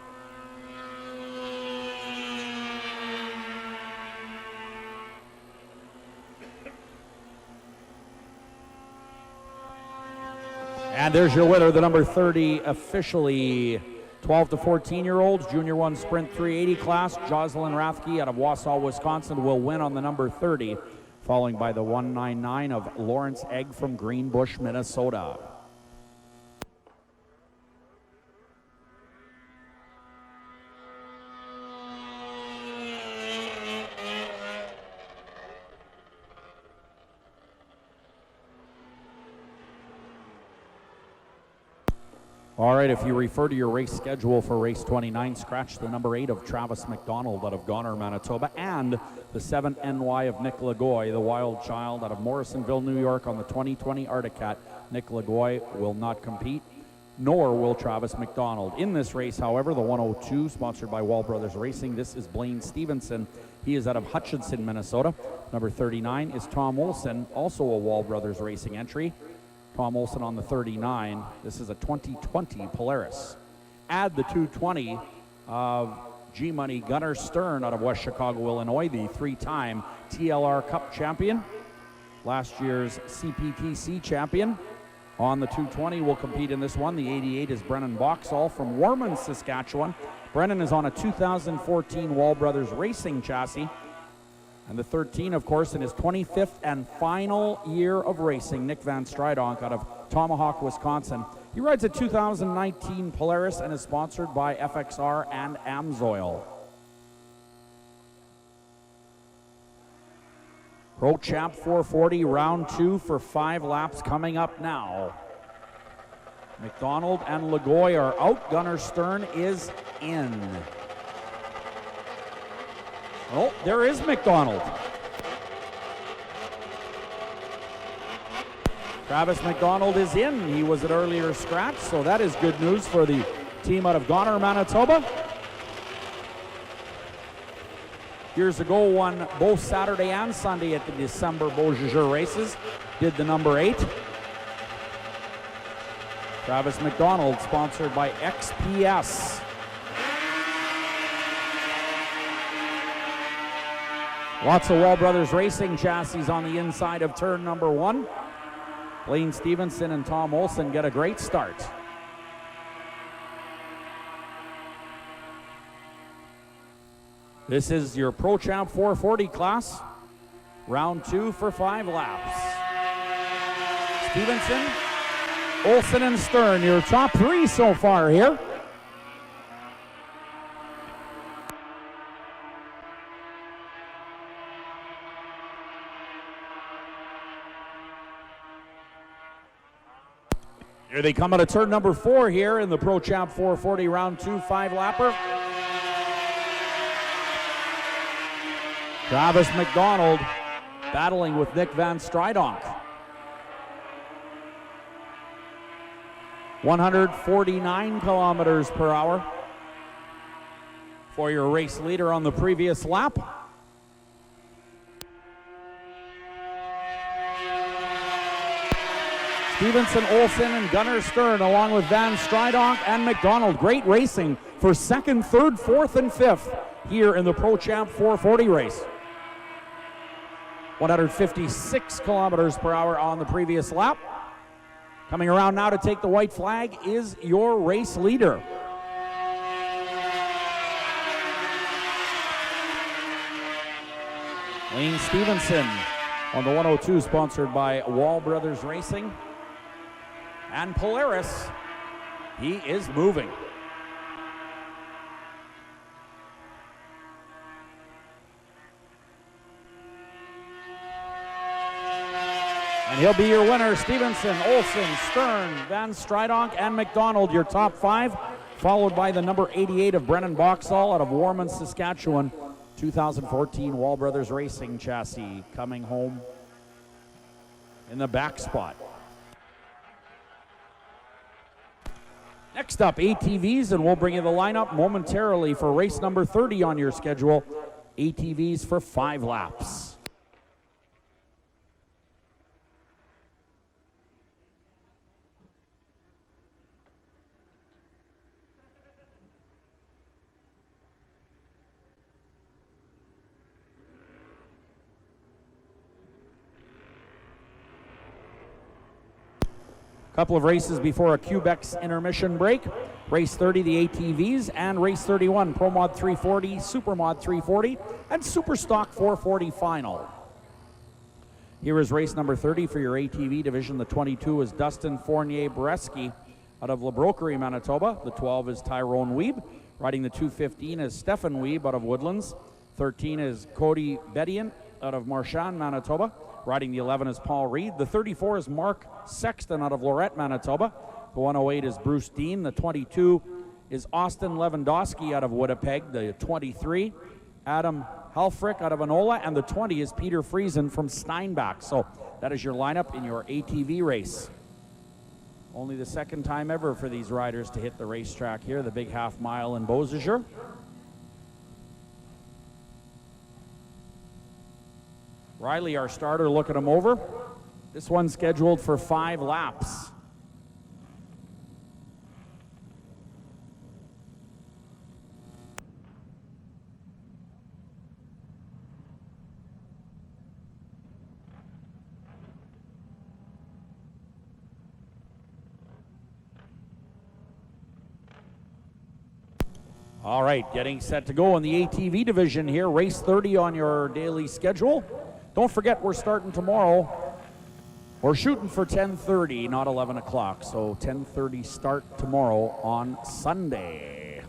[SPEAKER 1] And there's your winner, the number 30 officially 12 to 14-year-olds, Junior 1 Sprint 380 class. Jocelyn Rathke out of Wausau, Wisconsin will win on the number 30, following by the 199 of Lawrence Egg from Greenbush, Minnesota. All right, if you refer to your race schedule for race 29, scratch the number 8 of Travis McDonald out of Goner, Manitoba, and the 7 NY of Nick Lagoy, the wild child out of Morrisonville, New York, on the 2020 Arctic Cat. Nick Lagoy will not compete, nor will Travis McDonald. In this race, however, the 102, sponsored by Wall Brothers Racing, this is Blaine Stevenson. He is out of Hutchinson, Minnesota. Number 39 is Tom Olson, also a Wall Brothers Racing entry. Tom Olson on the 39. This is a 2020 Polaris. Add the 220 of G-Money Gunnar Stern out of West Chicago, Illinois, the 3-time TLR Cup champion. Last year's CPTC champion. On the 220 will compete in this one. The 88 is Brennan Boxall from Warman, Saskatchewan. Brennan is on a 2014 Wall Brothers Racing chassis. And the 13, of course, in his 25th and final year of racing, Nick Van Stridonk out of Tomahawk, Wisconsin. He rides a 2019 Polaris and is sponsored by FXR and Amsoil. Pro Champ 440, round 2 for 5 laps coming up now. McDonald and Lagoy are out. Gunnar Stern is in. Oh, there is McDonald. Travis McDonald is in. He was an earlier scratch, so that is good news for the team out of Goner, Manitoba. Years ago, won both Saturday and Sunday at the December Beaujeu races. Did the number 8. Travis McDonald, sponsored by XPS. Lots of Wall Brothers Racing chassis on the inside of turn number 1. Blaine Stevenson and Tom Olson get a great start. This is your Pro Champ 440 class. Round 2 for 5 laps. Stevenson, Olson, and Stern, your top 3 so far here. Here they come out of turn number 4 here in the Pro Champ 440 round 2 5-lapper. Travis McDonald battling with Nick Van Stridonk. 149 kilometers per hour for your race leader on the previous lap. Stevenson, Olson, and Gunnar Stern, along with Van Stridonk and McDonald. Great racing for 2nd, 3rd, 4th, and 5th here in the Pro Champ 440 race. 156 kilometers per hour on the previous lap. Coming around now to take the white flag is your race leader. Blaine Stevenson on the 102, sponsored by Wall Brothers Racing. And Polaris, he is moving. And he'll be your winner. Stevenson, Olson, Stern, Van Stridonk, and McDonald, your top 5, followed by the number 88 of Brennan Boxall out of Warman, Saskatchewan. 2014 Wall Brothers Racing chassis coming home in the back spot. Next up, ATVs, and we'll bring you the lineup momentarily for race number 30 on your schedule. ATVs for 5 laps. Couple of races before a Quebec's intermission break. Race 30, the ATVs, and race 31, Pro Mod 340, Super Mod 340, and Super Stock 440 Final. Here is race number 30 for your ATV division. The 22 is Dustin Fournier-Boreski out of Labroquerie, Manitoba. The 12 is Tyrone Weeb. Riding the 215 is Stefan Weeb out of Woodlands. 13 is Cody Bedian out of Marchand, Manitoba. Riding the 11 is Paul Reed. The 34 is Mark Sexton out of Lorette, Manitoba. The 108 is Bruce Dean. The 22 is Austin Lewandowski out of Winnipeg. The 23, Adam Halfrick out of Enola. And the 20 is Peter Friesen from Steinbach. So that is your lineup in your ATV race. Only the second time ever for these riders to hit the racetrack here, the big half mile in Beausejour. Riley, our starter, looking him over. This one's scheduled for 5 laps. All right, getting set to go in the ATV division here. Race 30 on your daily schedule. Don't forget, we're starting tomorrow. We're shooting for 10:30, not 11 o'clock. So 10:30 start tomorrow on Sunday.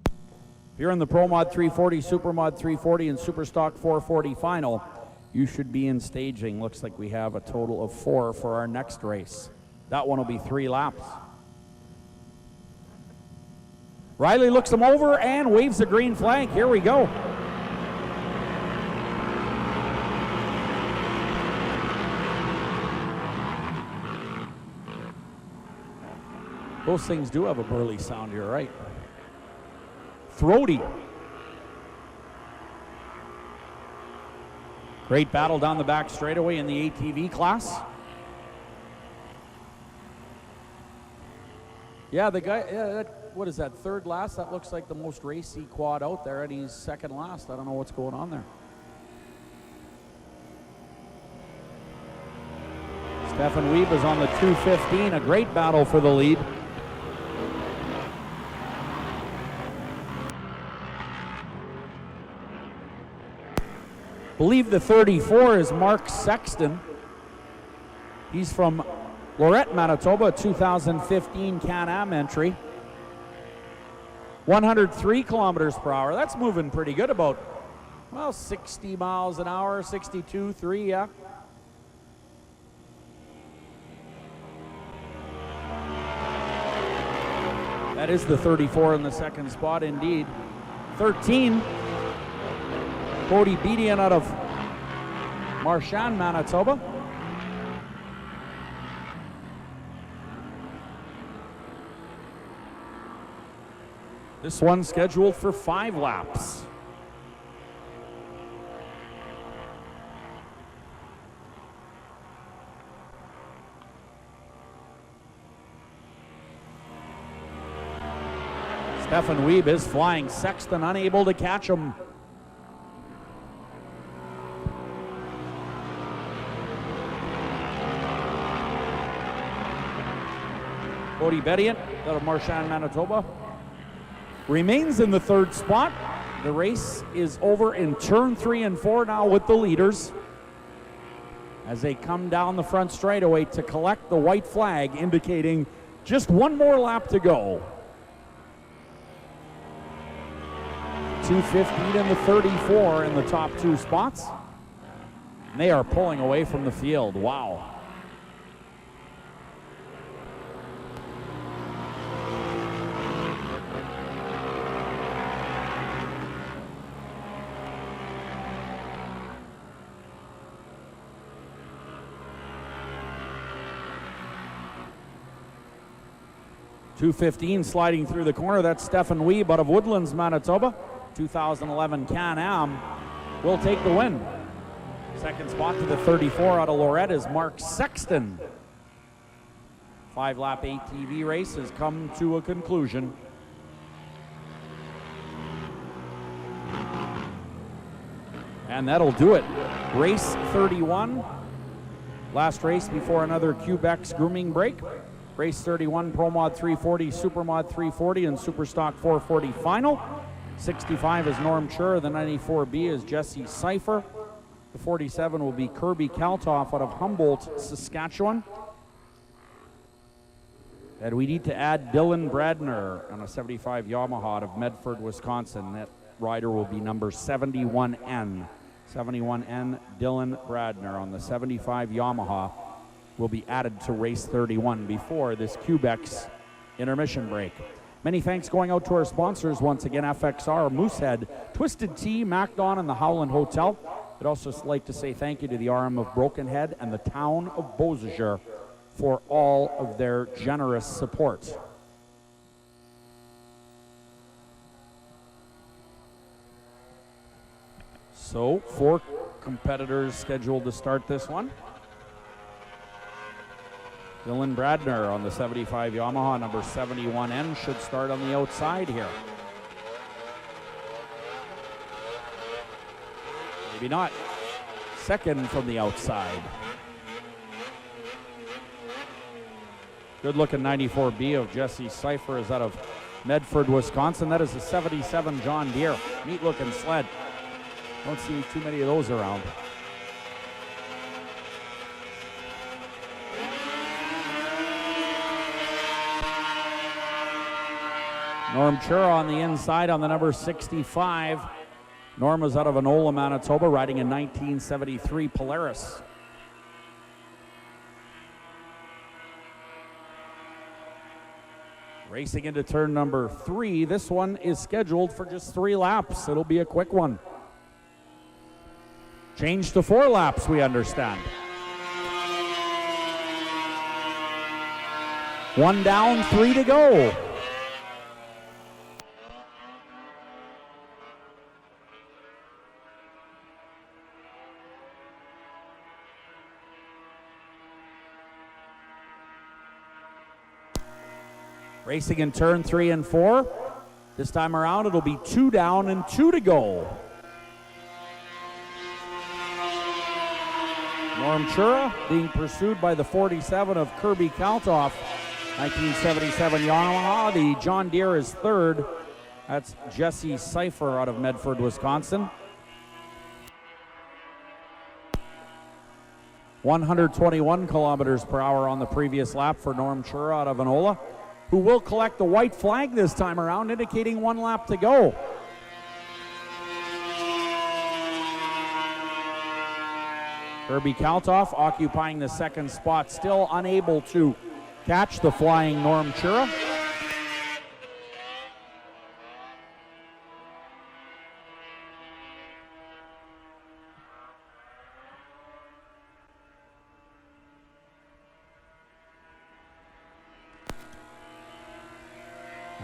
[SPEAKER 1] If you're in the Pro Mod 340, Super Mod 340, and Super Stock 440 Final, you should be in staging. Looks like we have a total of 4 for our next race. That one will be 3 laps. Riley looks him over and waves the green flag. Here we go. Those things do have a burly sound, you're right. Throaty. Great battle down the back straightaway in the ATV class. Yeah, the guy, what is that, third last? That looks like the most racy quad out there, and he's second last. I don't know what's going on there. Stefan Weeb is on the 215, a great battle for the lead. Believe the 34 is Mark Sexton. He's from Lorette, Manitoba, 2015 Can-Am entry. 103 kilometers per hour. That's moving pretty good, about, well, 60 miles an hour, 62, 3, yeah. That is the 34 in the second spot, indeed. 13, Cody Bedian out of Marchand, Manitoba. This one's scheduled for 5 laps. Stefan Weeb is flying. Sexton unable to catch him. Cody Bedian out of Marchand, Manitoba, remains in the 3rd spot. The race is over in turn 3 and 4 now with the leaders as they come down the front straightaway to collect the white flag, indicating just one more lap to go. 215 and the 34 in the top 2 spots. And they are pulling away from the field. Wow. 2:15 sliding through the corner. That's Stefan Weeb out of Woodlands, Manitoba. 2011 Can-Am will take the win. Second spot to the 34 out of Lorette is Mark Sexton. 5-lap ATV race has come to a conclusion. And that'll do it. Race 31. Last race before another Quebec's grooming break. Race 31, Pro Mod 340, Super Mod 340, and Super Stock 440 Final. 65 is Norm Chur. The 94B is Jesse Seifer. The 47 will be Kirby Kaltoff out of Humboldt, Saskatchewan. And we need to add Dylan Bradner on a 75 Yamaha out of Medford, Wisconsin. That rider will be number 71N. 71N Dylan Bradner on the 75 Yamaha will be added to race 31 before this Quebec's intermission break. Many thanks going out to our sponsors once again, FXR, Moosehead, Twisted Tea, MacDon, and the Howland Hotel. I'd also like to say thank you to the RM of Broken Head and the town of Beausejour for all of their generous support. So, 4 competitors scheduled to start this one. Dylan Bradner on the 75 Yamaha, number 71N, should start on the outside here. Maybe not. Second from the outside. Good looking 94B of Jesse Seifer is out of Medford, Wisconsin. That is a 77 John Deere. Neat looking sled. Don't see too many of those around. Norm Chura on the inside on the number 65. Norm is out of Enola, Manitoba, riding a 1973 Polaris. Racing into turn number 3. This one is scheduled for just 3 laps. It'll be a quick one. Change to 4 laps, we understand. 1 down, 3 to go. Racing in turn 3 and 4. This time around, it'll be 2 down and 2 to go. Norm Chura being pursued by the 47 of Kirby Kaltoff, 1977 Yamaha. The John Deere is third. That's Jesse Seifer out of Medford, Wisconsin. 121 kilometers per hour on the previous lap for Norm Chura out of Enola, who will collect the white flag this time around, indicating 1 lap to go. Kirby Kaltoff occupying the second spot, still unable to catch the flying Norm Chura.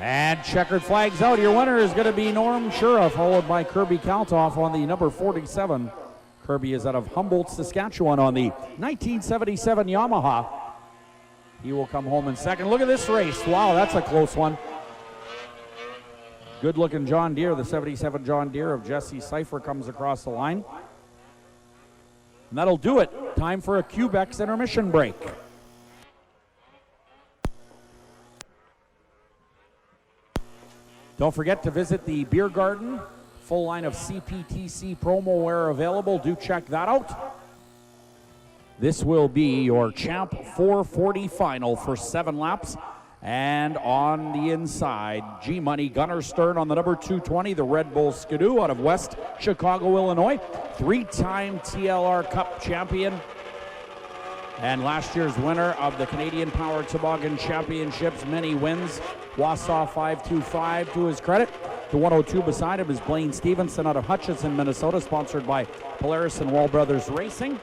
[SPEAKER 1] And checkered flags out. Your winner is going to be Norm Chura, followed by Kirby Kaltoff on the number 47. Kirby is out of Humboldt, Saskatchewan on the 1977 Yamaha. He will come home in second. Look at this race. Wow, that's a close one. Good looking John Deere, the 77 John Deere of Jesse Seifer comes across the line. And that'll do it. Time for a Quebec's intermission break. Don't forget to visit the beer garden. Full line of CPTC promo wear available. Do check that out. This will be your Champ 440 Final for 7 laps. And on the inside, G-Money Gunnar Stern on the number 220, the Red Bull Skidoo out of West Chicago, Illinois. 3-time TLR Cup champion. And last year's winner of the Canadian Power Toboggan Championships. Many wins. Wausau 525 to his credit. The 102 beside him is Blaine Stevenson out of Hutchinson, Minnesota, sponsored by Polaris and Wall Brothers Racing.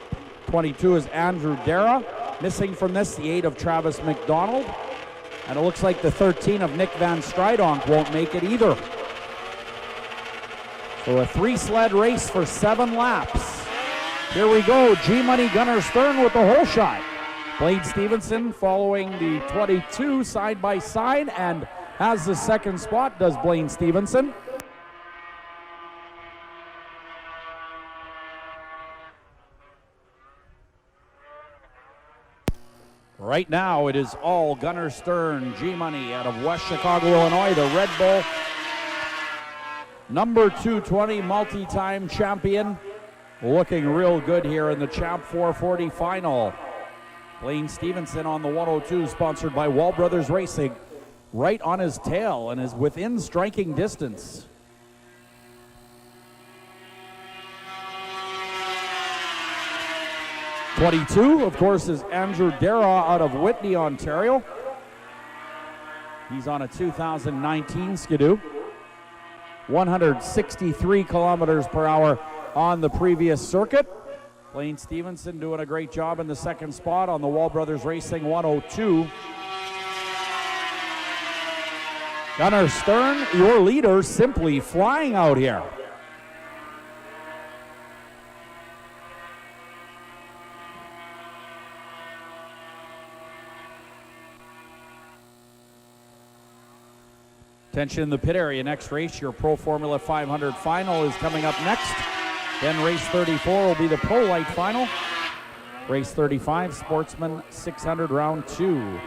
[SPEAKER 1] 22 is Andrew Dara. Missing from this, the 8 of Travis McDonald. And it looks like the 13 of Nick Van Stridonk won't make it either. So a 3-sled race for 7 laps. Here we go, G-Money Gunnar Stern with the hole shot. Blaine Stevenson following the 22 side by side and has the second spot, does Blaine Stevenson. Right now, it is all Gunnar Stern, G-Money out of West Chicago, Illinois, the Red Bull number 220 multi-time champion. Looking real good here in the Champ 440 final. Blaine Stevenson on the 102, sponsored by Wall Brothers Racing, right on his tail and is within striking distance. '22, of course, is Andrew Dara out of Whitney, Ontario. He's on a 2019 Skidoo. 163 kilometers per hour on the previous circuit. Blaine Stevenson doing a great job in the second spot on the Wall Brothers Racing 102. Gunnar Stern, your leader, simply flying out here. Attention in the pit area. Next race, your Pro Formula 500 final is coming up next. Then race 34 will be the Pro Lite Final. Race 35, Sportsman 600 round 2.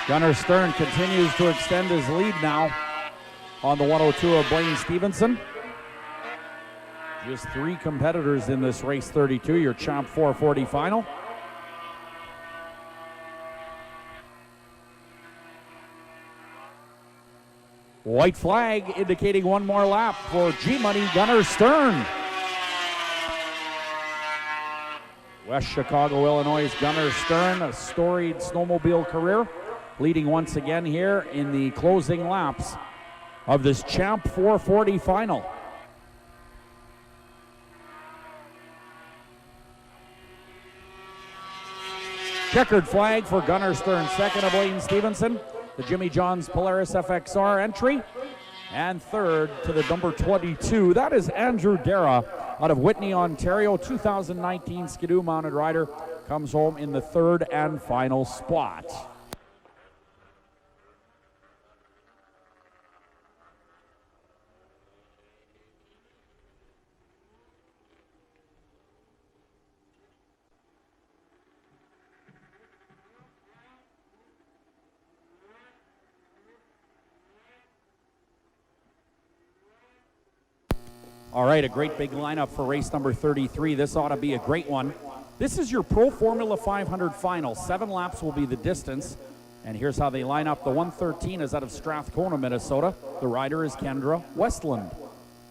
[SPEAKER 1] Gunnar Stern continues to extend his lead now on the 102 of Blaine Stevenson. Just 3 competitors in this race 32, your Champ 440 final. White flag indicating 1 more lap for G-Money Gunnar Stern. West Chicago, Illinois' Gunnar Stern, a storied snowmobile career, leading once again here in the closing laps of this Champ 440 final. Checkered flag for Gunnar Stern, second of Blaine Stevenson, the Jimmy John's Polaris FXR entry, and third to the number 22. That is Andrew Dara out of Whitney, Ontario, 2019 Skidoo mounted rider, comes home in the third and final spot. All right, a great big lineup for race number 33. This ought to be a great one. This is your Pro Formula 500 final. 7 laps will be the distance. And here's how they line up. The 113 is out of Strathcona, Minnesota. The rider is Kendra Westland.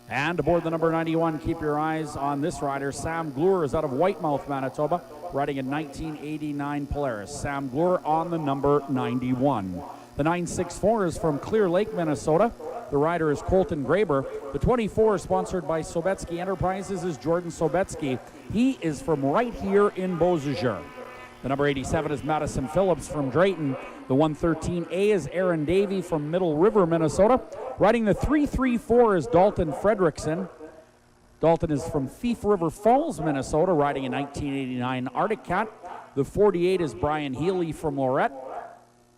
[SPEAKER 1] And aboard the number 91, keep your eyes on this rider. Sam Glure is out of Whitemouth, Manitoba, riding a 1989 Polaris. Sam Glure on the number 91. The 964 is from Clear Lake, Minnesota. The rider is Colton Graber. The 24, sponsored by Sobetsky Enterprises, is Jordan Sobetsky. He is from right here in Beausejour. The number 87 is Madison Phillips from Drayton. The 113A is Aaron Davey from Middle River, Minnesota. Riding the 334 is Dalton Fredrickson. Dalton is from Thief River Falls, Minnesota, riding a 1989 Arctic Cat. The 48 is Brian Healy from Lorette.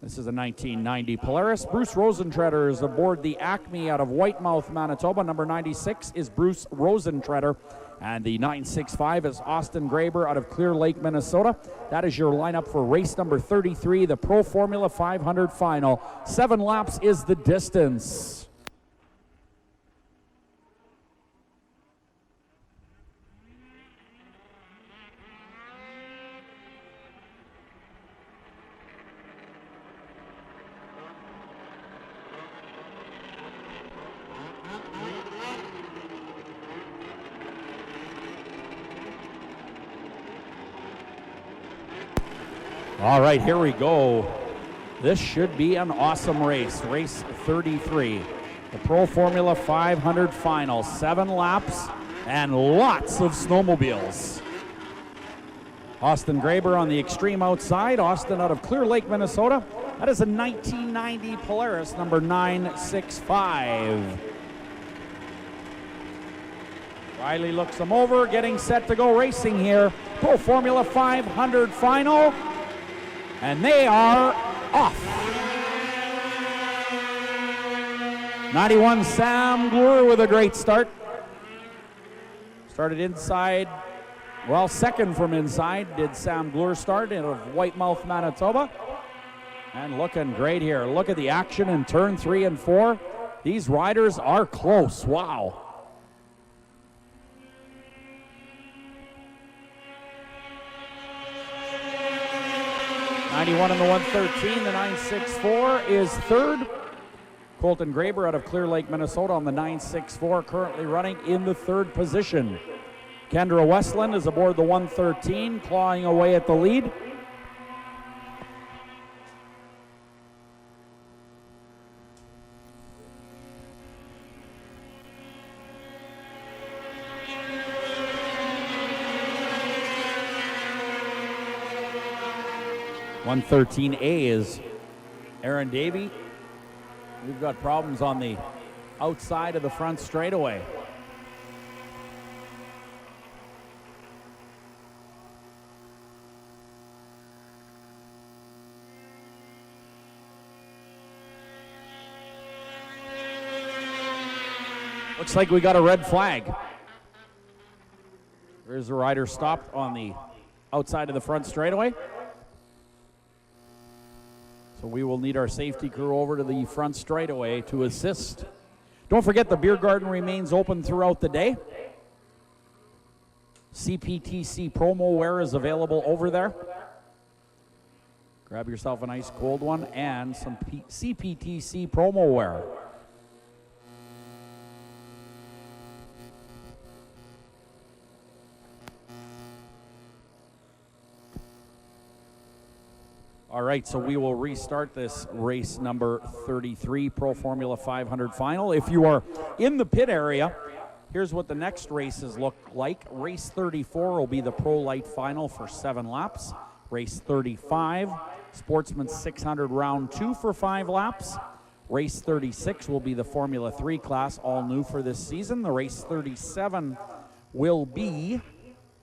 [SPEAKER 1] This is a 1990 Polaris. Bruce Rosentreader is aboard the Acme out of Whitemouth, Manitoba. Number 96 is Bruce Rosentreader. And the 965 is Austin Graber out of Clear Lake, Minnesota. That is your lineup for race number 33, the Pro Formula 500 final. 7 laps is the distance. All right, here we go. This should be an awesome race. Race 33. The Pro Formula 500 Final. 7 laps and lots of snowmobiles. Austin Graber on the extreme outside. Austin out of Clear Lake, Minnesota. That is a 1990 Polaris, number 965. Riley looks him over, getting set to go racing here. Pro Formula 500 Final. And they are off. 91 Sam Glure with a great start. Started inside, well, second from inside did Sam Glure start out of Whitemouth, Manitoba. And looking great here. Look at the action in turn 3 and 4. These riders are close. Wow. '91 in the 113. The 964 is third. Colton Graber out of Clear Lake, Minnesota on the 964, currently running in the third position. Kendra Westland is aboard the 113, clawing away at the lead. .113A is Aaron Davey. We've got problems on the outside of the front straightaway. Looks like we got a red flag. There's a rider stopped on the outside of the front straightaway. So we will need our safety crew over to the front straightaway to assist. Don't forget the beer garden remains open throughout the day. CPTC promo wear is available over there. Grab yourself a nice cold one and some CPTC promo wear. All right, so we will restart this race number 33 Pro Formula 500 Final. If you are in the pit area, here's what the next races look like. Race 34 will be the Pro Lite Final for 7 laps. Race 35, Sportsman 600 round 2 for 5 laps. Race 36 will be the Formula 3 class, all new for this season. The race 37 will be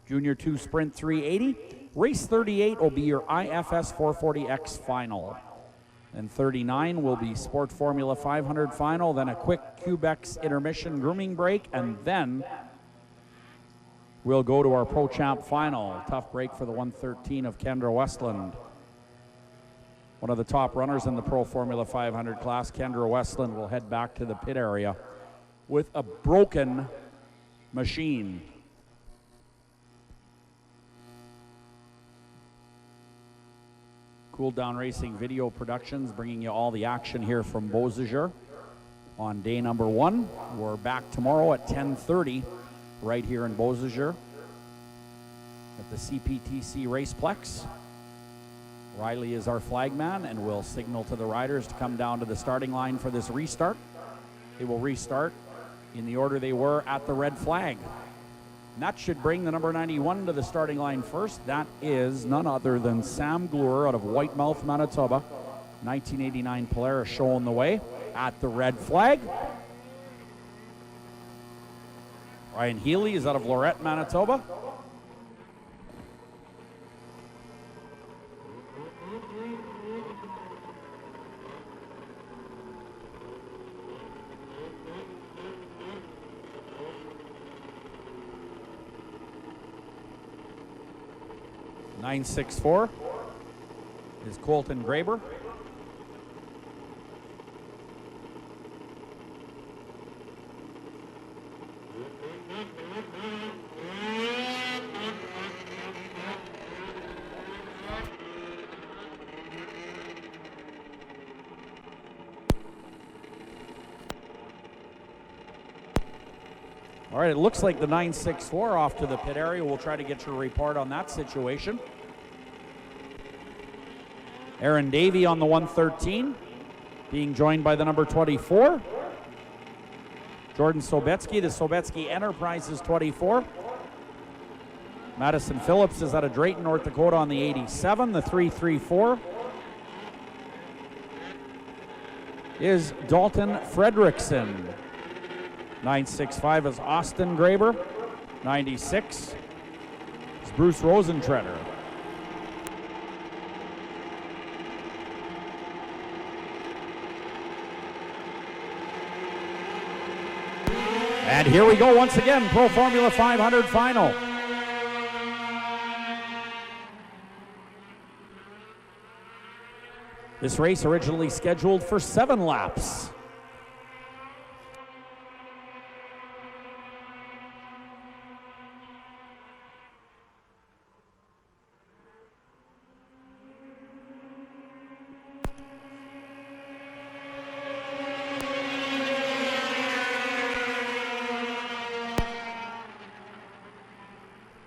[SPEAKER 1] Junior 2 Sprint 380. Race 38 will be your IFS 440X Final. And 39 will be Sport Formula 500 Final, then a quick Cubex intermission grooming break, and then we'll go to our Pro Champ Final. Tough break for the 113 of Kendra Westland. One of the top runners in the Pro Formula 500 class, Kendra Westland, will head back to the pit area with a broken machine. Cool Down Racing Video Productions bringing you all the action here from Beausejour on day number 1. We're back tomorrow at 10:30 right here in Beausejour at the CPTC Raceplex. Riley is our flagman and will signal to the riders to come down to the starting line for this restart. They will restart in the order they were at the red flag. And that should bring the number 91 to the starting line first. That is none other than Sam Glure out of Whitemouth, Manitoba. 1989 Polaris showing the way at the red flag. Ryan Healy is out of Lorette, Manitoba. .964 is Colton Graber. All right, it looks like the 964 off to the pit area. We'll try to get your report on that situation. Aaron Davey on the 113, being joined by the number 24. Jordan Sobetsky, the Sobetsky Enterprises 24. Madison Phillips is out of Drayton, North Dakota on the 87. The 334 is Dalton Fredrickson. 965 is Austin Graber. 96 is Bruce Rosentreader. And here we go once again, Pro Formula 500 Final. This race originally scheduled for 7 laps.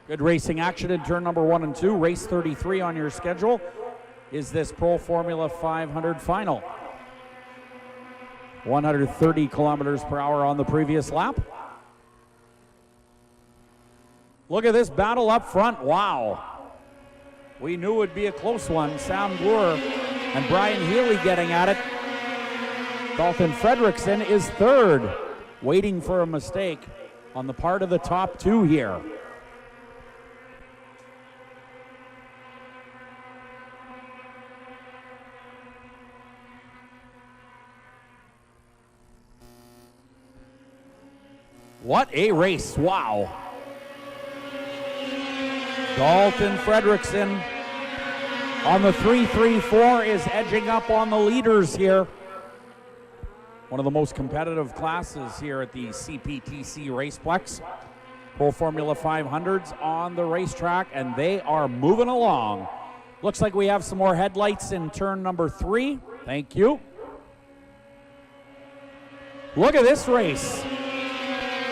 [SPEAKER 1] Good racing action in turn number 1 and 2. Race 33 on your schedule is this Pro Formula 500 Final. 130 kilometers per hour on the previous lap. Look at this battle up front. Wow. We knew it would be a close one. Sam Bloor and Brian Healy getting at it. Dalton Fredrickson is third, waiting for a mistake on the part of the top 2 here. What a race, wow. Dalton Fredrickson on the 334 is edging up on the leaders here. One of the most competitive classes here at the CPTC Raceplex. Pro Formula 500s on the racetrack, and they are moving along. Looks like we have some more headlights in turn number 3. Thank you. Look at this race.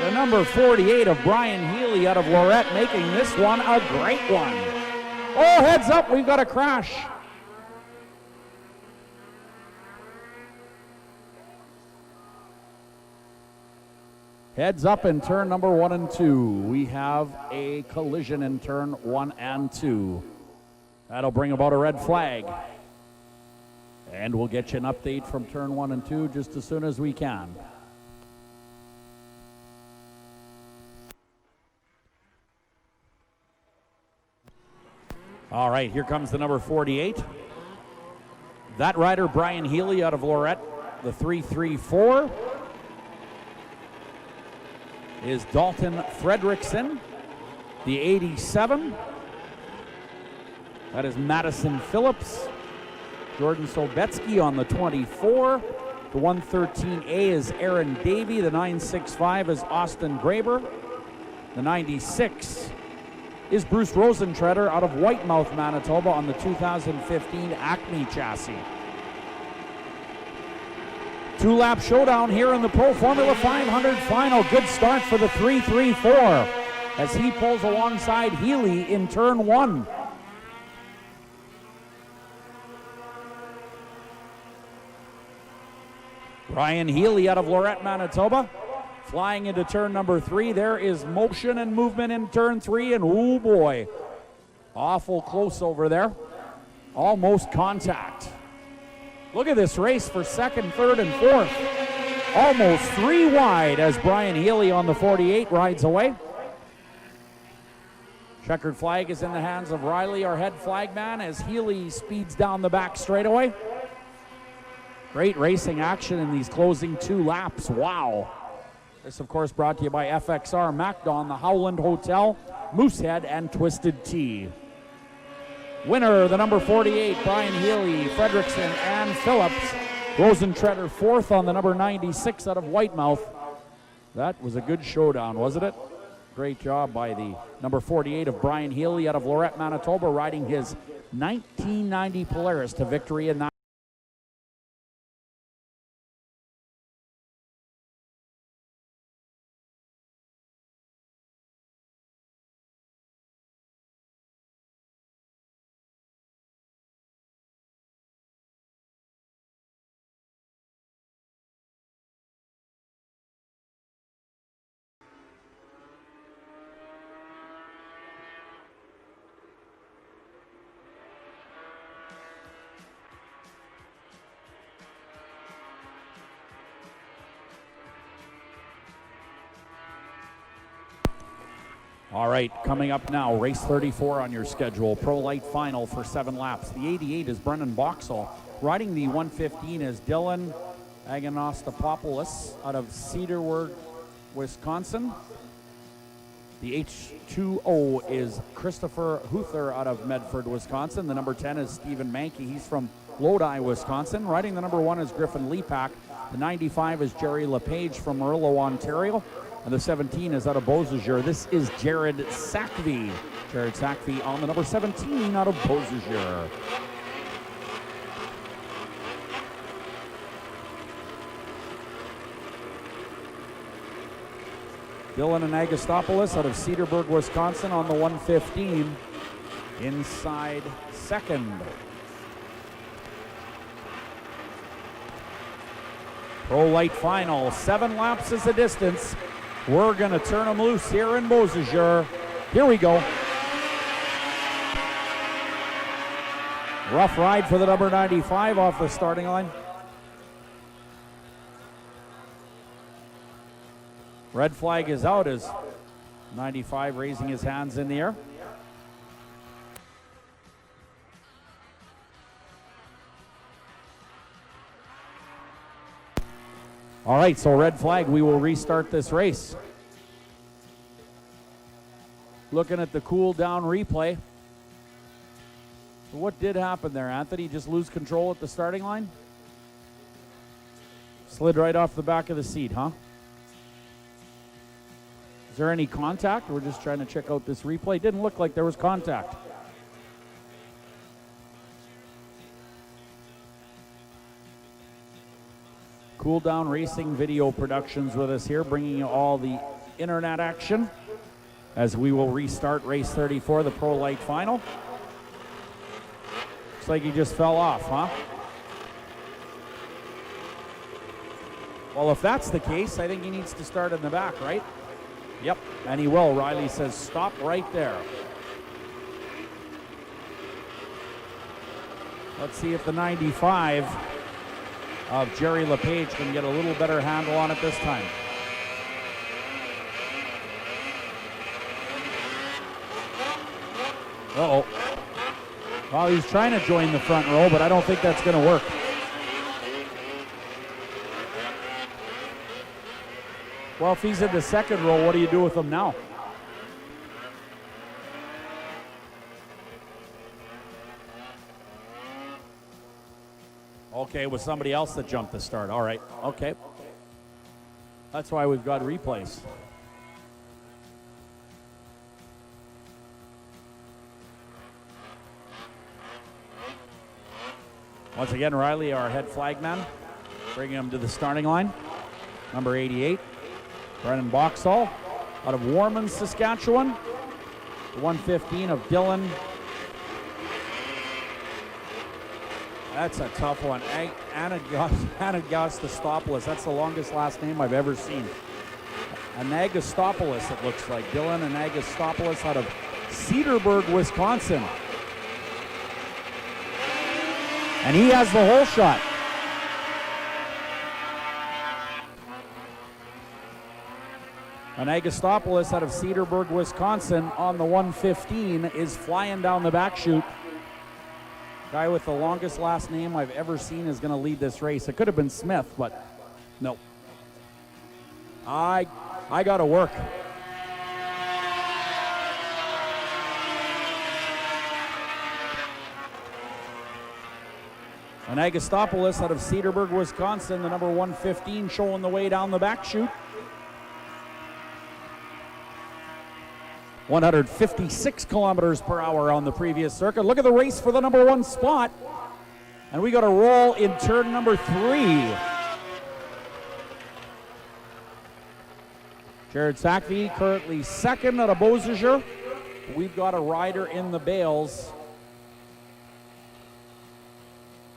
[SPEAKER 1] The number 48 of Brian Healy out of Lorette making this one a great one. Oh, heads up, we've got a crash. Heads up in turn number 1 and 2. We have a collision in turn 1 and 2. That'll bring about a red flag. And we'll get you an update from turn 1 and 2 just as soon as we can. All right, here comes the number 48. That rider, Brian Healy out of Lorette. The 334 is Dalton Fredrickson. The 87, that is Madison Phillips. Jordan Sobetsky on the 24. The 113A is Aaron Davey. The 965 is Austin Graber. The 96 is Bruce Rosentreader out of Whitemouth, Manitoba on the 2015 Acme chassis. 2-lap showdown here in the Pro Formula 500 Final. Good start for the 334 as he pulls alongside Healy in turn 1. Brian Healy out of Lorette, Manitoba. Flying into turn number 3. There is motion and movement in turn 3, and oh boy, awful close over there. Almost contact. Look at this race for second, third, and fourth. Almost 3 wide as Brian Healy on the 48 rides away. Checkered flag is in the hands of Riley, our head flagman, as Healy speeds down the back straightaway. Great racing action in these closing 2 laps. Wow. This, of course, brought to you by FXR, Macdon, the Howland Hotel, Moosehead, and Twisted Tea. Winner, the number 48, Brian Healy, Fredrickson, and Phillips. Rosentreader fourth on the number 96 out of Whitemouth. That was a good showdown, wasn't it? Great job by the number 48 of Brian Healy out of Lorette, Manitoba, riding his 1990 Polaris to victory in that. All right, coming up now, race 34 on your schedule. Pro Lite Final for 7 laps. The 88 is Brennan Boxall. Riding the 115 is Dylan Aganostopoulos out of Cedarburg, Wisconsin. The H2O is Christopher Huther out of Medford, Wisconsin. The number 10 is Stephen Mankey. He's from Lodi, Wisconsin. Riding the number 1 is Griffin Lepak. The 95 is Jerry LePage from Murillo, Ontario. And the 17 is out of Beausejour. This is Jared Sackvey. Jared Sackvey on the number 17 out of Beausejour. Dylan Anagostopoulos out of Cedarburg, Wisconsin on the 115. Inside second. Pro Lite Final. 7 laps is the distance. We're going to turn them loose here in Beausejour. Here we go. Rough ride for the number 95 off the starting line. Red flag is out as 95 raising his hands in the air. All right, so red flag, we will restart this race. Looking at the cool down replay. So what did happen there, Anthony? Just lose control at the starting line? Slid right off the back of the seat, huh? Is there any contact? We're just trying to check out this replay. Didn't look like there was contact. Cool Down Racing Video Productions with us here, bringing you all the internet action as we will restart race 34, the Pro Lite Final. Looks like he just fell off, huh? Well, if that's the case, I think he needs to start in the back, right? Yep, and he will. Riley says stop right there. Let's see if the 95 of Jerry LePage can get a little better handle on it this time. Uh-oh. Well, he's trying to join the front row, but I don't think that's going to work. Well, if he's in the second row, what do you do with him now? Okay, it was somebody else that jumped the start. All right, okay. That's why we've got replays. Once again, Riley, our head flagman, bringing him to the starting line. Number 88, Brennan Boxall, out of Warman, Saskatchewan. The 115 of Dylan. That's a tough one. Anagostopoulos. That's the longest last name I've ever seen. Anagostopoulos, it looks like. Dylan Anagostopoulos out of Cedarburg, Wisconsin. And he has the whole shot. Anagostopoulos out of Cedarburg, Wisconsin on the 115 is flying down the back chute. Guy with the longest last name I've ever seen is going to lead this race. It could have been Smith, but no. I got to work. Anagostopoulos out of Cedarburg, Wisconsin, the number 115, showing the way down the back chute. 156 kilometers per hour on the previous circuit. Look at the race for the number 1 spot. And we got a roll in turn number 3. Jared Sackvey currently second out of Beausejour. We've got a rider in the bales.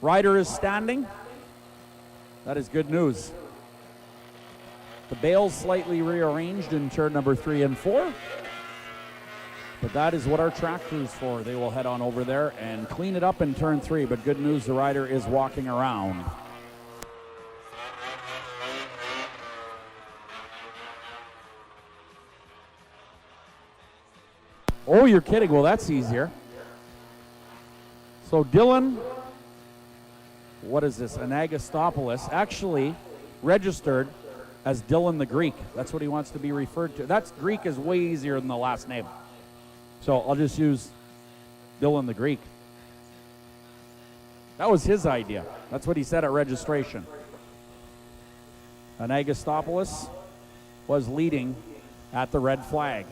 [SPEAKER 1] Rider is standing. That is good news. The bales slightly rearranged in turn number 3 and 4. But that is what our track crew's for. They will head on over there and clean it up in turn 3. But good news, the rider is walking around.
[SPEAKER 4] Oh, you're kidding. Well, that's easier. So Dylan, what is this? Anagastopoulos, actually registered as Dylan the Greek. That's what he wants to be referred to. That's Greek is way easier than the last name. So I'll just use Dylan the Greek. That was his idea. That's what he said at registration. Anagastopoulos was leading at the red flag.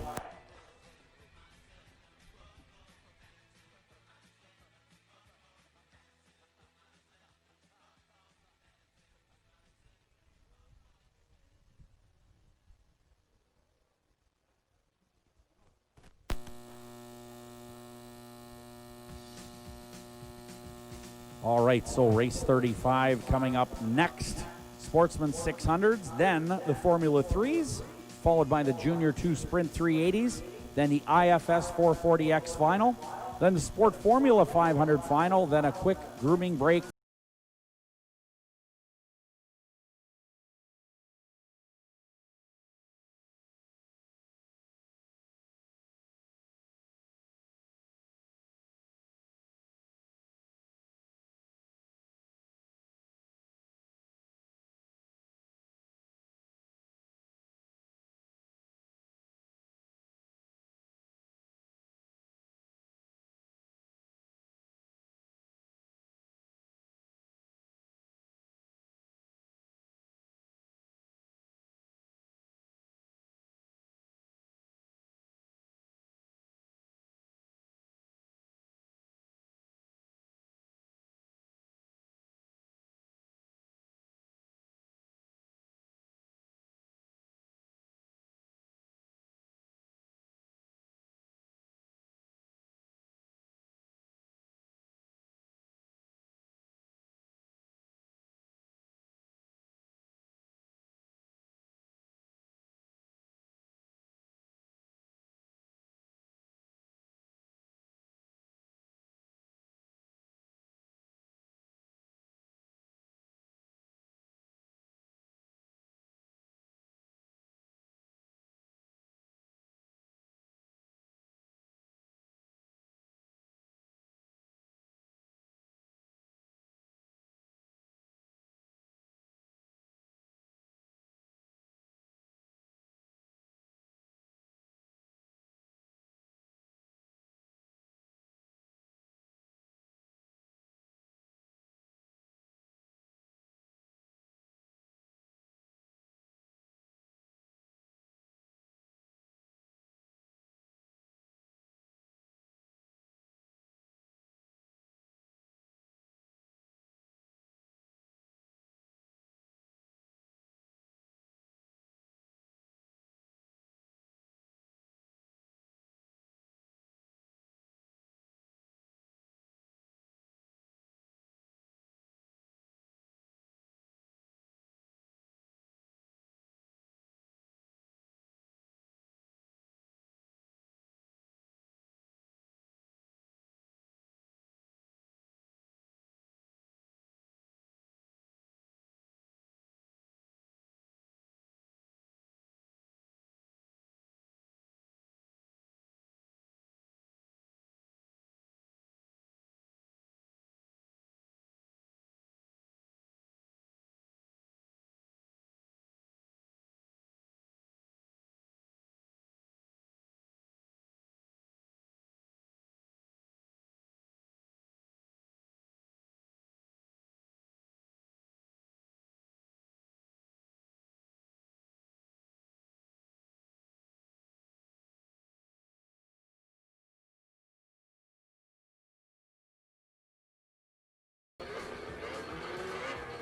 [SPEAKER 4] All right, so race 35 coming up next. Sportsman 600s, then the Formula 3s, followed by the Junior 2 Sprint 380s, then the IFS 440X Final, then the Sport Formula 500 Final, then a quick grooming break.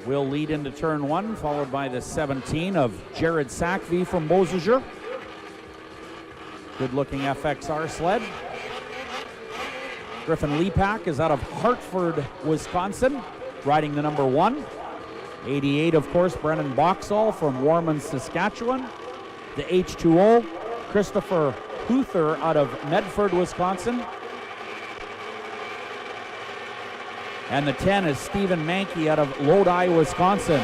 [SPEAKER 4] Will lead into turn one, followed by the 17 of Jared Sackvey from Beausejour. Good-looking FXR sled. Griffin Lepak is out of Hartford, Wisconsin, riding the number 1. 88, of course, Brennan Boxall from Warman, Saskatchewan. The H2O, Christopher Huther out of Medford, Wisconsin. And the 10 is Stephen Mankey out of Lodi, Wisconsin.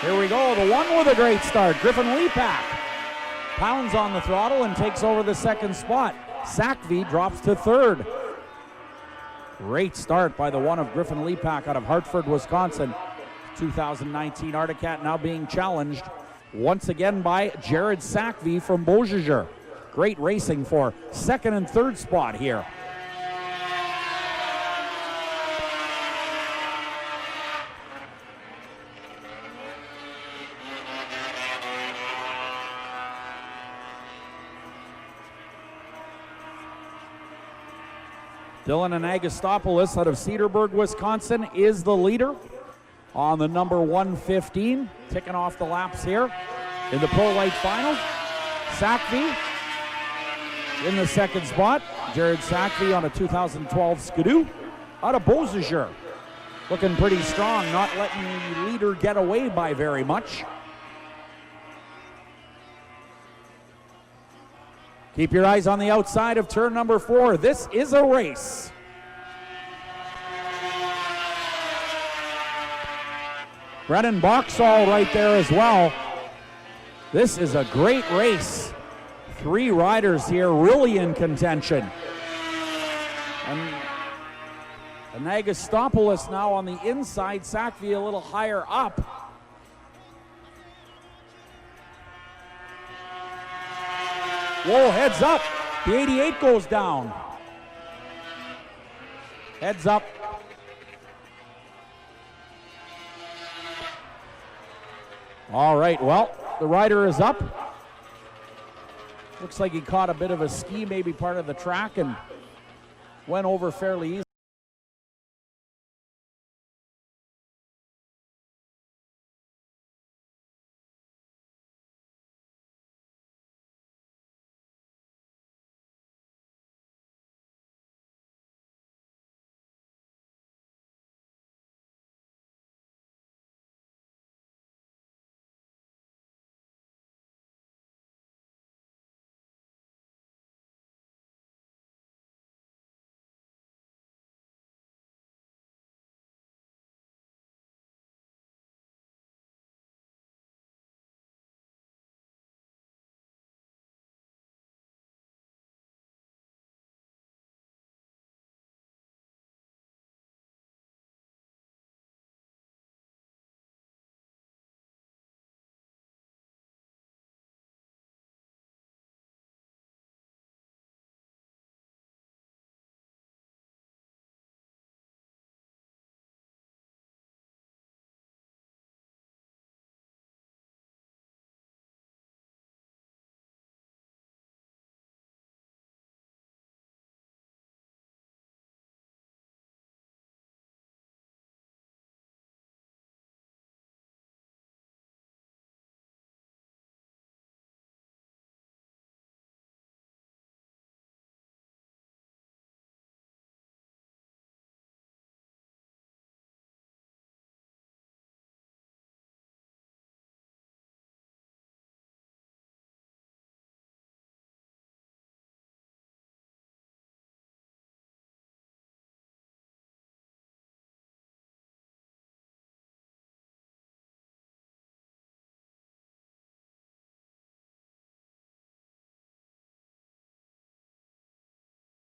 [SPEAKER 4] Here we go, the 1 with a great start. Griffin Lepak pounds on the throttle and takes over the second spot. Sackvey drops to third. Great start by the one of Griffin Lepak out of Hartford, Wisconsin. 2019 Arctic Cat now being challenged once again by Jared Sackvey from Beausejour. Great racing for second and third spot here. Dylan Anagostopoulos out of Cedarburg, Wisconsin is the leader on the number 115, ticking off the laps here in the Pro Lite Final. Sackvey in the second spot. Jared Sackvey on a 2012 Skidoo out of Beausejour. Looking pretty strong, not letting the leader get away by very much. Keep your eyes on the outside of turn number 4. This is a race. Brennan Boxall right there as well. This is a great race. 3 riders here really in contention. And Anagostopoulos now on the inside, Sackvey a little higher up. Whoa, heads up. The 88 goes down. Heads up. All right, well, the rider is up. Looks like he caught a bit of a ski, maybe part of the track, and went over fairly easily.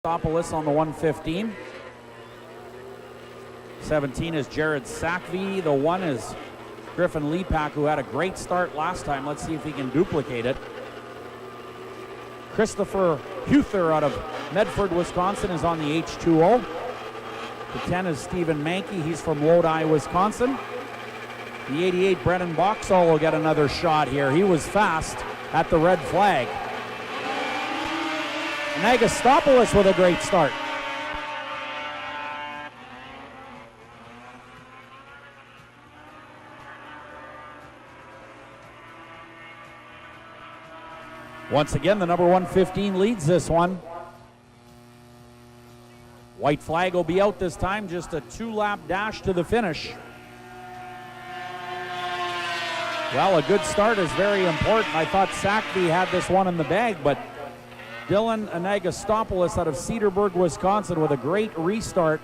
[SPEAKER 4] Anagostopoulos on the 115. 17 is Jared Sackvey. The 1 is Griffin Lepak, who had a great start last time. Let's see if he can duplicate it. Christopher Huther out of Medford, Wisconsin is on the H2O. The 10 is Stephen Mankey. He's from Lodi, Wisconsin. The 88, Brennan Boxall, will get another shot here. He was fast at the red flag. Anagostopoulos with a great start. Once again, the number 115 leads this one. White flag will be out this time, just a 2-lap dash to the finish. Well, a good start is very important. I thought Sackvey had this one in the bag, but Dylan Anagostopoulos out of Cedarburg, Wisconsin with a great restart.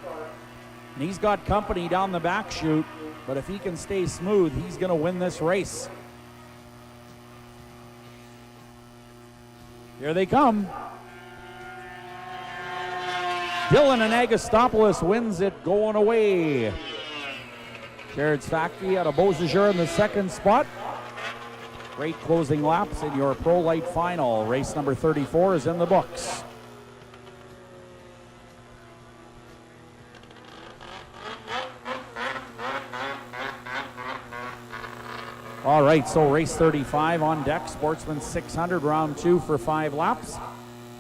[SPEAKER 4] And he's got company down the back chute, but if he can stay smooth, he's going to win this race. Here they come. Dylan Anagostopoulos wins it going away. Jared Svacky out of Beausejour in the second spot. Great closing laps in your Pro Lite Final. Race number 34 is in the books. All right, so race 35 on deck. Sportsman 600, round 2 for 5 laps.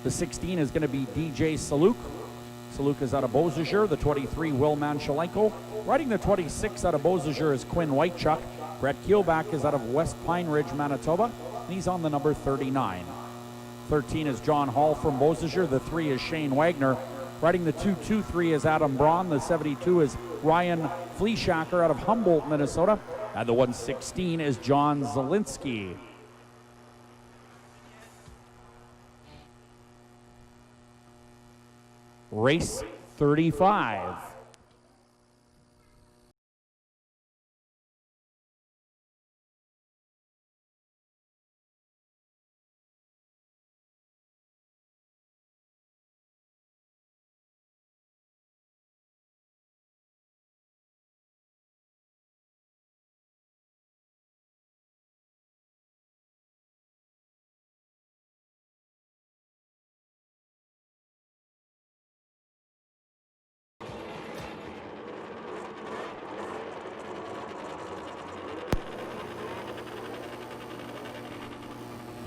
[SPEAKER 4] The 16 is going to be DJ Saluk. Saluk is out of Beausejour. The 23, Will Manchelenko. Riding the 26 out of Beausejour is Quinn Whitechuck. Brett Keelback is out of West Pine Ridge, Manitoba, and he's on the number 39. 13 is John Hall from Beausejour. The 3 is Shane Wagner. Riding the 223 is Adam Braun. The 72 is Ryan Fleeshacker out of Humboldt, Minnesota. And the 116 is John Zielinski. Race 35.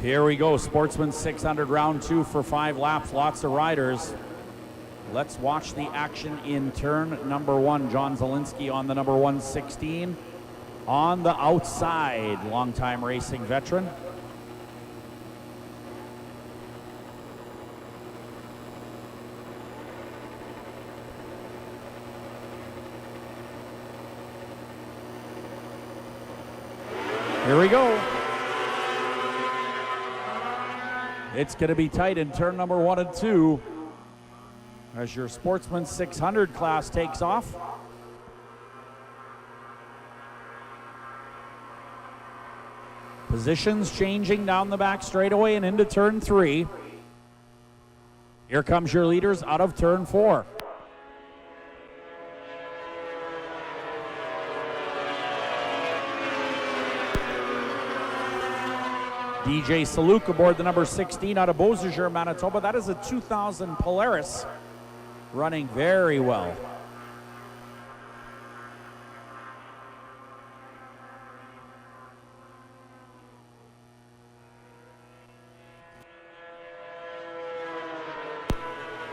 [SPEAKER 4] Here we go, Sportsman 600, round 2 for 5 laps, lots of riders. Let's watch the action in turn number 1. John Zielinski on the number 116. On the outside, longtime racing veteran. Here we go. It's going to be tight in turn number 1 and 2 as your Sportsman 600 class takes off. Positions changing down the back straightaway and into turn 3. Here comes your leaders out of turn 4. DJ Saluk aboard the number 16 out of Beausejour, Manitoba. That is a 2000 Polaris, running very well.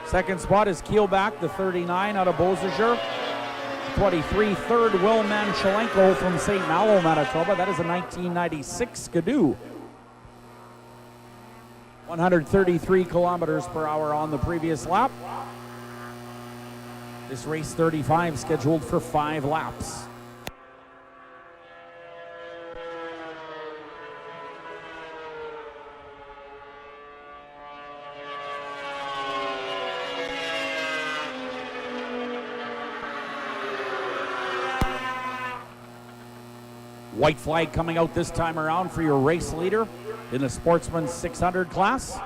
[SPEAKER 4] Second spot is Keelback, the 39 out of Beausejour. 23, third, Will Manchelenko from St. Malo, Manitoba. That is a 1996 Skidoo. 133 kilometers per hour on the previous lap. This race 35 scheduled for 5 laps. White flag coming out this time around for your race leader in the Sportsman 600 class.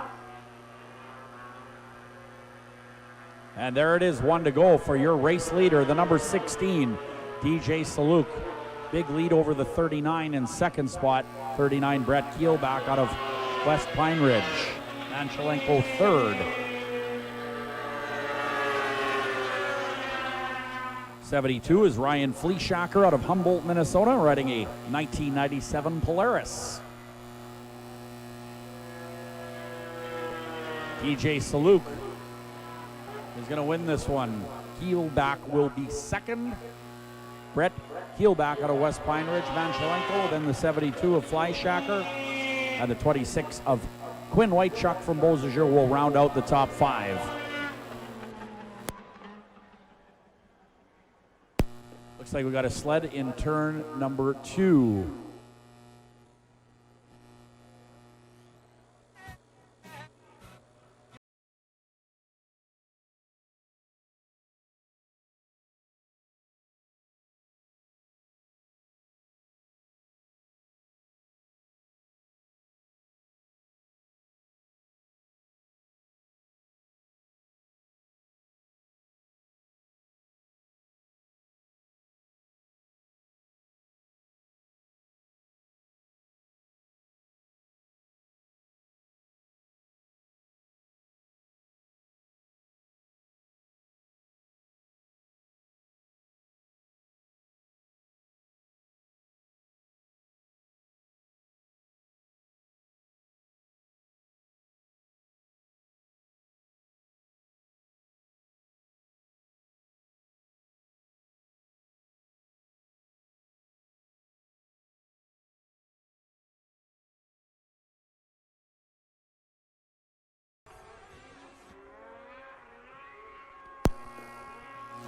[SPEAKER 4] And there it is, 1 to go for your race leader, the number 16, DJ Saluk. Big lead over the 39 in second spot. 39, Brett Keelback out of West Pine Ridge. Manchelenko third. 72 is Ryan Fleeshacker out of Humboldt, Minnesota, riding a 1997 Polaris. DJ Saluk is going to win this one. Keelback will be second. Brett Keelback out of West Pine Ridge, Manchelenko, then the 72 of Fleeshacker, and the 26 of Quinn Whitechuck from Beausejour will round out the top 5. Looks like we got a sled in turn number 2.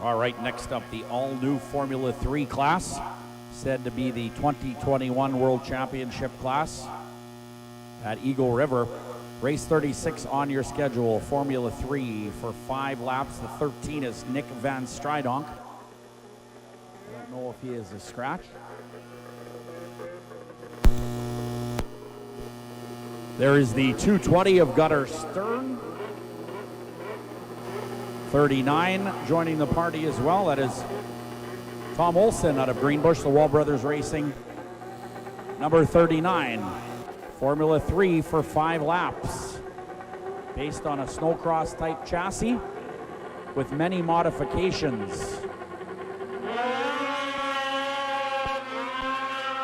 [SPEAKER 4] All right, next up, the all-new Formula 3 class, said to be the 2021 World Championship class at Eagle River. Race 36 on your schedule, Formula 3 for 5 laps. The 13 is Nick Van Stridonk. I don't know if he is a scratch. There is the 220 of Gunnar Stern. 39 joining the party as well. That is Tom Olson out of Greenbush, the Wall Brothers Racing. Number 39, Formula 3 for 5 laps. Based on a snowcross type chassis with many modifications.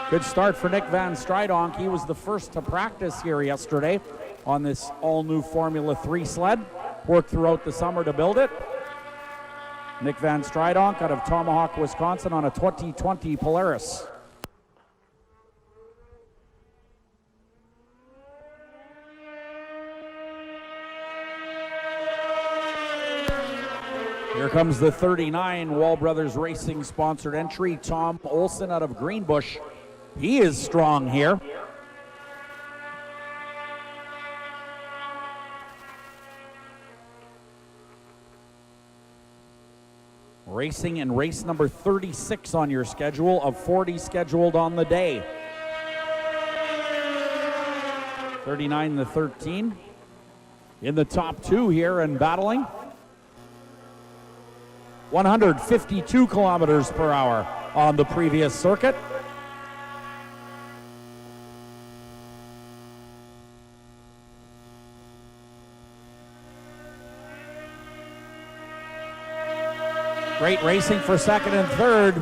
[SPEAKER 4] Good start for Nick Van Stridonk. He was the first to practice here yesterday on this all-new Formula 3 sled. Worked throughout the summer to build it. Nick Van Stridonk out of Tomahawk, Wisconsin on a 2020 Polaris. Here comes the 39 Wall Brothers Racing sponsored entry, Tom Olson out of Greenbush. He is strong here. Racing in race number 36 on your schedule of 40 scheduled on the day. 39 to 13 in the top 2 here and battling. 152 kilometers per hour on the previous circuit. Great racing for second and third.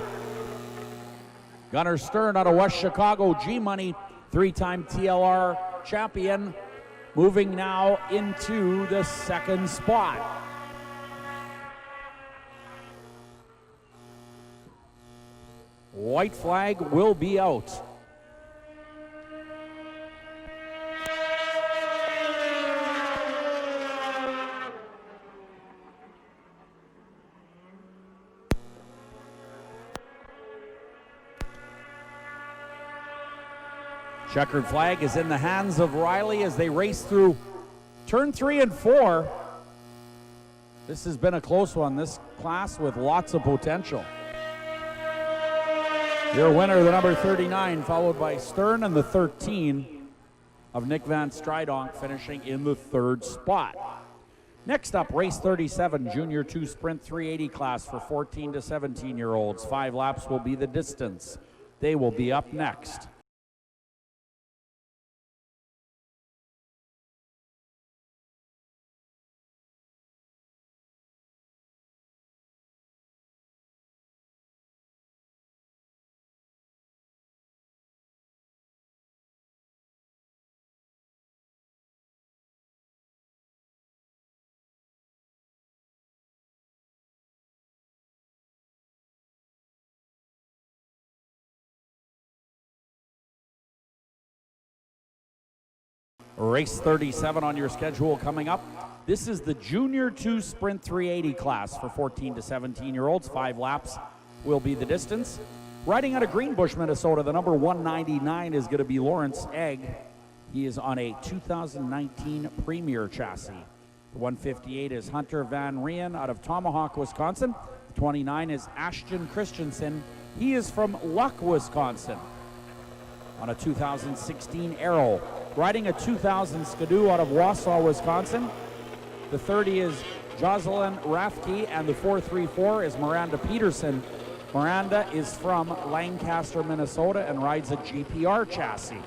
[SPEAKER 4] Gunnar Stern out of West Chicago, G-Money, 3-time TLR champion, moving now into the second spot. White flag will be out. Checkered flag is in the hands of Riley as they race through turn 3 and 4. This has been a close one, this class with lots of potential. Your winner, the number 39, followed by Stern, and the 13 of Nick Van Stridonk finishing in the 3rd spot. Next up, race 37, Junior 2 Sprint 380 class for 14 to 17-year-olds. 5 laps will be the distance. They will be up next. Race 37 on your schedule coming up. This is the Junior 2 Sprint 380 class for 14 to 17-year-olds. 5 laps will be the distance. Riding out of Greenbush, Minnesota, the number 199 is going to be Lawrence Egg. He is on a 2019 Premier chassis. The 158 is Hunter Van Reen out of Tomahawk, Wisconsin. The 29 is Ashton Christensen. He is from Luck, Wisconsin, on a 2016 Arrow. Riding a 2000 Skidoo out of Wausau, Wisconsin. The 30 is Jocelyn Rathke, and the 434 is Miranda Peterson. Miranda is from Lancaster, Minnesota, and rides a GPR chassis.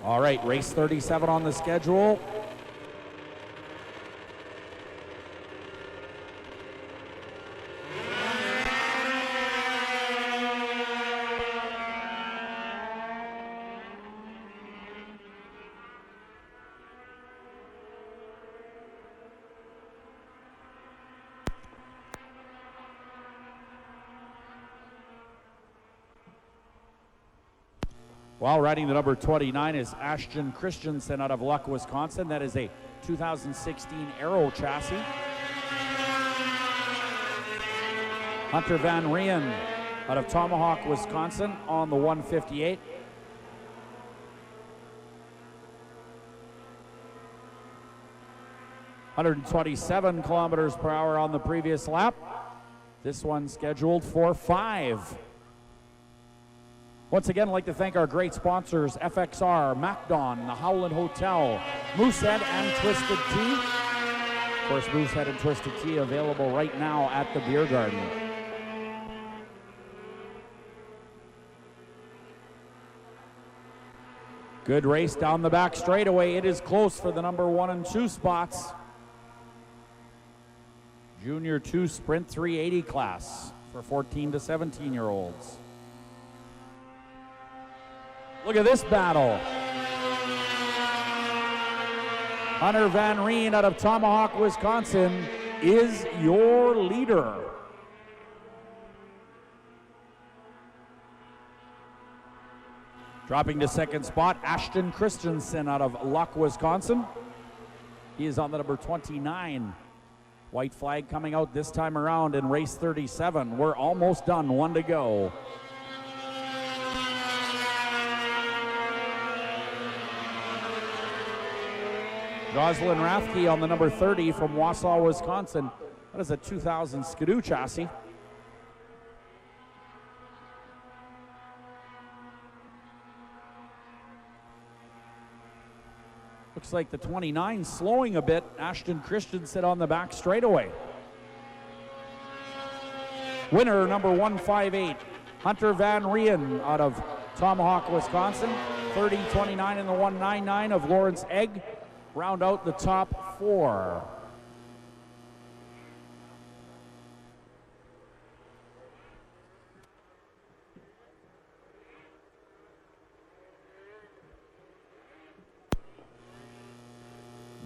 [SPEAKER 4] All right, race 37 on the schedule. While riding the number 29 is Ashton Christensen out of Luck, Wisconsin. That is a 2016 Aero chassis. Hunter Van Reen out of Tomahawk, Wisconsin on the 158. .127 kilometers per hour on the previous lap. This one scheduled for 5. Once again, I'd like to thank our great sponsors, FXR, MacDon, the Howland Hotel, Moosehead, and Twisted Tea. Of course, Moosehead and Twisted Tea available right now at the Beer Garden. Good race down the back straightaway. It is close for the number 1 and 2 spots. Junior 2 Sprint 380 class for 14 to 17-year-olds. Look at this battle. Hunter Van Reen out of Tomahawk, Wisconsin is your leader. Dropping to second spot, Ashton Christensen out of Luck, Wisconsin. He is on the number 29. White flag coming out this time around in race 37. We're almost done, 1 to go. Jocelyn Rathke on the number 30 from Wausau, Wisconsin. That is a 2000 Skidoo chassis. Looks like the 29 slowing a bit. Ashton Christensen on the back straightaway. Winner number 158, Hunter Van Reen out of Tomahawk, Wisconsin. 30-29 in the 199 of Lawrence Egg. Round out the top 4.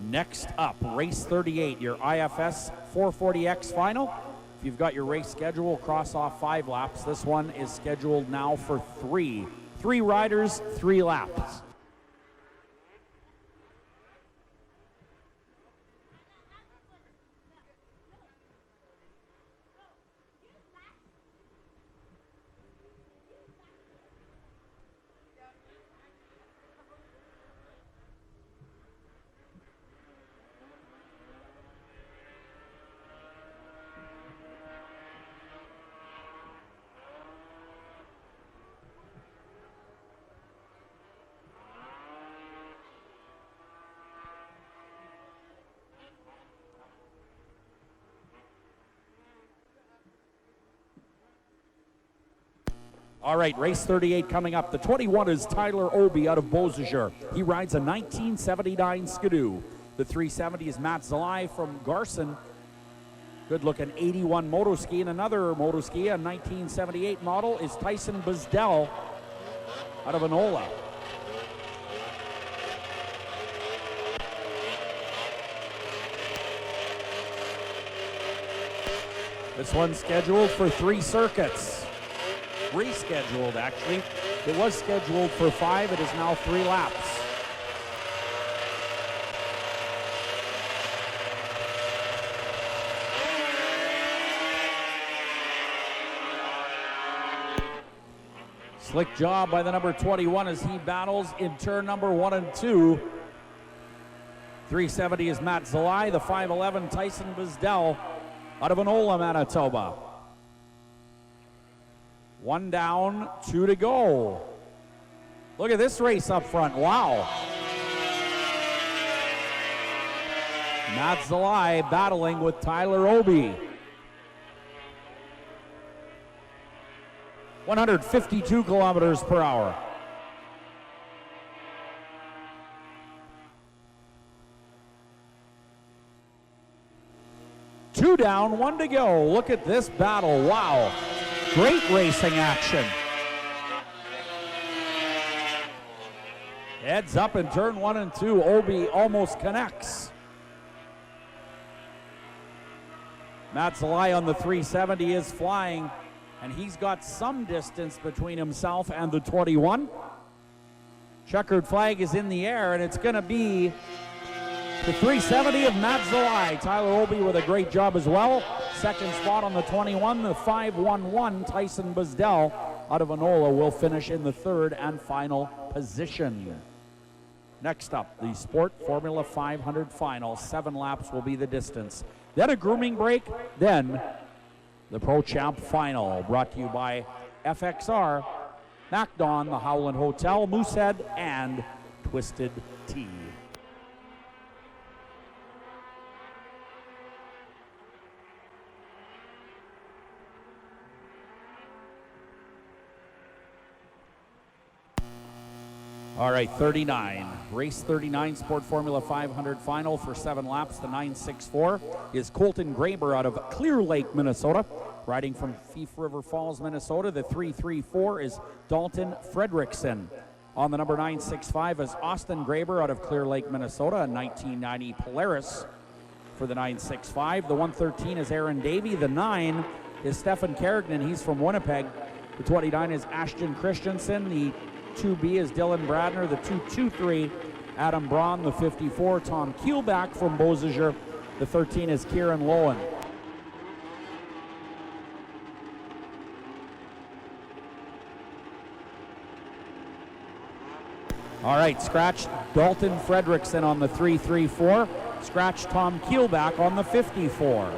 [SPEAKER 4] Next up, race 38, your IFS 440X final. If you've got your race schedule, cross off 5 laps. This one is scheduled now for 3. 3 riders, 3 laps. All right, race 38 coming up. The 21 is Tyler Obi out of Beausejour. He rides a 1979 Skidoo. The 370 is Matt Zalai from Garson. Good looking 81 motoski. And another motoski, a 1978 model, is Tyson Bizdell out of Enola. This one's scheduled for 3 circuits. Rescheduled, actually. It was scheduled for 5. It is now 3 laps. Slick job by the number 21 as he battles in turn number 1 and 2. 370 is Matt Zalai, the 511 Tyson Bizdell out of Enola, Manitoba. 1 down, 2 to go. Look at this race up front. Wow. Matt Zalai battling with Tyler Obi. 152 kilometers per hour. Two down, 1 to go. Look at this battle. Wow. Great racing action. Heads up in turn 1 and 2. Obi almost connects. Matt Zalai on the 370 is flying, and he's got some distance between himself and the 21. Checkered flag is in the air, and it's going to be the 370 of Matt Zalai. Tyler Obi with a great job as well. Second spot on the 21, the 511 Tyson Buzdell out of Enola will finish in the third and final position. Next up, the Sport Formula 500 Final. 7 laps will be the distance. Then a grooming break, then the Pro Champ Final, brought to you by FXR, MacDon, the Howland Hotel, Moosehead, and Twisted Tea. All right, 39. Race 39, Sport Formula 500 Final for 7 laps. The 964 is Colton Graber out of Clear Lake, Minnesota. Riding from Thief River Falls, Minnesota. The 334 is Dalton Fredrickson. On the number 965 is Austin Graber out of Clear Lake, Minnesota, a 1990 Polaris for the 965. The 113 is Aaron Davey. The 9 is Stefan Kerrigan. He's from Winnipeg. The 29 is Ashton Christensen. The 2B is Dylan Bradner. The 223, Adam Braun. The 54, Tom Keelback from Beausejour. The 13 is Kieran Lowen. All right, scratch Dalton Fredrickson on the 334. Scratch Tom Keelback on the 54.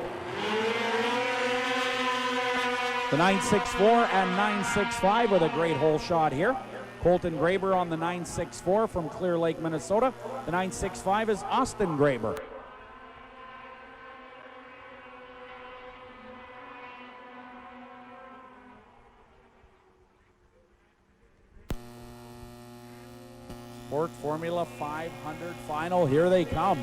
[SPEAKER 4] The 964 and 965 with a great hole shot here. Colton Graber on the 964 from Clear Lake, Minnesota. The 965 is Austin Graber. Sport Formula 500 Final, here they come.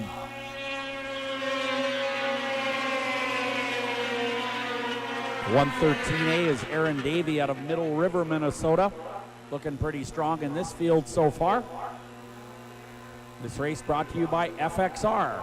[SPEAKER 4] The 113A is Aaron Davey out of Middle River, Minnesota. Looking pretty strong in this field so far. This race brought to you by FXR.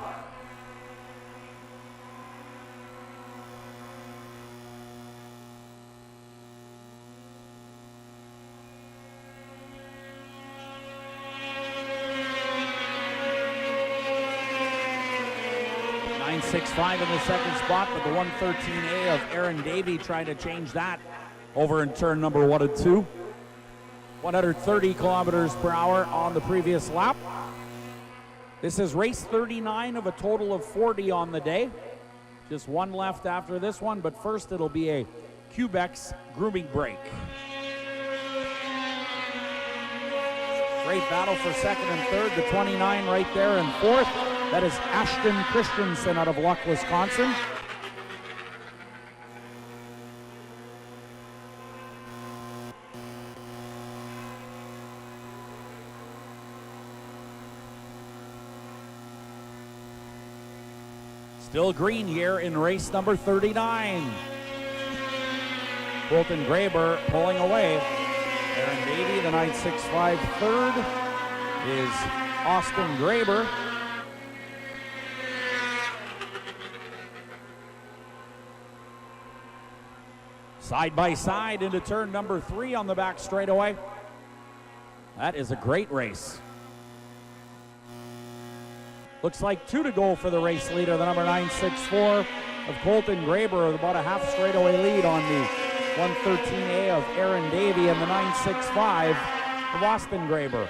[SPEAKER 4] .965 in the second spot, but the 113A of Aaron Davey trying to change that over in turn number 1 and 2. 130 kilometers per hour on the previous lap. This is race 39 of a total of 40 on the day. Just one left after this one, but first it'll be a Quebec's grooming break. Great battle for second and third. The 29 right there in fourth. That is Ashton Christensen out of Luck, Wisconsin. Still green here in race number 39. Colton Graber pulling away. Aaron Davey, the 965 third, is Austin Graber. Side by side into turn number 3 on the back straightaway. That is a great race. Looks like 2 to go for the race leader, the number 964 of Colton Graber, with about a half straightaway lead on the 113A of Aaron Davey and the 965 of Austin Graber.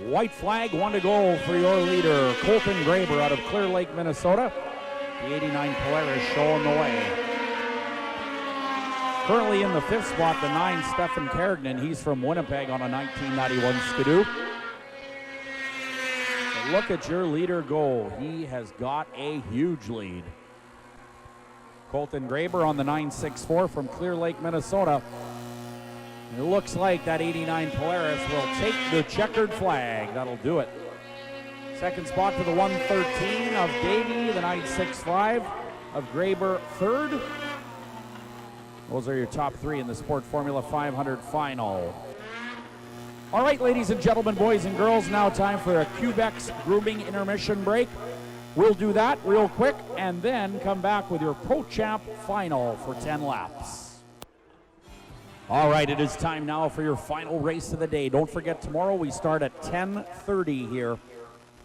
[SPEAKER 4] White flag, 1 to go for your leader, Colton Graber out of Clear Lake, Minnesota. The 89 Polaris showing the way. Currently in the 5th spot, the 9 Stefan Kerrigan. He's from Winnipeg on a 1991 Skidoo. But look at your leader go. He has got a huge lead. Colton Graber on the 964 from Clear Lake, Minnesota. It looks like that 89 Polaris will take the checkered flag. That'll do it. Second spot to the 113 of Davey, the 965 of Graber third. Those are your top 3 in the Sport Formula 500 Final. All right, ladies and gentlemen, boys and girls, now time for a Cubex grooming intermission break. We'll do that real quick and then come back with your Pro Champ Final for 10 laps. All right, it is time now for your final race of the day. Don't forget, tomorrow we start at 10:30 here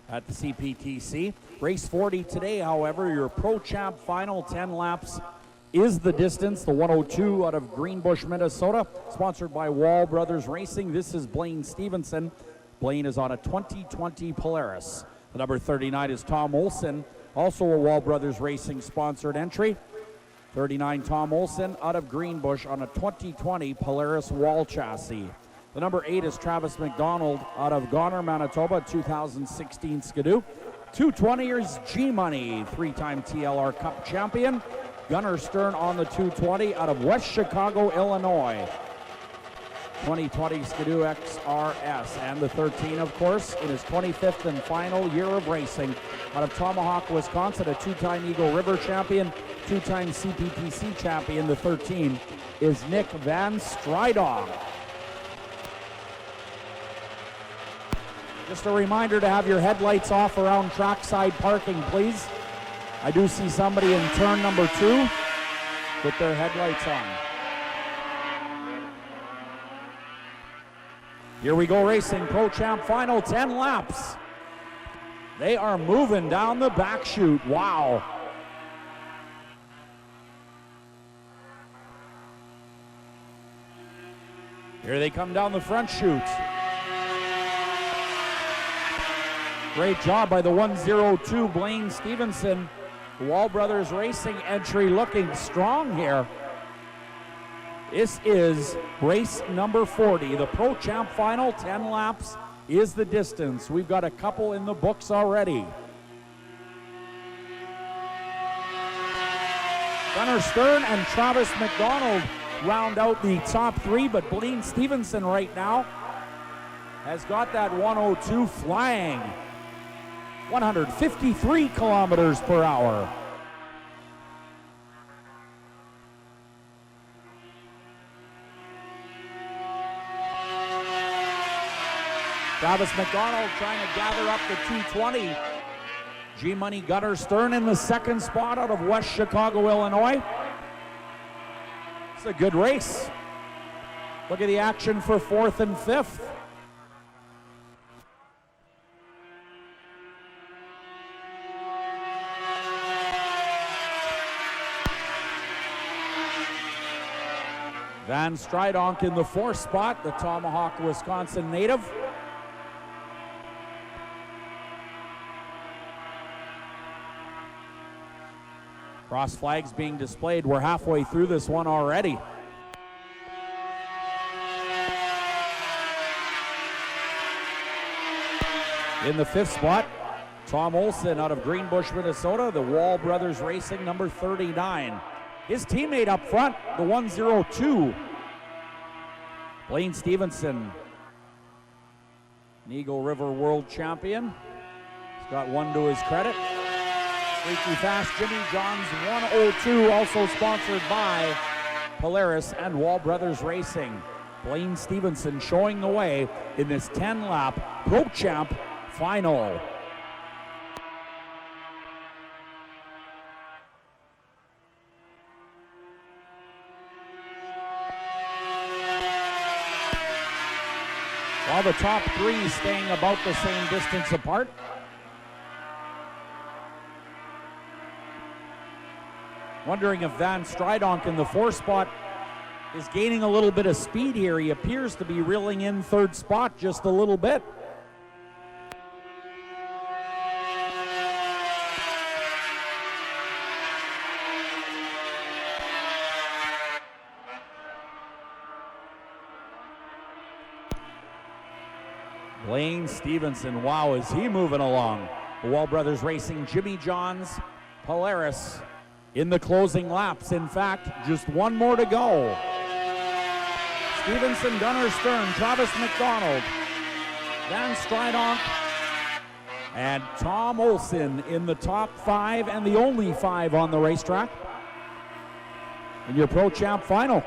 [SPEAKER 4] at the CPTC. Race 40 today, however, your Pro Champ Final 10 laps is the distance, the 102 out of Greenbush, Minnesota, sponsored by Wall Brothers Racing. This is Blaine Stevenson. Blaine is on a 2020 Polaris. The number 39 is Tom Olson, also a Wall Brothers Racing sponsored entry. 39 Tom Olson out of Greenbush on a 2020 Polaris Wall chassis. The number 8 is Travis McDonald out of Goner, Manitoba, 2016 Skidoo. 220 is G-Money, 3-time TLR Cup champion. Gunnar Stern on the 220 out of West Chicago, Illinois. 2020 Skidoo XRS. And the 13, of course, in his 25th and final year of racing. Out of Tomahawk, Wisconsin, a 2-time Eagle River champion, 2-time CPTC champion. The 13 is Nick Van Stridong. Just a reminder to have your headlights off around trackside parking, please. I do see somebody in turn number 2 with their headlights on. Here we go racing, Pro Champ Final, 10 laps. They are moving down the back chute, wow. Here they come down the front chute. Great job by the 102 Blaine Stevenson. The Wall Brothers Racing entry looking strong here. This is race number 40. The Pro Champ Final, 10 laps is the distance. We've got a couple in the books already. Gunnar Stern and Travis McDonald round out the top 3, but Blaine Stevenson right now has got that 102 flying. 153 kilometers per hour. Travis McDonald trying to gather up the 220. G-Money Gunnar Stern in the second spot out of West Chicago, Illinois. It's a good race. Look at the action for 4th and 5th. Van Stridonk in the 4th spot, the Tomahawk, Wisconsin native. Cross flags being displayed. We're halfway through this one already. In the 5th spot, Tom Olson out of Greenbush, Minnesota, the Wall Brothers Racing, number 39. His teammate up front, the 102, Blaine Stevenson, an Eagle River World Champion. He's got one to his credit. Freaky Fast Jimmy John's 102, also sponsored by Polaris and Wall Brothers Racing. Blaine Stevenson showing the way in this 10-lap Pro Champ Final. While the top 3 staying about the same distance apart. Wondering if Van Stridonk in the 4th spot is gaining a little bit of speed here. He appears to be reeling in 3rd spot just a little bit. Blaine Stevenson, wow, is he moving along. The Wall Brothers Racing, Jimmy John's Polaris in the closing laps. In fact, just one more to go. Stevenson, Gunnar Stern, Travis McDonald, Van Stridonk, and Tom Olson in the top 5 and the only 5 on the racetrack in your Pro Champ Final.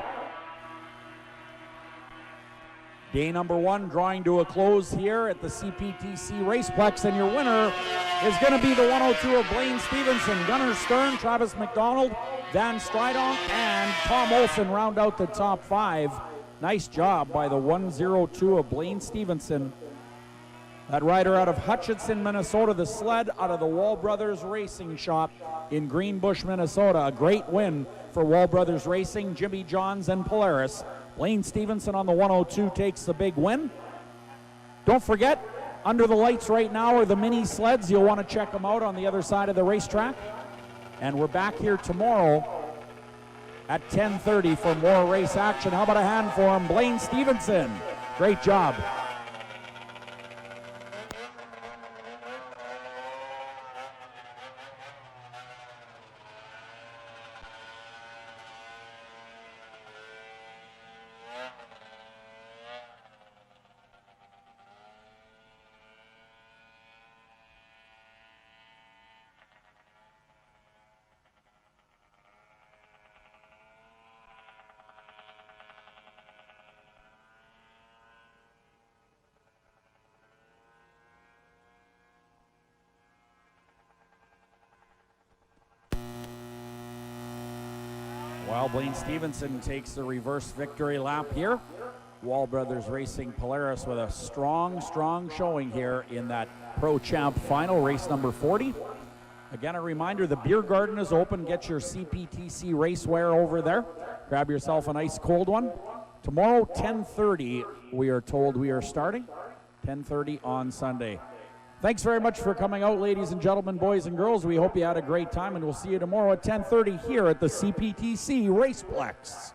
[SPEAKER 4] Day number 1 drawing to a close here at the CPTC Raceplex, and your winner is going to be the 102 of Blaine Stevenson. Gunnar Stern, Travis McDonald, Van Stridon, and Tom Olson round out the top 5. Nice job by the 102 of Blaine Stevenson. That rider out of Hutchinson, Minnesota, the sled out of the Wall Brothers Racing Shop in Greenbush, Minnesota. A great win for Wall Brothers Racing, Jimmy Johns and Polaris. Blaine Stevenson on the 102 takes the big win. Don't forget, under the lights right now are the mini sleds. You'll want to check them out on the other side of the racetrack. And we're back here tomorrow at 10:30 for more race action. How about a hand for him, Blaine Stevenson? Great job. Well, Blaine Stevenson takes the reverse victory lap here. Wall Brothers Racing Polaris with a strong showing here in that Pro Champ Final, race number 40. Again, a reminder, the beer garden is open. Get your CPTC racewear over there. Grab yourself a nice cold one. Tomorrow, 10:30, we are told we are starting. 10:30 on Sunday. Thanks very much for coming out, ladies and gentlemen, boys and girls. We hope you had a great time, and we'll see you tomorrow at 10:30 here at the CPTC Raceplex.